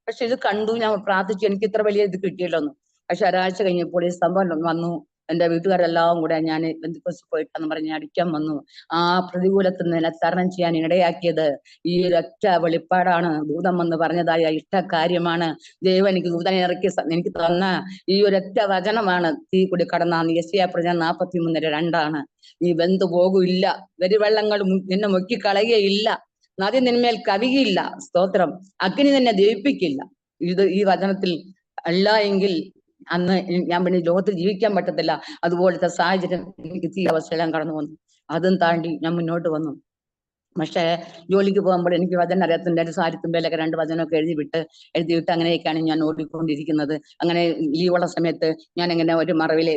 പക്ഷെ ഇത് കണ്ടു, ഞാൻ പ്രാർത്ഥിച്ചു, എനിക്ക് ഇത്ര വലിയ ഇത് കിട്ടിയല്ലോന്ന്. പക്ഷെ ഒരാഴ്ച കഴിഞ്ഞപ്പോൾ ഈ സംഭവം വന്നു. എന്റെ വീട്ടുകാരെല്ലാം കൂടെ ഞാൻ ബന്ധുക്കോസിൽ പോയിട്ടാന്ന് പറഞ്ഞ് അടിക്കാൻ വന്നു. ആ പ്രതികൂലത്തിൽ നിന്ന് തരണം ചെയ്യാൻ ഇടയാക്കിയത് ഈ ഒരൊറ്റ വെളിപ്പാടാണ്. ദൂതം വന്ന് പറഞ്ഞതായ ഇഷ്ട കാര്യമാണ്. ദൈവം എനിക്ക് ദൂതനെ ഇറക്കി എനിക്ക് തന്ന ഈ ഒരൊറ്റ വചനമാണ്. തീ കൂടി കടന്നാന്ന് യെശയ്യാ പ്രവചനം 43:2 നീ വെന്തു പോകില്ല, വെരുവെള്ളങ്ങൾ നിന്നെ മുക്കിക്കളയുകയില്ല, നദി നിന്മേൽ കവിയില്ല, സ്തോത്രം, അഗ്നി നിന്നെ ദഹിപ്പിക്കില്ല. ഈ വചനത്തിൽ അല്ല എങ്കിൽ അന്ന് ഞാൻ പിന്നെ ലോകത്തിൽ ജീവിക്കാൻ പറ്റത്തില്ല. അതുപോലത്തെ സാഹചര്യം എനിക്ക് ഈ അവസ്ഥയെല്ലാം കടന്നു വന്നു. അതും താണ്ടി ഞാൻ മുന്നോട്ട് വന്നു. പക്ഷേ ജോലിക്ക് പോകുമ്പോൾ എനിക്ക് വചനം അറിയാത്തതിന്റെ ഒരു സാരിത്തുമ്പേലൊക്കെ 2 വചനമൊക്കെ എഴുതിയിട്ട് അങ്ങനെയൊക്കെയാണ് ഞാൻ ഓടിക്കൊണ്ടിരിക്കുന്നത്. അങ്ങനെ ലീവുള്ള സമയത്ത് ഞാൻ ഇങ്ങനെ ഒരു മറവില്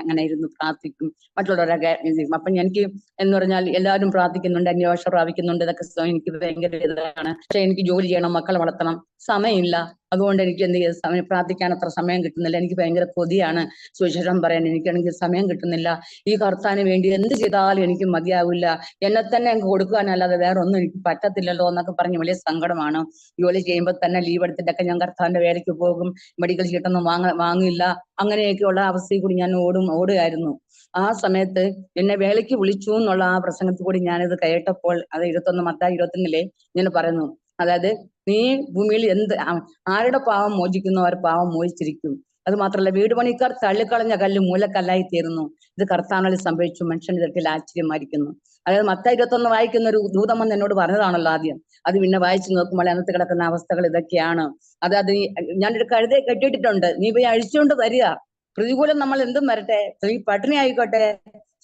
അങ്ങനെ ഇരുന്ന് പ്രാർത്ഥിക്കും, മറ്റുള്ളവരൊക്കെ. അപ്പൊ എനിക്ക് എന്ന് പറഞ്ഞാൽ എല്ലാവരും പ്രാർത്ഥിക്കുന്നുണ്ട്, അന്വേഷണം പ്രാപിക്കുന്നുണ്ട്, ഇതൊക്കെ എനിക്ക് ഭയങ്കര ഇതാണ്. പക്ഷെ എനിക്ക് ജോലി ചെയ്യണം, മക്കളെ വളർത്തണം, സമയമില്ല. അതുകൊണ്ട് എനിക്ക് എന്ത് ചെയ്ത് സമയം പ്രാർത്ഥിക്കാൻ അത്ര സമയം കിട്ടുന്നില്ല. എനിക്ക് ഭയങ്കര കൊതിയാണ് സുവിശേഷം പറയാൻ, എനിക്കാണെങ്കിൽ സമയം കിട്ടുന്നില്ല. ഈ കർത്താവിന് വേണ്ടി എന്ത് ചെയ്താലും എനിക്ക് മതിയാവില്ല, എന്നെ തന്നെ അങ്ങ് കൊടുക്കാനല്ലാതെ വേറെ ഒന്നും എനിക്ക് പറ്റത്തില്ലല്ലോ എന്നൊക്കെ പറഞ്ഞ് വലിയ സങ്കടമാണ്. ജോലി ചെയ്യുമ്പോൾ തന്നെ ലീവ് എടുത്തിട്ടൊക്കെ ഞാൻ കർത്താവിന്റെ വേലയ്ക്ക് പോകും, മെഡിക്കൽ ഷീറ്റൊന്നും വാങ്ങില്ല. അങ്ങനെയൊക്കെയുള്ള അവസ്ഥയിൽ കൂടി ഞാൻ ഓടുകയായിരുന്നു. ആ സമയത്ത് എന്നെ വേലയ്ക്ക് വിളിച്ചു എന്നുള്ള ആ പ്രസംഗത്തിൽ കൂടി ഞാനിത് കേട്ടപ്പോൾ, അത് 21 മത്തായി 21 ഞാൻ പറയുന്നു, അതായത് നീ ഭൂമിയിൽ ആരുടെ പാവം മോചിക്കുന്നോ അവർ പാവം മോചിച്ചിരിക്കും. അത് മാത്രമല്ല, വീട് പണിക്കാർ തള്ളിക്കളഞ്ഞ കല്ല് മൂലക്കല്ലായി തീർന്നു. ഇത് കർത്താവിൽ സംഭവിച്ചു, മനുഷ്യന്റെ ഇടത്തിൽ ആശ്ചര്യമായിരിക്കുന്നു. അതായത് മത്തായി 21 വായിക്കുന്ന ഒരു ദൂതൻ വന്ന് എന്നോട് പറഞ്ഞതാണല്ലോ ആദ്യം. അത് പിന്നെ വായിച്ചു നോക്കുമ്പോൾ അതിനകത്ത് കിടക്കുന്ന അവസ്ഥകൾ ഇതൊക്കെയാണ്. അതായത് ഞാനൊരു കഴുതയെ കെട്ടിയിട്ടിട്ടുണ്ട്, നീ പോയി അഴിച്ചുകൊണ്ട് വരിക. പ്രതികൂലം നമ്മൾ എന്തും വരട്ടെ, നീ പട്ടിണി ആയിക്കോട്ടെ,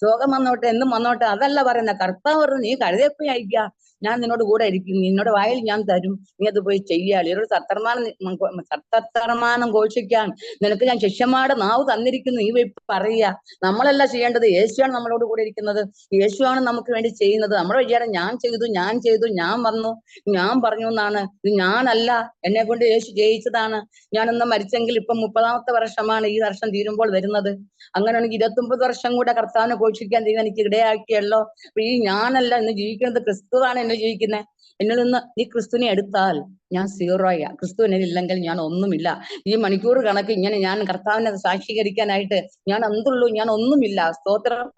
രോഗം വന്നോട്ടെ, എന്തും വന്നോട്ടെ, അതല്ല പറയുന്ന കർത്താവ് പറഞ്ഞു, നീ കഴുതയെ പോയി അയക്കുക, ഞാൻ നിന്നോട് കൂടെ ഇരിക്കും, നിന്നോട് വായിൽ ഞാൻ തരും, നീ അത് പോയി ചെയ്യാ. ഒരു സത്തർമാനം ഘോഷിക്കാൻ നിനക്ക് ഞാൻ ശിഷ്യന്മാരുടെ നാവ് തന്നിരിക്കുന്നു, നീ പോയി പറയുക. നമ്മളല്ല ചെയ്യേണ്ടത്, യേശുവാണ് നമ്മളോട് കൂടെ ഇരിക്കുന്നത്, യേശുവാണ് നമുക്ക് വേണ്ടി ചെയ്യുന്നത്. നമ്മുടെ വിചാരം ഞാൻ ചെയ്തു, ഞാൻ വന്നു, ഞാൻ പറഞ്ഞു എന്നാണ്. ഇത് ഞാനല്ല, എന്നെ കൊണ്ട് യേശു ജയിച്ചതാണ്. ഞാനൊന്ന് മരിച്ചെങ്കിൽ ഇപ്പൊ 30ാമത്തെ വർഷമാണ് ഈ വർഷം തീരുമ്പോൾ വരുന്നത്. അങ്ങനെയാണെങ്കിൽ 29 വർഷം കൂടെ കർത്താവിനെ ഘോഷിക്കാൻ ദൈവം എനിക്ക് ഇടയാക്കിയല്ലോ. അപ്പൊ ഈ ഞാനല്ല ഇന്ന് ജീവിക്കുന്നത്, ക്രിസ്തുവാണ് എന്നെ ജീവിക്കുന്നത്. എന്നിൽ നിന്ന് ഈ ക്രിസ്തുവിനെ എടുത്താൽ ഞാൻ സീറോയാ. ക്രിസ്തു എന്നിൽ ഇല്ലെങ്കിൽ ഞാൻ ഒന്നുമില്ല. ഈ മണിക്കൂർ കണക്ക് ഇങ്ങനെ ഞാൻ കർത്താവിനെ സാക്ഷീകരിക്കാനായിട്ട് ഞാൻ എന്തുള്ളൂ, ഞാൻ ഒന്നുമില്ല. സ്തോത്രം.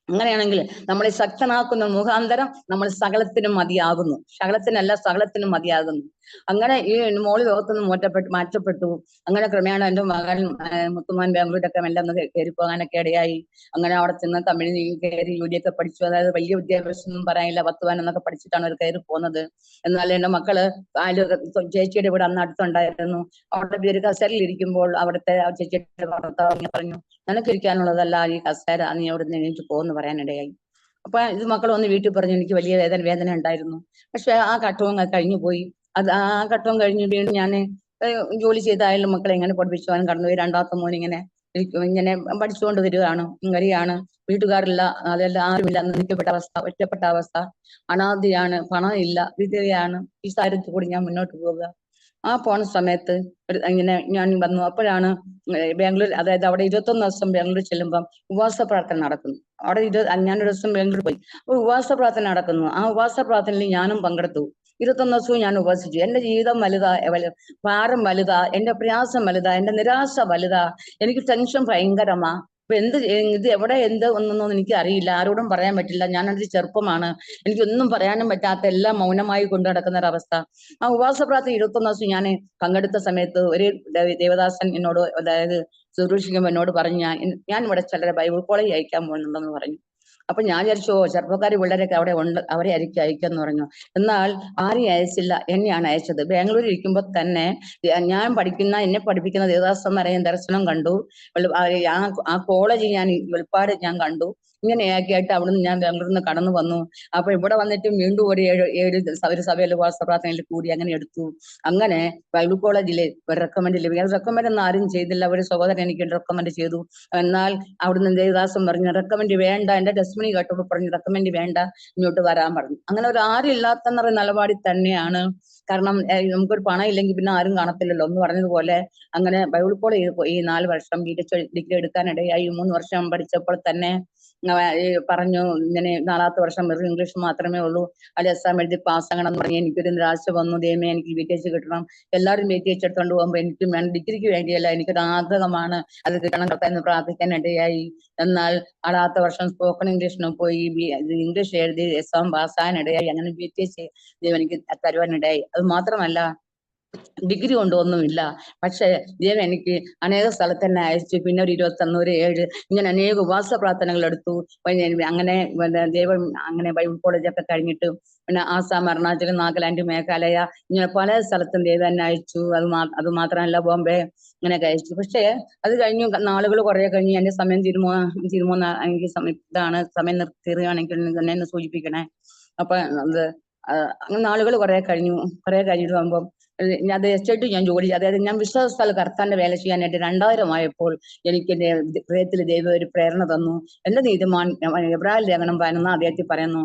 അങ്ങനെയാണെങ്കിൽ നമ്മളെ ശക്തനാക്കുന്ന മുഖാന്തരം നമ്മൾ സകലത്തിനും മതിയാകുന്നു. സകലത്തിനല്ല, സകലത്തിനും മതിയാകുന്നു. അങ്ങനെ ഈ മോള് ലോകത്തുനിന്ന് മാറ്റപ്പെട്ടു. അങ്ങനെ ക്രമേണ എന്റെ മകൻ മുത്തുമാൻ ബാംഗ്ലൂരൊക്കെ എല്ലാം ഒന്ന് കയറി പോകാനൊക്കെ ഇടയായി. അങ്ങനെ അവിടെ ചെന്ന് തമിഴ് കയറി യൂഡിയൊക്കെ പഠിച്ചു. അതായത് വലിയ വിദ്യാഭ്യാസം ഒന്നും പറയാനില്ല, 10 എന്നൊക്കെ പഠിച്ചിട്ടാണ് അവർ കയറി പോകുന്നത്. എന്നാൽ എന്റെ മക്കള് ചേച്ചിയുടെ വീട് അന്ന് അടുത്തുണ്ടായിരുന്നു. അവിടെ ഒരു കസേരയിൽ ഇരിക്കുമ്പോൾ അവിടുത്തെ ചേച്ചിയുടെ ഭർത്താവ് പറഞ്ഞു, നിനക്കിരിക്കാനുള്ളതല്ല ഈ കസേര, നീ അവിടെ നിന്ന് എണീറ്റ് പോകുന്നു പറയാനിടയായി. അപ്പൊ ഇത് മക്കൾ വന്ന് വീട്ടിൽ പറഞ്ഞു, എനിക്ക് വലിയ വേദന ഉണ്ടായിരുന്നു. പക്ഷെ ആ ഘട്ടവും കഴിഞ്ഞു പോയി. ആ ഘട്ടവും കഴിഞ്ഞ് വീണ്ടും ഞാൻ ജോലി ചെയ്തായാലും മക്കളെ എങ്ങനെ പഠിപ്പിച്ചു പോകാൻ കടന്നുപോയി. 2ാമത്തെ മോൻ ഇങ്ങനെ പഠിച്ചുകൊണ്ട് വരികയാണ്. വീട്ടുകാരില്ല, അതെല്ലാം ആരുമില്ല, നിന്ദിക്കപ്പെട്ട അവസ്ഥ, ഒറ്റപ്പെട്ട അവസ്ഥ, അനാഥയാണ്, പണം ഇല്ല, വിധവയാണ്. ഈ സാഹചര്യത്തിൽ കൂടി ഞാൻ മുന്നോട്ട് പോവുക. ആ പോണ സമയത്ത് ഇങ്ങനെ ഞാൻ വന്നു. അപ്പോഴാണ് ബാംഗ്ലൂർ, അതായത് അവിടെ 21 ദിവസം ബാംഗ്ലൂർ ചെല്ലുമ്പം ഉപവാസ പ്രാർത്ഥന നടക്കുന്നു. അവിടെ ഞാനൊരു ദിവസം ബാംഗ്ലൂർ പോയി. അപ്പൊ ഉപവാസ പ്രാർത്ഥന നടക്കുന്നു. ആ ഉപവാസ പ്രാർത്ഥനയിൽ ഞാനും പങ്കെടുത്തു. 21 ദിവസവും ഞാൻ ഉപവസിച്ചു. എന്റെ ജീവിതം വലുതാ, ഭാരം വലുതാ, എന്റെ പ്രയാസം വലുതാ, എന്റെ നിരാശ വലുതാ, എനിക്ക് ടെൻഷൻ ഭയങ്കരമാ. അപ്പൊ ഇത് എവിടെ ഒന്നൊന്നും എനിക്ക് അറിയില്ല, ആരോടും പറയാൻ പറ്റില്ല. ഞാനൊരു ചെറുപ്പമാണ്, എനിക്കൊന്നും പറയാനും പറ്റാത്ത, എല്ലാം മൗനമായി കൊണ്ടു നടക്കുന്ന ഒരവസ്ഥ. ആ ഉപവാസ പ്രാർത്ഥന 21 ദിവസം ഞാൻ പങ്കെടുത്ത സമയത്ത് ഒരു ദേവദാസൻ എന്നോട്, അതായത് സുരൂഷിക്കുമ്പോൾ എന്നോട് പറഞ്ഞു, ഞാൻ ഇവിടെ ചിലരെ ബൈബിൾ കോളേജ് അയക്കാൻ പോകുന്നുണ്ടെന്ന് പറഞ്ഞു. അപ്പൊ ഞാൻ വിചാരിച്ചു, ചെറുപ്പക്കാർ പിള്ളേരൊക്കെ അവിടെ ഉണ്ട്, അവരെ അയക്കാന്ന് പറഞ്ഞു. എന്നാൽ ആരെയും അയച്ചില്ല, എന്നെയാണ് അയച്ചത്. ബാംഗ്ലൂരിൽ ഇരിക്കുമ്പോൾ തന്നെ എന്നെ പഠിപ്പിക്കുന്ന ദേവദാസന്മാരെ ഞാൻ ദർശനം കണ്ടു. ആ കോളേജ് വെളിപ്പാട് ഞാൻ കണ്ടു. ഇങ്ങനെയാക്കിയായിട്ട് അവിടുന്ന് ഞാൻ ബാംഗ്ലൂരിൽ നിന്ന് കടന്നു വന്നു. അപ്പൊ ഇവിടെ വന്നിട്ട് വീണ്ടും ഒരു 7 സഭയിൽ ഉപവാസ പ്രാർത്ഥനയിൽ കൂടി അങ്ങനെ എടുത്തു. അങ്ങനെ ബൈബിൾ കോളേജിലെ റെക്കമെൻഡ് ലഭിക്കും. അത് റെക്കമെൻഡ് ഒന്നും ആരും ചെയ്തില്ല, ഒരു സഹോദരൻ എനിക്ക് റെക്കമെൻഡ് ചെയ്തു. എന്നാൽ അവിടുന്ന് ദേവദാസൻ പറഞ്ഞു, റെക്കമെൻഡ് വേണ്ട. എന്റെ ടെസ്റ്റിമണി കേട്ടപ്പോൾ പറഞ്ഞു, റെക്കമെൻഡ് വേണ്ട, ഇങ്ങോട്ട് വരാൻ പറഞ്ഞു. അങ്ങനെ ഒരു ആരും ഇല്ലാത്ത നിലപാടിൽ തന്നെയാണ്. കാരണം നമുക്കൊരു പണം ഇല്ലെങ്കിൽ പിന്നെ ആരും കാണത്തില്ലല്ലോ എന്ന് പറഞ്ഞതുപോലെ അങ്ങനെ ബൈബിൾ കോളേജ് ഈ 4 വർഷം ഡിഗ്രി എടുക്കാനിടയായി. 3 വർഷം പഠിച്ചപ്പോൾ തന്നെ പറഞ്ഞു, ഇങ്ങനെ 4ാമത്തെ വർഷം വെറും ഇംഗ്ലീഷ് മാത്രമേ ഉള്ളൂ, അത് എക്സാം എഴുതി പാസ്സാകണം എന്ന് പറഞ്ഞ് എനിക്കൊരു നിരാശ വന്നു. ദൈവമേ, എനിക്ക് BTH കിട്ടണം. എല്ലാവരും BTH എടുത്തോണ്ട് പോകുമ്പോൾ എനിക്കും വേണം, ഡിഗ്രിക്ക് വേണ്ടിയല്ല, എനിക്കൊരു ആഗ്രഹമാണ്, അത് കിട്ടണം എന്ന് പ്രാർത്ഥിക്കാൻ ഇടയായി. എന്നാൽ 6ാമത്തെ വർഷം സ്പോക്കൺ ഇംഗ്ലീഷിന് പോയി ഇംഗ്ലീഷ് എഴുതി എക്സാം പാസ്സാകാനിടയായി. അങ്ങനെ BTH ദൈവം എനിക്ക് തരുവാനിടയായി. അത് മാത്രമല്ല, ഡിഗ്രി കൊണ്ടൊന്നുമില്ല, പക്ഷെ ദൈവം എനിക്ക് അനേക സ്ഥലത്ത് തന്നെ അയച്ചു. പിന്നെ ഒരു 21, ഒരു 7 ഇങ്ങനെ അനേക ഉപവാസ പ്രാർത്ഥനകൾ എടുത്തു. അങ്ങനെ ദൈവം അങ്ങനെ ബൈബിൾ കോളേജൊക്കെ കഴിഞ്ഞിട്ട് പിന്നെ ആസാം, അരുണാചലം, നാഗാലാൻഡ്, മേഘാലയ, ഇങ്ങനെ പല സ്ഥലത്തും ദൈവം തന്നെ അയച്ചു. അത് മാത്രമല്ല, ബോംബെ ഇങ്ങനെയൊക്കെ അയച്ചു. പക്ഷെ അത് കഴിഞ്ഞു, നാളുകൾ കുറെ കഴിഞ്ഞ് എന്റെ സമയം തീരുമോ എനിക്ക് സമയം തീരുകയാണെങ്കിൽ തന്നെ സൂചിപ്പിക്കണേ. അപ്പൊ അങ്ങനെ നാളുകൾ കുറെ കഴിഞ്ഞിട്ട് പോകുമ്പോൾ അത് എസ്റ്റേറ്റ് ഞാൻ ജോലി, അതായത് ഞാൻ വിശ്വാസത്താൽ കർത്താന്റെ വേല ചെയ്യാനായിട്ട് 2000 ആയപ്പോൾ എനിക്ക് എന്റെ ഹൃദയത്തിൽ ദൈവം ഒരു പ്രേരണ തന്നു. എന്റെ നീതിമാൻ, എബ്രായർ ലേഖനം 11 അദ്ദേഹത്തിൽ പറയുന്നു,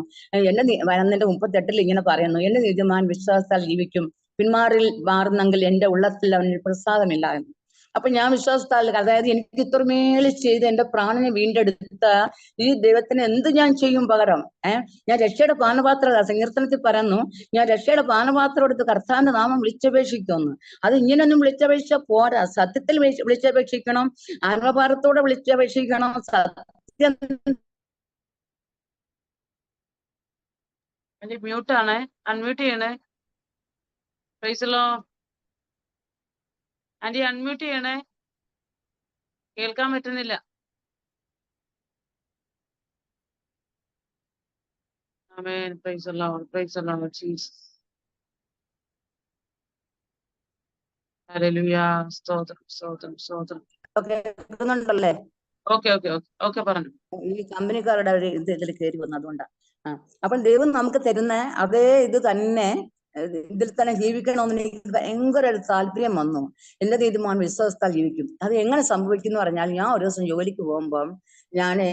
എന്റെ 38 ഇങ്ങനെ പറയുന്നു, എന്റെ നീതിമാൻ വിശ്വാസത്താൽ ജീവിക്കും, മാറുന്നെങ്കിൽ എന്റെ ഉള്ളത്തിൽ അവന് പ്രസാദമില്ല എന്ന്. അപ്പൊ ഞാൻ വിശ്വാസത്താൽ, അതായത് എനിക്ക് ഇത്രമേൽ ചെയ്ത് എന്റെ പ്രാണനെ വീണ്ടെടുത്ത ഈ ദൈവത്തിന് എന്ത് ഞാൻ ചെയ്യും പകരം? ഞാൻ രക്ഷയുടെ പാനപാത്ര, സങ്കീർത്തനത്തിൽ പറയുന്നു, ഞാൻ രക്ഷയുടെ പാനപാത്രം എടുത്ത് കർത്താവിന്റെ നാമം വിളിച്ചപേക്ഷിക്കുമെന്ന്. അത് ഇങ്ങനെയൊന്നും വിളിച്ചപേക്ഷിച്ച പോരാ, സത്യത്തിൽ വിളിച്ചപേക്ഷിക്കണം, ആത്മഭാരത്തോടെ വിളിച്ചപേക്ഷിക്കണം. സത്യം മ്യൂട്ടാണ്, അൺമ്യൂട്ട് ചെയ്യണേ. പ്രൈസലോ. ആന്റി അൺമ്യൂട്ട് ചെയ്യണേ, കേൾക്കാൻ പറ്റുന്നില്ല. ആമേൻ. പ്രൈസലോ, പ്രൈസലോ ജീസസ്. ഹല്ലേലൂയ. സ്തോത്രം, സ്തോത്രം, സ്തോത്രം. കേൾക്കുന്നുണ്ടല്ലേ? ഓക്കെ ഓക്കെ ഓക്കെ ഓക്കെ പറഞ്ഞു. ഈ കമ്പനിക്കാരുടെ ഒരു ഇതിൽ കയറി വന്നു, അതുകൊണ്ടാ. അപ്പം ദൈവം നമുക്ക് തരുന്ന അതേ ഇത് തന്നെ ഇതിൽ തന്നെ ജീവിക്കണമെന്ന് എനിക്ക് ഭയങ്കര ഒരു താല്പര്യം വന്നു. എന്റെ തീരുമാനം വിശ്വസ്താൽ ജീവിക്കും. അത് എങ്ങനെ സംഭവിക്കും എന്ന് പറഞ്ഞാൽ, ഞാൻ ഒരു ദിവസം ജോലിക്ക് പോകുമ്പം ഞാന്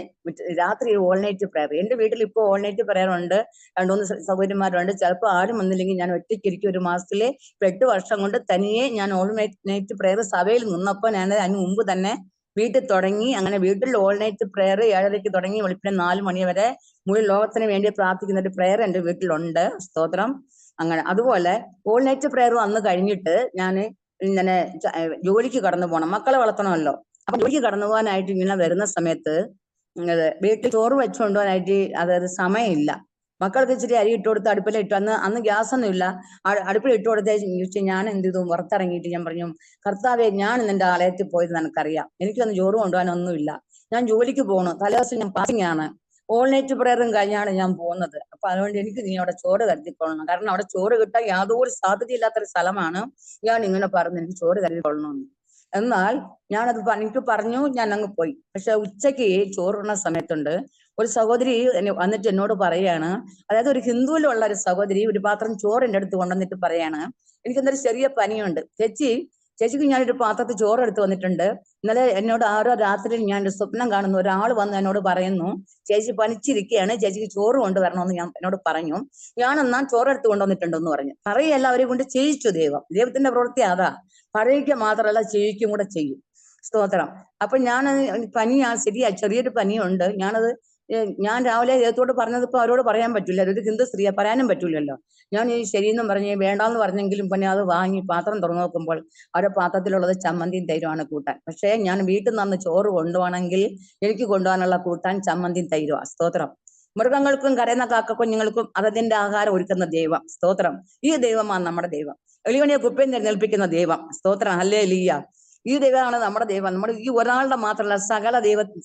രാത്രി ഓൾ നൈറ്റ് പ്രയർ, എന്റെ വീട്ടിൽ ഇപ്പോൾ ഓൾ നൈറ്റ് പ്രയർ ഉണ്ട്, 2-3 സഹോദരിമാരുണ്ട്. ചിലപ്പോൾ ആരും വന്നില്ലെങ്കിൽ ഞാൻ ഒറ്റയ്ക്കിരിക്കും. ഒരു മാസത്തിലെ 8 വർഷം കൊണ്ട് തനിയെ ഞാൻ ഓൾ നൈറ്റ് പ്രയർ സഭയിൽ നിന്നപ്പോൾ ഞാൻ അതിന് മുമ്പ് തന്നെ വീട്ടിൽ തുടങ്ങി. അങ്ങനെ വീട്ടിൽ ഓൾ നൈറ്റ് പ്രയർ 7:30 തുടങ്ങി വെളുപ്പിനെ 4 മണി വരെ മുഴുവൻ ലോകത്തിന് വേണ്ടി പ്രാർത്ഥിക്കുന്ന ഒരു പ്രയർ എന്റെ വീട്ടിലുണ്ട്. സ്തോത്രം. അങ്ങനെ അതുപോലെ ഓൾ നൈറ്റ് പ്രയർ വന്ന് കഴിഞ്ഞിട്ട് ഞാൻ ഇങ്ങനെ ജോലിക്ക് കടന്നു പോകണം, മക്കളെ വളർത്തണമല്ലോ. അപ്പൊ ജോലിക്ക് കടന്നു പോകാനായിട്ട് ഇങ്ങനെ വരുന്ന സമയത്ത് വീട്ടിൽ ചോറ് വെച്ചുകൊണ്ട് പോകാനായിട്ട് അതായത് സമയമില്ല. മക്കൾക്ക് ഇച്ചിരി അരി ഇട്ട് കൊടുത്ത് അടുപ്പിലിട്ടു. അന്ന് ഗ്യാസ് ഒന്നും ഇല്ല. അടുപ്പിൽ ഇട്ട് കൊടുത്ത ഞാൻ എന്ത് ചെയ്തു, പുറത്തിറങ്ങിയിട്ട് ഞാൻ പറഞ്ഞു, കർത്താവെ, ഞാൻ നിന്റെ ആലയത്തിൽ പോയത് നിനക്കറിയാം, എനിക്കൊന്ന് ചോറ് കൊണ്ടുപോകാനൊന്നുമില്ല, ഞാൻ ജോലിക്ക് പോകണു, തലേദിവസം ഞാൻ പാസിംഗ് ആണ്, ഓൾ നൈറ്റ് പ്രയറും കഴിഞ്ഞാണ് ഞാൻ പോകുന്നത്. അപ്പൊ അതുകൊണ്ട് എനിക്ക് നീ അവിടെ ചോറ് കരുതിക്കൊള്ളണം, കാരണം അവിടെ ചോറ് കിട്ടാൻ യാതൊരു സാധ്യതയില്ലാത്തൊരു സ്ഥലമാണ്. ഞാൻ ഇങ്ങനെ പറഞ്ഞു, എനിക്ക് ചോറ് കരുതിക്കൊള്ളണമെന്ന്. എന്നാൽ ഞാനത് എനിക്ക് പറഞ്ഞു, ഞാൻ അങ്ങ് പോയി. പക്ഷെ ഉച്ചയ്ക്ക് ചോറുണ്ണ സമയത്തുണ്ട് ഒരു സഹോദരി വന്നിട്ട് എന്നോട് പറയാണ്, അതായത് ഒരു ഹിന്ദുവിലുള്ള ഒരു സഹോദരി ഒരു പാത്രം ചോറ് എൻ്റെ അടുത്ത് കൊണ്ടുവന്നിട്ട് പറയാണ്, എനിക്കെന്തൊരു ചെറിയ പനിയുണ്ട് ചേച്ചിക്ക് ഞാനൊരു പാത്രത്തിൽ ചോറ് എടുത്ത് വന്നിട്ടുണ്ട്. ഇന്നലെ എന്നോട് ആരോ രാത്രിയിൽ ഞാൻ ഒരു സ്വപ്നം കാണുന്നു, ഒരാൾ വന്ന് എന്നോട് പറയുന്നു, ചേച്ചി പനിച്ചിരിക്കുകയാണ്, ചേച്ചിക്ക് ചോറ് കൊണ്ടുവരണമെന്ന് എന്നോട് പറഞ്ഞു. ഞാനെന്നാ ചോറ് എടുത്ത് കൊണ്ടുവന്നിട്ടുണ്ടെന്ന് പറഞ്ഞു. പറയല്ല, അവരെ കൊണ്ട് ചെയ്യിച്ചു. ദൈവത്തിന്റെ പ്രവൃത്തി അതാ. പറയുക മാത്രമല്ല, ചെയ്യിക്കും കൂടെ ചെയ്യും. സ്തോത്രം. അപ്പൊ ഞാൻ പനിയാ, ശരിയാ, ചെറിയൊരു പനിയുണ്ട്. ഞാൻ രാവിലെ ദൈവത്തോട് പറഞ്ഞതിപ്പോ അവരോട് പറയാൻ പറ്റില്ല, ഒരു ഹിന്ദു സ്ത്രീയെ പറയാനും പറ്റൂലല്ലോ. ഞാൻ ഈ ശരിയെന്നും പറഞ്ഞ് വേണ്ടാന്ന് പറഞ്ഞെങ്കിലും പിന്നെ അത് വാങ്ങി പാത്രം തുറന്നു നോക്കുമ്പോൾ അവരുടെ പാത്രത്തിലുള്ളത് ചമ്മന്തിയും തൈരുമാണ് കൂട്ടാൻ. പക്ഷേ ഞാൻ വീട്ടിൽ നിന്ന് ചോറ് കൊണ്ടുപോകണമെങ്കിൽ എനിക്ക് കൊണ്ടുപോകാനുള്ള കൂട്ടാൻ ചമ്മന്തിയും തൈരുവാ. സ്തോത്രം. മൃഗങ്ങൾക്കും കരയുന്ന കാക്കക്കുഞ്ഞുങ്ങൾക്കും അതതിന്റെ ആഹാരം ഒരുക്കുന്ന ദൈവം. സ്തോത്രം. ഈ ദൈവമാണ് നമ്മുടെ ദൈവം. എളിയവനെ കുപ്പയും തിരഞ്ഞെടുപ്പിക്കുന്ന ദൈവം. സ്തോത്രം. ഹല്ലേലൂയ. ഈ ദൈവമാണ് നമ്മുടെ ദൈവം. നമ്മുടെ ഈ ഒരാളുടെ മാത്രമല്ല,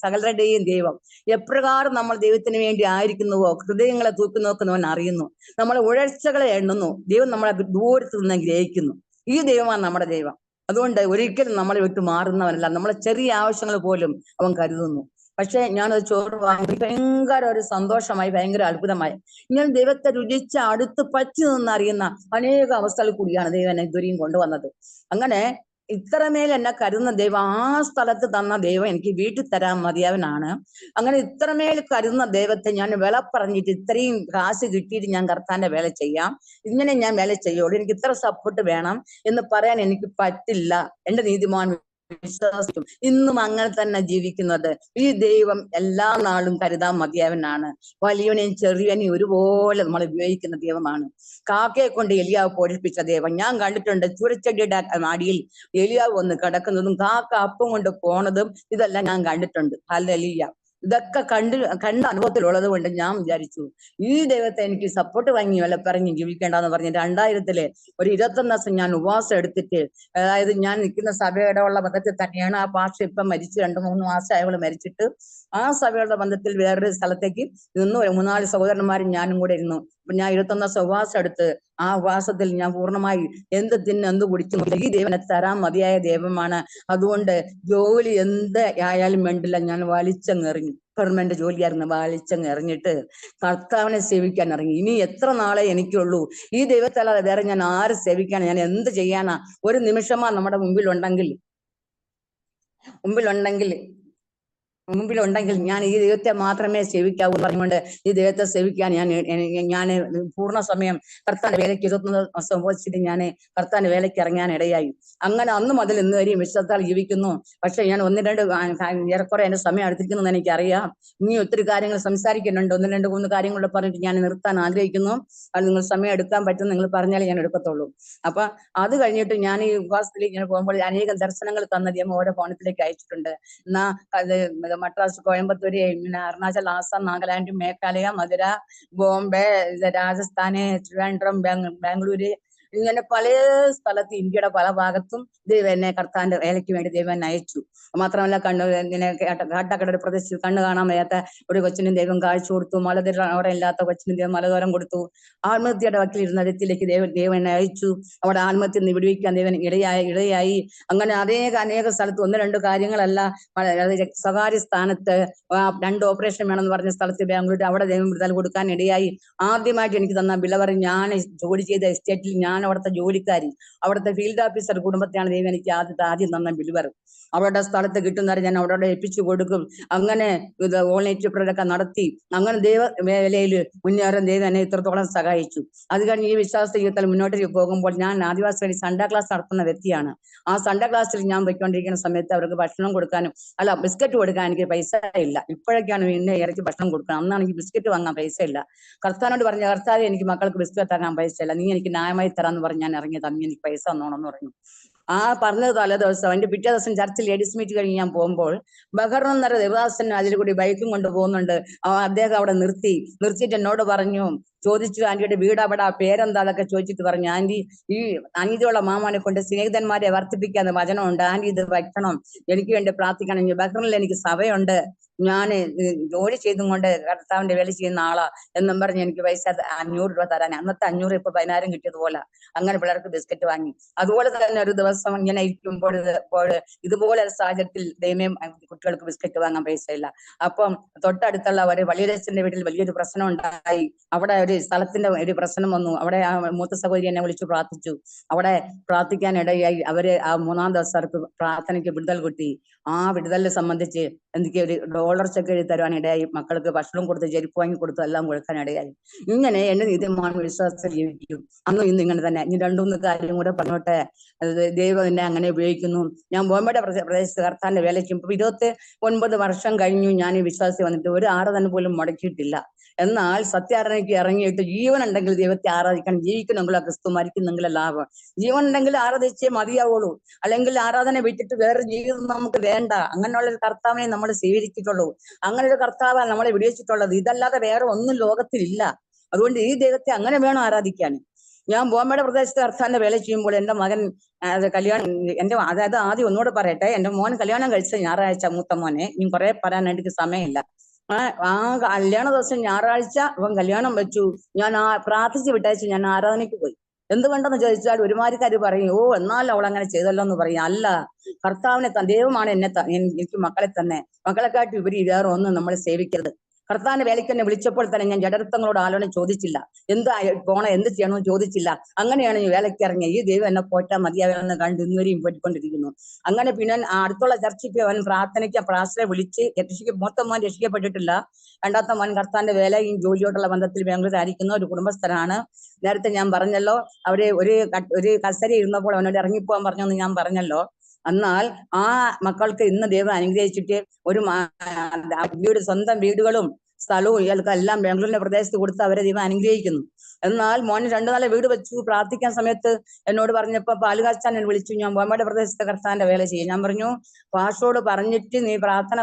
സകലരുടെയും ദൈവം. എപ്രകാരം നമ്മൾ ദൈവത്തിന് വേണ്ടി ആയിരിക്കുന്നുവോ, ഹൃദയങ്ങളെ തൂക്കി നോക്കുന്നവൻ അറിയുന്നു, നമ്മളെ ഉഴർച്ചകളെ എണ്ണുന്നു. ദൈവം നമ്മളെ ദൂരത്ത് നിന്ന് ഗ്രഹിക്കുന്നു. ഈ ദൈവമാണ് നമ്മുടെ ദൈവം. അതുകൊണ്ട് ഒരിക്കലും നമ്മളെ വിട്ട് മാറുന്നവനല്ല. നമ്മളെ ചെറിയ ആവശ്യങ്ങൾ പോലും അവൻ കരുതുന്നു. പക്ഷെ ഞാനത് ചോറ് വാങ്ങി ഭയങ്കര ഒരു സന്തോഷമായി, ഭയങ്കര അത്ഭുതമായി. ഇങ്ങനെ ദൈവത്തെ രുചിച്ച് അടുത്ത് പറ്റി നിന്നറിയുന്ന അനേക അവസ്ഥകളിൽ കൂടിയാണ് ദൈവം എന്നെ ഇതുവരെയും കൊണ്ടുവന്നത്. അങ്ങനെ ഇത്രമേൽ എന്നെ കരുതുന്ന ദൈവം, ആ സ്ഥലത്ത് തന്ന ദൈവം എനിക്ക് വീട്ടിൽ തരാൻ മതിയാവനാണ്. അങ്ങനെ ഇത്രമേൽ കരുതുന്ന ദൈവത്തെ ഞാൻ വില പറഞ്ഞിട്ട് ഇത്രയും കാശ് കിട്ടിയിട്ട് ഞാൻ കർത്താന്റെ വേല ചെയ്യാം, ഇങ്ങനെ ഞാൻ വേല ചെയ്യുള്ളൂ, എനിക്ക് ഇത്ര സപ്പോർട്ട് വേണം എന്ന് പറയാൻ എനിക്ക് പറ്റില്ല. എന്റെ നീതിമാൻ വിശ്വാസിക്കും ഇന്നും അങ്ങനെ തന്നെ ജീവിക്കുന്നത്. ഈ ദൈവം എല്ലാ നാളും കരുതാൻ മതിയാവനാണ്. വലിയവനെയും ചെറിയവനെയും ഒരുപോലെ നമ്മൾ ഉപയോഗിക്കുന്ന ദൈവമാണ്. കാക്കയെ കൊണ്ട് എലിയാവ് പോഷിപ്പിച്ച ദൈവം ഞാൻ കണ്ടിട്ടുണ്ട്. ചുരച്ചെടിയുടെ അടിയിൽ എലിയാവ് വന്ന് കിടക്കുന്നതും കാക്ക അപ്പം കൊണ്ട് പോണതും ഇതെല്ലാം ഞാൻ കണ്ടിട്ടുണ്ട്. ഹല്ലേലൂയ. ഇതൊക്കെ കണ്ട അനുഭവത്തിലുള്ളത് കൊണ്ട് ഞാൻ വിചാരിച്ചു, ഈ ദൈവത്തെ എനിക്ക് സപ്പോർട്ട് വാങ്ങി വില പറഞ്ഞ് ജീവിക്കേണ്ടെന്ന് പറഞ്ഞ് 2000 ഒരു 21 ദിവസം ഞാൻ ഉപവാസം എടുത്തിട്ട്, അതായത് ഞാൻ നിൽക്കുന്ന സഭയുടെ ഉള്ള ബന്ധത്തിൽ തന്നെയാണ്. ആ പാഷ ഇപ്പം മരിച്ച് 2-3 മാസം അയാൾ മരിച്ചിട്ട് ആ സഭയുടെ ബന്ധത്തിൽ വേറൊരു സ്ഥലത്തേക്ക് നിന്നു. 3-4 സഹോദരന്മാരും ഞാനും കൂടെ ഇരുന്നു. അപ്പൊ ഞാൻ 21 ദിവസം ഉപവാസം എടുത്ത് ആ ഉപവാസത്തിൽ ഞാൻ പൂർണ്ണമായി എന്ത് എന്ത് കുടിച്ചു, ഈ ദൈവനെ തരാൻ മതിയായ ദൈവമാണ്. അതുകൊണ്ട് ജോലി എന്ത് ആയാലും വേണ്ടില്ല, ഞാൻ വലിച്ചെറിഞ്ഞു. ഗവൺമെന്റ് ജോലിയായിരുന്നു, വലിച്ചങ്ങ് എറിഞ്ഞിട്ട് കർത്താവിനെ സേവിക്കാൻ ഇറങ്ങി. ഇനി എത്ര നാളെ എനിക്കുള്ളൂ? ഈ ദൈവത്തല്ലാതെ വേറെ ഞാൻ ആരെ സേവിക്കാനാ? ഞാൻ എന്ത് ചെയ്യാനാ? ഒരു നിമിഷമാ നമ്മുടെ മുമ്പിലുണ്ടെങ്കിൽ ഞാൻ ഈ ദൈവത്തെ മാത്രമേ സേവിക്കാവൂ പറഞ്ഞുകൊണ്ട് ഈ ദൈവത്തെ സേവിക്കാൻ ഞാൻ പൂർണ്ണ സമയം കർത്താന്റെ വേലയ്ക്ക് 21 ദിവസം ഉപവസിച്ചിട്ട് ഞാൻ കർത്താന്റെ വേലയ്ക്ക് ഇറങ്ങാൻ ഇടയായി. അങ്ങനെ അന്ന് മുതൽ ഇന്ന് വരെയും വിശ്വാസത്താൽ ജീവിക്കുന്നു. പക്ഷെ ഞാൻ 1-2 ഏറെക്കുറെ എന്റെ സമയം അടുത്തിരിക്കുന്നു എനിക്കറിയാം. ഇനി ഒത്തിരി കാര്യങ്ങൾ സംസാരിക്കുന്നുണ്ട്. 1-2-3 കാര്യങ്ങൾ പറഞ്ഞിട്ട് ഞാൻ നിർത്താൻ ആഗ്രഹിക്കുന്നു. അത് നിങ്ങൾ സമയം എടുക്കാൻ പറ്റും, നിങ്ങൾ പറഞ്ഞാലേ ഞാൻ എടുക്കത്തുള്ളൂ. അപ്പൊ അത് കഴിഞ്ഞിട്ട് ഞാൻ ഈ ഉപവാസത്തിലേക്ക് ഇങ്ങനെ പോകുമ്പോൾ അനേകം ദർശനങ്ങൾ തന്ന ദൈവം ഓരോ ഫോണത്തിലേക്ക് അയച്ചിട്ടുണ്ട്. എന്നാ അത് മദ്രാസ്, കോയമ്പത്തൂര്, പിന്നെ അരുണാചൽ, ആസാം, നാഗാലാൻഡ്, മേഘാലയ, മധുര, ബോംബെ, രാജസ്ഥാന്, ട്രിവാൻഡ്രം, ബാംഗ്ലൂര്, ഇങ്ങനെ പല സ്ഥലത്ത് ഇന്ത്യയുടെ പല ഭാഗത്തും ദൈവം എന്നെ കർത്താവിന്റെ വേലയ്ക്ക് വേണ്ടി ദൈവം എന്നെ അയച്ചു. മാത്രമല്ല ഇങ്ങനെ കാട്ടക്കട പ്രദേശത്ത് കണ്ണ് കാണാൻ വയ്യാത്ത ഒരു കൊച്ചിനും ദൈവം കാഴ്ച കൊടുത്തു. അവിടെ ഇല്ലാത്ത കൊച്ചിനും ദൈവം മലദൂരം കൊടുത്തു. ആത്മഹത്യയുടെ വക്കിലിരുന്ന വ്യക്തിയിലേക്ക് ദൈവം എന്നെ അയച്ചു. അവിടെ ആത്മഹത്യ വിടുവിക്കാൻ ദൈവൻ ഇടയായി. അങ്ങനെ അനേക സ്ഥലത്ത് 1-2 കാര്യങ്ങളല്ല, സ്വകാര്യ സ്ഥാനത്ത് 2 ഓപ്പറേഷൻ വേണമെന്ന് പറഞ്ഞ സ്ഥലത്ത് ബാംഗ്ലൂർ അവിടെ ദൈവം വിടുതൽ കൊടുക്കാൻ ഇടയായി. ആദ്യമായിട്ട് എനിക്ക് തന്ന വിളവർ, ഞാൻ ജോലി ചെയ്ത എസ്റ്റേറ്റിൽ ഞാൻ അവിടുത്തെ ജോലിക്കാരി, അവിടുത്തെ ഫീൽഡ് ഓഫീസർ കുടുംബത്തെയാണ് ദൈവം എനിക്ക് ആദ്യം തന്ന വിളിവർ. അവരുടെ സ്ഥലത്ത് കിട്ടുന്നവരെ ഞാൻ അവിടെ ഏൽപ്പിച്ചു കൊടുക്കും. അങ്ങനെ ഇത് ഓൺലൈൻ ഒക്കെ നടത്തി അങ്ങനെ ദൈവ വേലയിൽ മുന്നേറാൻ ദൈവം എന്നെ ഇത്രത്തോളം സഹായിച്ചു. അത് കഴിഞ്ഞ് ഈ വിശ്വാസ ജീവിതത്തിൽ മുന്നോട്ട് പോകുമ്പോൾ ഞാൻ ആദിവാസി സൺഡേ ക്ലാസ് നടത്തുന്ന വ്യക്തിയാണ്. ആ സൺഡേ ക്ലാസ്സിൽ ഞാൻ പോയിക്കൊണ്ടിരിക്കുന്ന സമയത്ത് അവർക്ക് ഭക്ഷണം കൊടുക്കാനും ബിസ്ക്കറ്റ് കൊടുക്കാൻ എനിക്ക് പൈസ ഇല്ല. ഇപ്പോഴൊക്കെയാണ് വീണ്ടും ഇറക്കി ഭക്ഷണം കൊടുക്കണം. അന്നാണ് എനിക്ക് ബിസ്ക്കറ്റ് വാങ്ങാൻ പൈസ ഇല്ല. കർത്താവിനോട് പറഞ്ഞ, കർത്താവേ എനിക്ക് മക്കൾക്ക് ബിസ്ക്കറ്റ് ആക്കാൻ പൈസ ഇല്ല, നീ എനിക്ക് ന്യായമായി തരാന്ന് പറഞ്ഞ് ഞാൻ ഇറങ്ങിയത്. നീ എനിക്ക് പൈസ തന്നോണെന്ന് പറഞ്ഞു. ആ പറഞ്ഞത് തലേ ദിവസം അതിന്റെ പിറ്റേ ദിവസം ചർച്ചിൽ ലേഡീസ് മീറ്റ് കഴിഞ്ഞ് ഞാൻ പോകുമ്പോൾ ബഹറിനെന്നൊരു ദേവദാസൻ അതിൽ കൂടി ബൈക്കും കൊണ്ട് പോകുന്നുണ്ട്. അദ്ദേഹം അവിടെ നിർത്തിയിട്ട് എന്നോട് പറഞ്ഞു, ചോദിച്ചു, ആന്റിയുടെ വീട് അവിടെ, പേരെന്താ, അതൊക്കെ ചോദിച്ചിട്ട് പറഞ്ഞു, ആന്റി ഈ അനീതിയുള്ള മാമാനെ കൊണ്ട് സ്നേഹിതന്മാരെ വർദ്ധിപ്പിക്കാന്ന് വചനമുണ്ട്, ആന്റി ഇത് വയ്ക്കണം, എനിക്ക് വേണ്ടി പ്രാർത്ഥിക്കണം. ബഹ്റിനിൽ എനിക്ക് സഭയുണ്ട്, ഞാൻ ജോലി ചെയ്തും കൊണ്ട് കർത്താവിന്റെ വേല ചെയ്യുന്ന ആളാ എന്നും പറഞ്ഞ് എനിക്ക് പൈസ 500 രൂപ തരാൻ. അന്നത്തെ 500 ഇപ്പൊ 10,000 കിട്ടിയതുപോലെ. അങ്ങനെ പിള്ളേർക്ക് ബിസ്ക്കറ്റ് വാങ്ങി. അതുപോലെ തന്നെ ഒരു ദിവസം ഇങ്ങനെ ഇരിക്കുമ്പോൾ ഇതുപോലെ ഒരു സാഹചര്യത്തിൽ ദൈവം കുട്ടികൾക്ക് ബിസ്ക്കറ്റ് വാങ്ങാൻ പൈസ ഇല്ല. അപ്പം തൊട്ടടുത്തുള്ള ഒരു വലിയച്ഛന്റെ വീട്ടിൽ വലിയൊരു പ്രശ്നം ഉണ്ടായി. അവിടെ ഒരു സ്ഥലത്തിന്റെ ഒരു പ്രശ്നം വന്നു. അവിടെ ആ മൂത്ത സഹോദരി എന്നെ വിളിച്ചു പ്രാർത്ഥിച്ചു. അവിടെ പ്രാർത്ഥിക്കാൻ ഇടയായി. അവര് ആ 3-ാം ദിവസം അവർക്ക് പ്രാർത്ഥനയ്ക്ക് വിടുതൽ കിട്ടി. ആ വിടുതലിനെ സംബന്ധിച്ച് എനിക്ക് ഒരു $1 ചെക്ക് എഴുതി തരുവാൻ ഇടയായി. മക്കൾക്ക് ഭക്ഷണം കൊടുത്ത് ചെരുപ്പ് വാങ്ങി കൊടുത്ത് എല്ലാം കൊടുക്കാൻ ഇടയായി. ഇങ്ങനെ എന്നെ നീതിമാൻ വിശ്വാസത്തിൽ ജീവിക്കും. അന്നും ഇന്ന് ഇങ്ങനെ തന്നെ. ഇനി 2-3 കാര്യം കൂടെ പറഞ്ഞോട്ടെ. ദൈവം എന്നെ അങ്ങനെ ഉപയോഗിക്കുന്നു. ഞാൻ ബോംബെയുടെ പ്രദേശത്ത് കർത്താവിന്റെ വേലയ്ക്കും 29 വർഷം കഴിഞ്ഞു ഞാൻ ഈ വിശ്വാസത്തിൽ വന്നിട്ട് ഒരു ആരാധന പോലും മുടക്കിയിട്ടില്ല. എന്നാൽ സത്യാരാധനയ്ക്ക് ഇറങ്ങിയിട്ട് ജീവൻ ഉണ്ടെങ്കിൽ ദൈവത്തെ ആരാധിക്കണം. ജീവിക്കണമെങ്കിലോ ക്രിസ്തു, മരിക്കുന്നെങ്കിലോ ലാഭം. ജീവൻ ഉണ്ടെങ്കിൽ ആരാധിച്ചേ മതിയാവുള്ളൂ. അല്ലെങ്കിൽ ആരാധന വിട്ടിട്ട് വേറെ ജീവിതം നമുക്ക് വേണ്ട. അങ്ങനെയുള്ള ഒരു കർത്താവിനെ നമ്മൾ സ്വീകരിച്ചിട്ടുള്ളൂ. അങ്ങനെ ഒരു കർത്താവാണ് നമ്മളെ വിടിയിച്ചിട്ടുള്ളത്. ഇതല്ലാതെ വേറെ ഒന്നും ലോകത്തിലില്ല. അതുകൊണ്ട് ഈ ദൈവത്തെ അങ്ങനെ വേണം ആരാധിക്കാൻ. ഞാൻ ബോംബെയുടെ പ്രദേശത്ത് കർത്താവിന്റെ വേല ചെയ്യുമ്പോൾ എന്റെ മകൻ കല്യാണം അതായത് ആദ്യം ഒന്നുകൂടെ പറയട്ടെ, എന്റെ മോൻ കല്യാണം കഴിച്ച ഞായറാഴ്ച, മൂത്ത മോനെ, ഇനി കുറെ പറയാൻ എനിക്ക് സമയമില്ല. ആ കല്യാണ ദിവസം ഞായറാഴ്ച അവൻ കല്യാണം വെച്ചു. ഞാൻ പ്രാർത്ഥിച്ച് വിട്ടയച്ചു. ഞാൻ ആരാധനയ്ക്ക് പോയി. എന്തുകൊണ്ടെന്ന് ചോദിച്ചാൽ ഒരുമാതിരിക്കാര് പറയും, ഓ എന്നാൽ അവൾ അങ്ങനെ ചെയ്തല്ലോ എന്ന് പറയും. അല്ല, കർത്താവിനെ ദൈവമാണ് എനിക്ക് മക്കളെ തന്നെ. മക്കളെക്കാട്ടി ഉപരി വേറെ ഒന്നും നമ്മൾ സേവിക്കരുത്. കർത്താവിന്റെ വേലയ്ക്ക് എന്നെ വിളിച്ചപ്പോൾ തന്നെ ഞാൻ ജഡരത്വങ്ങളോട് ആലോചന ചോദിച്ചില്ല. എന്ത് ചെയ്യണമെന്ന് ചോദിച്ചില്ല. അങ്ങനെയാണ് ഈ വേലയ്ക്ക് ഇറങ്ങിയത്. ഈ ദൈവം എന്നെ പോറ്റാൻ മതിയാവുമെന്ന് കണ്ട് ഇന്നുവരെയും പോയിക്കൊണ്ടിരിക്കുന്നു. അങ്ങനെ പിന്നെ അടുത്തുള്ള ചർച്ചയ്ക്ക് അവൻ പ്രാർത്ഥനയെ വിളിച്ച് മൂത്ത മോൻ രക്ഷിക്കപ്പെട്ടിട്ടില്ല. 2ാമത്തെ മോൻ കർത്താവിന്റെ വേലയും ജോലിയോടുള്ള ബന്ധത്തിൽ ബാംഗ്ലൂർ ആയിരിക്കുന്ന ഒരു കുടുംബസ്ഥരാണ്. നേരത്തെ ഞാൻ പറഞ്ഞല്ലോ, അവര് ഒരു കസേര ഇരുന്നപ്പോൾ അവനോട് ഇറങ്ങിപ്പോകാൻ പറഞ്ഞെന്ന് ഞാൻ പറഞ്ഞല്ലോ. എന്നാൽ ആ മക്കൾക്ക് ഇന്ന് ദൈവം അനുഗ്രഹിച്ചിട്ട് ഒരു സ്വന്തം വീടുകളും സ്ഥലവും ഇയാൾക്കെല്ലാം ബാംഗ്ലൂരിന്റെ പ്രദേശത്ത് കൊടുത്ത് അവരെ ദൈവം അനുഗ്രഹിക്കുന്നു. എന്നാൽ മോന് 2-4 വീട് വെച്ചു. പ്രാർത്ഥിക്കാൻ സമയത്ത് എന്നോട് പറഞ്ഞപ്പോ പാലുകാച്ചാൻ എന്നെ വിളിച്ചു, ഞാൻ ബോംബെയുടെ പ്രദേശത്തെ കർത്താവിന്റെ വേല ചെയ്യും. ഞാൻ പറഞ്ഞു, പാസ്റ്ററോട് പറഞ്ഞിട്ട് നീ പ്രാർത്ഥന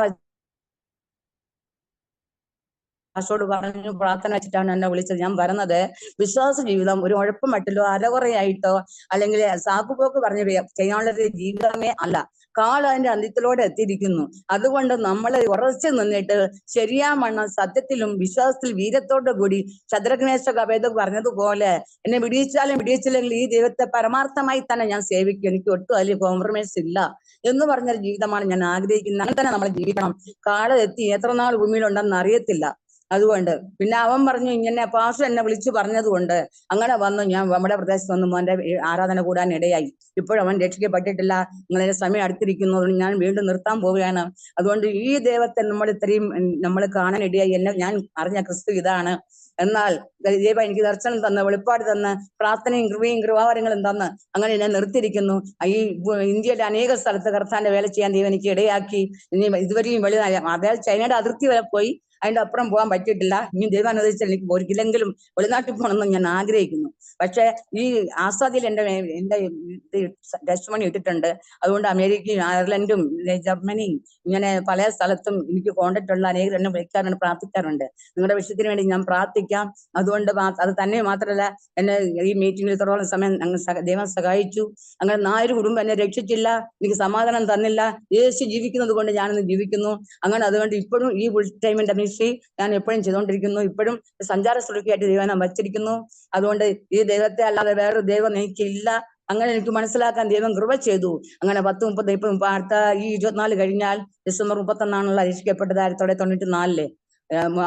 വെച്ചിട്ടാണ് എന്നെ വിളിച്ചത്. ഞാൻ പറഞ്ഞത്, വിശ്വാസ ജീവിതം ഒരു ഉഴപ്പുമട്ടിലോ അരകുറയായിട്ടോ അല്ലെങ്കിൽ സാക്കുപോക്ക് പറഞ്ഞ് ചെയ്യാനുള്ള ഒരു ജീവിതമേ അല്ല. കാലം അതിന്റെ അന്ത്യത്തിലൂടെ എത്തിയിരിക്കുന്നു. അതുകൊണ്ട് നമ്മൾ ഉറച്ചു നിന്നിട്ട് ശരിയാമണ്ണം സത്യത്തിലും വിശ്വാസത്തിൽ വീര്യത്തോടു കൂടി ശദ്രഘ്നേശക അബേദ് പറഞ്ഞതുപോലെ എന്നെ വിടിയിച്ചാലും വിടിയിച്ചില്ലെങ്കിൽ ഈ ദൈവത്തെ പരമാർത്ഥമായി തന്നെ ഞാൻ സേവിക്കും. എനിക്ക് ഒട്ടും അതിൽ കോംപ്രമൈസ് ഇല്ല എന്ന് പറഞ്ഞൊരു ജീവിതമാണ് ഞാൻ ആഗ്രഹിക്കുന്നത്. അങ്ങനെ തന്നെ നമ്മൾ ജീവിക്കണം. കാലം എത്തി എത്ര നാൾ ഭൂമിയിലുണ്ടെന്ന് അറിയത്തില്ല. അതുകൊണ്ട് പിന്നെ അവൻ പറഞ്ഞു, ഇങ്ങനെ പാസ്റ്റർ എന്നെ വിളിച്ചു പറഞ്ഞത് കൊണ്ട് അങ്ങനെ വന്നു. ഞാൻ നമ്മുടെ പ്രദേശത്ത് വന്ന് മോന്റെ ആരാധന കൂടാൻ ഇടയായി. ഇപ്പോഴവൻ രക്ഷിക്കപ്പെട്ടിട്ടില്ല. നിങ്ങളെ സമയം അടുത്തിരിക്കുന്നതുകൊണ്ട് ഞാൻ വീണ്ടും നിർത്താൻ പോവുകയാണ്. അതുകൊണ്ട് ഈ ദൈവത്തെ നമ്മൾ കാണാൻ ഇടയായി. ഞാൻ അറിഞ്ഞ ക്രിസ്തു ഇതാണ്. എന്നാൽ ദൈവം എനിക്ക് ദർശനം തന്ന്, വെളിപ്പാട് തന്ന്, പ്രാർത്ഥനയും കൃപയും കൃപാവരങ്ങളും തന്ന് അങ്ങനെ ഞാൻ നിർത്തിയിരിക്കുന്നു. ഈ ഇന്ത്യയിലെ അനേക സ്ഥലത്ത് കർത്താവിന്റെ വേല ചെയ്യാൻ ദൈവം എനിക്ക് ഇടയാക്കി. ഇനി ഇതുവരെയും അതായത് ചൈനയുടെ അതിർത്തി വരെ പോയി അതിന്റെ അപ്പുറം പോകാൻ പറ്റിയിട്ടില്ല. ഇനി ദൈവം അനുവദിച്ചാൽ എനിക്ക് ഒരിക്കലെങ്കിലും വെളിനാട്ടിൽ പോകണമെന്ന് ഞാൻ ആഗ്രഹിക്കുന്നു. പക്ഷെ ഈ ആസാദിൽ എന്റെ ടെസ്റ്റ് മണി ഇട്ടിട്ടുണ്ട്. അതുകൊണ്ട് അമേരിക്കയും അയർലൻഡും ജർമ്മനിയും ഇങ്ങനെ പല സ്ഥലത്തും എനിക്ക് കോണ്ടാക്ട് ഉള്ള അനേകം എന്നെ വിളിക്കാറുണ്ട്, പ്രാർത്ഥിക്കാറുണ്ട്. നിങ്ങളുടെ വിഷയത്തിന് വേണ്ടി ഞാൻ പ്രാർത്ഥിക്കാം. അതുകൊണ്ട് അത് തന്നെ മാത്രമല്ല, എന്നെ ഈ മീറ്റിംഗിൽ ഇത്രത്തോളം സമയം ദൈവം സഹായിച്ചു. അങ്ങനെ 4 കുടുംബം എന്നെ രക്ഷിച്ചില്ല, എനിക്ക് സമാധാനം തന്നില്ല. യേശു ജീവിക്കുന്നത് കൊണ്ട് ഞാനിന്ന് ജീവിക്കുന്നു. അങ്ങനെ അതുകൊണ്ട് ഇപ്പോഴും ഈ ഫുൾ ടൈമിന്റെ മിനിസ്ട്രി ഞാൻ എപ്പോഴും ചെയ്തുകൊണ്ടിരിക്കുന്നു. ഇപ്പോഴും സഞ്ചാര സുരക്ഷയായിട്ട് ദൈവം വച്ചിരിക്കുന്നു. അതുകൊണ്ട് ഈ ദൈവത്തെ അല്ലാതെ വേറൊരു ദൈവം എനിക്കില്ല. അങ്ങനെ എനിക്ക് മനസ്സിലാക്കാൻ ദൈവം കൃപ ചെയ്തു. അങ്ങനെ 10, 30 ഇപ്പം അടുത്ത ഈ 24 കഴിഞ്ഞാൽ ഡിസംബർ 31 രക്ഷിക്കപ്പെട്ടത് 1994.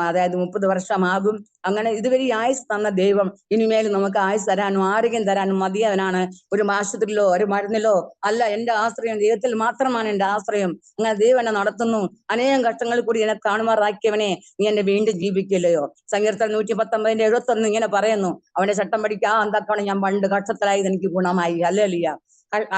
അതായത് 30 വർഷമാകും. അങ്ങനെ ഇതുവരെ ആയുസ് തന്ന ദൈവം ഇനിമേൽ നമുക്ക് ആയുസ് തരാനും ആരോഗ്യം തരാനും മതിയവനാണ്. ഒരു ആശുപത്രിയിലോ ഒരു മരുന്നിലോ അല്ല എന്റെ ആശ്രയം, ദൈവത്തിൽ മാത്രമാണ് എന്റെ ആശ്രയം. അങ്ങനെ ദൈവം എന്നെ നടത്തുന്നു. അനേകം കഷ്ടങ്ങളിൽ കൂടി എന്നെ കാണുമാറാക്കിയവനെ, നീ എന്നെ വീണ്ടും ജീവിക്കില്ലയോ. സങ്കീർത്തനം 119:71 ഇങ്ങനെ പറയുന്നു, അവന്റെ ചട്ടം പഠിക്കാൻ തക്കവണ്ണം ഞാൻ പണ്ട് കഷ്ടത്തിലായത് എനിക്ക് ഗുണമായി. ഹല്ലേലൂയ.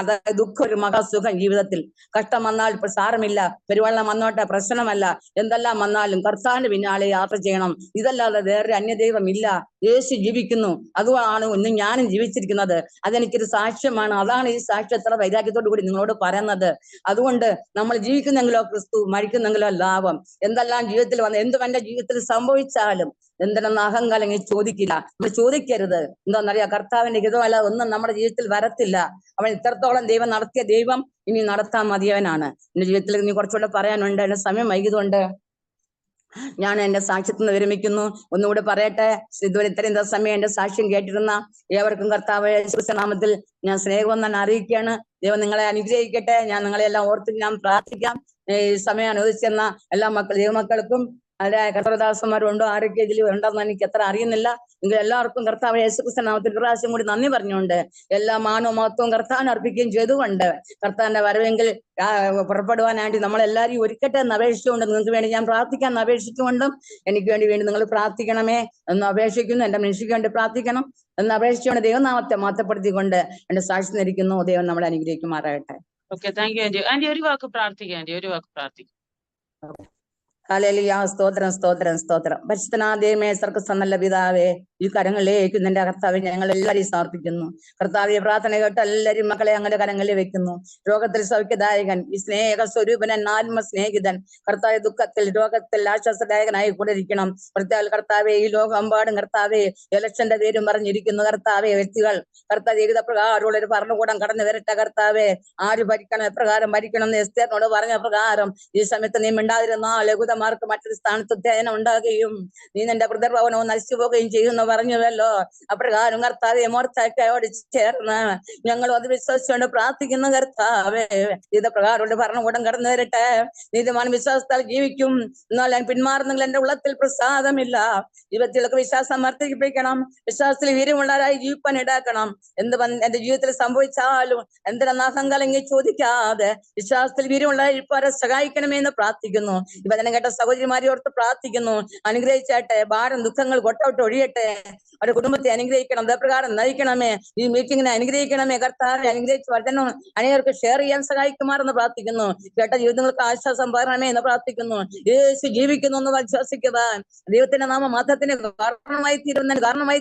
അതായത് ദുഃഖം ഒരു മഹാസുഖം ജീവിതത്തിൽ. കഷ്ടം വന്നാൽ ഇപ്പൊ സാരമില്ല, പെരുവെള്ളം വന്നോട്ടെ, പ്രശ്നമല്ല. എന്തെല്ലാം വന്നാലും കർത്താവിന്റെ പിന്നാലെ യാത്ര ചെയ്യണം. ഇതല്ലാതെ വേറെ അന്യദൈവം ഇല്ല. യേശു ജീവിക്കുന്നു. അതുമാണ് ഇന്ന് ഞാനും ജീവിച്ചിരിക്കുന്നത്. അതെനിക്കൊരു സാക്ഷ്യമാണ്. അതാണ് ഈ സാക്ഷ്യത്ര വൈരാഗ്യത്തോടു കൂടി നിങ്ങളോട് പറയുന്നത്. അതുകൊണ്ട് നമ്മൾ ജീവിക്കുന്നെങ്കിലോ ക്രിസ്തു, മരിക്കുന്നെങ്കിലോ ലാഭം. എന്തെല്ലാം ജീവിതത്തിൽ വന്ന് എന്തും എന്റെ ജീവിതത്തിൽ സംഭവിച്ചാലും എന്തിനെന്ന് അഹങ്കാരം ചോദിക്കില്ല. നമ്മൾ ചോദിക്കരുത്. എന്താണെന്നറിയാം, കർത്താവിന്റെ ഹിതമല്ല ഒന്നും നമ്മുടെ ജീവിതത്തിൽ വരത്തില്ല. അവൻ ഇത്രത്തോളം ദൈവം നടത്തിയ ദൈവം ഇനി നടത്താൻ മതിയവനാണ്. എന്റെ ജീവിതത്തിൽ ഇനി കുറച്ചുകൂടെ പറയാനുണ്ട്. എന്റെ സമയം വൈകിയതുകൊണ്ട് ഞാൻ എന്റെ സാക്ഷ്യത്തിന് വിരമിക്കുന്നു. ഒന്നുകൂടെ പറയട്ടെ, ഇതുവരെ ഇത്രയും സമയം എന്റെ സാക്ഷ്യം കേട്ടിരുന്ന ഏവർക്കും കർത്താവ് യേശുക്രിസ്തുവിന്റെ നാമത്തിൽ ഞാൻ സ്നേഹവന്ദനം അറിയിക്കുകയാണ്. ദൈവം നിങ്ങളെ അനുഗ്രഹിക്കട്ടെ. ഞാൻ നിങ്ങളെ എല്ലാം ഓർത്ത് ഞാൻ പ്രാർത്ഥിക്കാം. ഈ സമയം അനുവദിച്ചെന്ന എല്ലാ ദൈവമക്കൾക്കും അല്ലെ കർത്തദാസന്മാരുണ്ടോ ആരൊക്കെ ഇതിൽ ഉണ്ടെന്ന് എനിക്ക് എത്ര അറിയുന്നില്ല. എങ്കിൽ എല്ലാവർക്കും കർത്താവ് യേശുക്രിസ്തുവിന്റെ നാമത്തിൽ ഒരു പ്രാവശ്യം കൂടി നന്ദി പറഞ്ഞുകൊണ്ട് എല്ലാ മാനവും മഹത്വവും കർത്താവിന് അർപ്പിക്കുകയും ചെയ്തുകൊണ്ട് കർത്താവിന്റെ വരവെങ്കിൽ പുറപ്പെടുവാനായിട്ട് നമ്മളെല്ലാവരും ഒരുക്കട്ടെ എന്ന് അപേക്ഷിച്ചുകൊണ്ട് നിങ്ങൾക്ക് വേണ്ടി ഞാൻ പ്രാർത്ഥിക്കാൻ അപേക്ഷിച്ചുകൊണ്ടും എനിക്ക് വേണ്ടി നിങ്ങൾ പ്രാർത്ഥിക്കണമേ എന്ന് അപേക്ഷിക്കുന്നു. എന്റെ മനുഷ്യക്ക് വേണ്ടി പ്രാർത്ഥിക്കണം എന്ന് അപേക്ഷിച്ചുകൊണ്ട് ദൈവനാമത്തെ മാറ്റപ്പെടുത്തിക്കൊണ്ട് എന്റെ സാക്ഷി നിരിക്കുന്നു. ദൈവം നമ്മളെ അനുഗ്രഹിക്കുമാറാകട്ടെ. Okay, thank you aunty. Aunty ഒരു വാക്ക് പ്രാർത്ഥിക്കാം. ആന്റി ഒരു വാക്ക് പ്രാർത്ഥിക്കാം. ഹല്ലേലൂയ. സ്തോത്രം സ്തോത്രം സ്തോത്രം. പരിശുദ്ധനായ ദൈവമേ, സ്വർഗ്ഗസ്ഥനായ പിതാവേ, ഈ കരങ്ങളിലേക്ക് നിന്റെ കർത്താവെ ഞങ്ങൾ എല്ലാവരെയും സമർപ്പിക്കുന്നു. കർത്താവെ, പ്രാർത്ഥന കേട്ട് എല്ലാവരും മക്കളെ അങ്ങനെ കരങ്ങളിൽ വെക്കുന്നു. രോഗത്തിൽ സൗഖ്യദായകൻ, ഈ സ്നേഹ സ്വരൂപനൻ, ആത്മ സ്നേഹിതൻ, കർത്താവെ രോഗത്തിൽ ആശ്വാസദായകനായി കൂടെ ഇരിക്കണം. പ്രത്യേക കർത്താവെ, ഈ ലോകമെമ്പാടും കർത്താവെ ഇലക്ഷന്റെ പേരും പറഞ്ഞിരിക്കുന്നു. കർത്താവെ, വ്യക്തികൾ കർത്താവ് ജീവിത പ്രകാരമുള്ള ഒരു ഭരണകൂടം കടന്നു വരട്ടെ. കർത്താവെ, ആര് ഭരിക്കണം, എപ്രകാരം ഭരിക്കണം എന്ന് എസ്തേറിനോട് പറഞ്ഞ പ്രകാരം ഈ സമയത്ത് നീ മിണ്ടാതിരുന്ന ലഘുതമാർക്ക് മറ്റൊരു സ്ഥാനത്ത് ധ്യാനം ഉണ്ടാകുകയും നീ നിന്റെ പിതൃഭവനവും നശിച്ചു പോകുകയും ചെയ്യുന്നു പറഞ്ഞുവല്ലോ. അപ്രകാരം കർത്താവെ, മോർച്ചാക്കയോട് ചേർന്ന് ഞങ്ങളും അത് വിശ്വസിച്ചുകൊണ്ട് പ്രാർത്ഥിക്കുന്നു. കർത്താവെ, ഇത് പ്രകാരമുള്ള ഭരണകൂടം കടന്നു വരട്ടെ. നീതിമാൻ വിശ്വാസത്താൽ ജീവിക്കും. എന്നാൽ ഞാൻ പിന്മാറുന്നെങ്കിൽ എന്റെ ഉള്ളത്തിൽ പ്രസാദമില്ല. ജീവിതത്തിലൊക്കെ വിശ്വാസം വർദ്ധിപ്പിക്കണം. വിശ്വാസത്തിൽ വീര്യമുള്ളവരായി ജീവിപ്പാൻ ഇടാക്കണം. എന്റെ ജീവിതത്തിൽ സംഭവിച്ചാലും എന്തിനെന്ന് അഹങ്കാരം ചോദിക്കാതെ വിശ്വാസത്തിൽ വീര്യമുള്ളവരെ ഇപ്പാരെ സഹായിക്കണമേ എന്ന് പ്രാർത്ഥിക്കുന്നു. ഈ വചനം കേട്ട സഹോദരിമാരെ ഓർത്ത് പ്രാർത്ഥിക്കുന്നു. അനുഗ്രഹിച്ചാട്ടെ. ഭാരം ദുഃഖങ്ങൾ കൊട്ടോട്ട് ഒഴിയട്ടെ. അവരുടെ കുടുംബത്തെ അനുഗ്രഹിക്കണം. അതേപ്രകാരം നയിക്കണമേ. ഈ മീറ്റിങ്ങിനെ അനുഗ്രഹിക്കണമേ. കർത്താവിനെ അനുഗ്രഹിച്ച് വചനം അനേകർക്ക് ഷെയർ ചെയ്യാൻ സഹായിക്കുമാറെന്ന് പ്രാർത്ഥിക്കുന്നു. കേട്ട ജീവിതങ്ങൾക്ക് ആശ്വാസം പകരണമേ എന്ന് പ്രാർത്ഥിക്കുന്നു. യേശു ജീവിക്കുന്നു എന്ന് വിശ്വസിക്കുവാൻ, ദൈവത്തിന്റെ നാമ മതത്തിന് കാരണമായി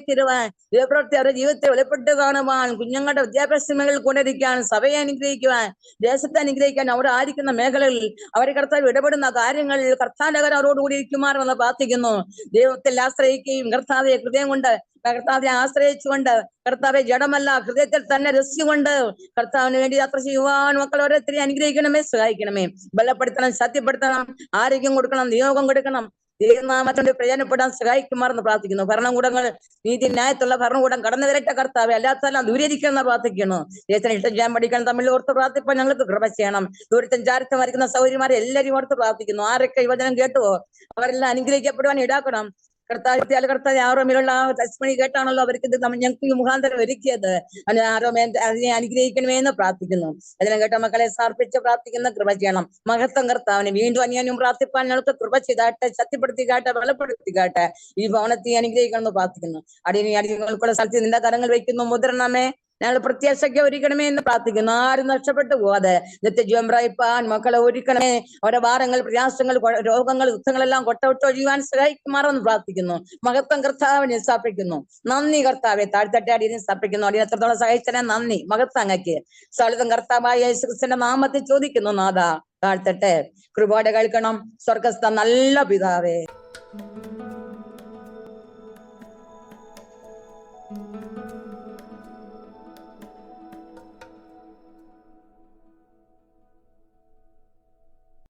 തീരുവാൻ, ദൈവപ്രവൃത്തി അവരുടെ ജീവിതത്തെ വെളിപ്പെട്ട് കാണുവാൻ, കുഞ്ഞുങ്ങളുടെ വിദ്യാഭ്യാസ മേഖലയിൽ കൊണ്ടിരിക്കാൻ, സഭയെ അനുഗ്രഹിക്കുവാൻ, ദേശത്തെ അനുഗ്രഹിക്കാൻ, അവിടെ ആയിരിക്കുന്ന മേഖലകളിൽ അവരെ കർത്താവ് ഇടപെടുന്ന കാര്യങ്ങളിൽ കർത്താനകർ അവരോടുകൂടി ഇരിക്കുമാറെന്ന് പ്രാർത്ഥിക്കുന്നു. ദൈവത്തിൽ ആശ്രയിക്കുകയും കർത്താവെ ഹൃദയം കൊണ്ട് കർത്താവെ ആശ്രയിച്ചുകൊണ്ട് കർത്താവെ ജഡമല്ല ഹൃദയത്തിൽ തന്നെ രസിച്ചുകൊണ്ട് കർത്താവിന് വേണ്ടി യാത്ര ചെയ്യുവാൻ മക്കൾ ഓരോരുത്തരെ അനുഗ്രഹിക്കണമേ, സഹായിക്കണമേ. ബലപ്പെടുത്തണം, ശക്തിപ്പെടുത്തണം, ആരോഗ്യം കൊടുക്കണം, നിയോഗം കൊടുക്കണം. ദൈവനാമത്തിന്റെ പ്രയോജനപ്പെടാൻ സഹായിക്കുമാറെന്ന് പ്രാർത്ഥിക്കുന്നു. ഭരണകൂടങ്ങൾ നീതി ന്യായത്തുള്ള ഭരണകൂടം കടന്നു വരട്ടെ. കർത്താവെ, അല്ലാത്തെല്ലാം ദൂരീകരിക്കണമെന്ന് പ്രാർത്ഥിക്കുന്നു. ദേശത്തിന് ഇഷ്ടം ചെയ്യാൻ പഠിക്കണം. തമ്മിൽ ഓർത്ത് പ്രാർത്ഥിപ്പാൻ ഞങ്ങൾക്ക് കൃപ ചെയ്യണം. ദൂരത്തും ചാരത്തും വരയ്ക്കുന്ന സൗകര്യമാരെ എല്ലാവരും ഓർത്ത് പ്രാർത്ഥിക്കുന്നു. ആരൊക്കെ യുവജനം കേട്ടുവോ അവരെല്ലാം അനുഗ്രഹിക്കപ്പെടുവാൻ ഇടാക്കണം. കർത്താവ് ആരോമിലുള്ള തസ്മണി കേട്ടാണല്ലോ അവർക്ക് ഇത് ഞങ്ങൾക്ക് മുഖാന്തരം ഒരുക്കിയത്. അതിനെ അനുഗ്രഹിക്കണമേ എന്ന് പ്രാർത്ഥിക്കുന്നു. അതിനെ കേട്ട മക്കളെ സമർപ്പിച്ച് പ്രാർത്ഥിക്കുന്ന കൃപ ചെയ്യണം. മഹത്വം കർത്താവിന് വീണ്ടും അന്യാനും പ്രാർത്ഥിപ്പാൻ ഞങ്ങൾക്ക് കൃപ ചെയ്താട്ടെ, ശക്തിപ്പെടുത്തിക്കാട്ടെ, ബലപ്പെടുത്തിക്കാട്ടെ. ഈ ഭവനത്തെ അനുഗ്രഹിക്കണമെന്ന് പ്രാർത്ഥിക്കുന്നു. അടിയങ്ങൾക്കുള്ള സ്ഥലത്ത് നിന്റെ കരങ്ങൾ വയ്ക്കുന്നു. മുദ്രണമേ, ഞങ്ങൾ പ്രത്യാശയ്ക്ക് ഒരുക്കണമേ എന്ന് പ്രാർത്ഥിക്കുന്നു. ആരും നഷ്ടപ്പെട്ടു പോവാതെ നിത്യജീവൻ പ്രാപിപ്പാൻ മക്കളെ ഒരുക്കണമേ. അവരുടെ ഭാരങ്ങൾ, പ്രയാസങ്ങൾ, രോഗങ്ങൾ, യുദ്ധങ്ങളെല്ലാം കൊട്ടവിട്ട് ഒഴിയുവാൻ സഹായിക്കുമാറെന്ന് പ്രാർത്ഥിക്കുന്നു. മഹത്വം കർത്താവിനെ സമർപ്പിക്കുന്നു. നന്ദി കർത്താവെ. താഴ്ത്തട്ടെ അടിയനെ സമർപ്പിക്കുന്നു. അടിയനെ എത്രത്തോളം സഹായിച്ചനെ നന്ദി. മഹത്വം അങ്ങയ്ക്ക് സകലതും കർത്താവായ യേശുക്രിസ്തുവിന്റെ നാമത്തിൽ ചോദിക്കുന്നു നാഥ. താഴ്ത്തട്ടെ. കൃപയോടെ കേൾക്കണം സ്വർഗ്ഗസ്ഥ നല്ല പിതാവേ.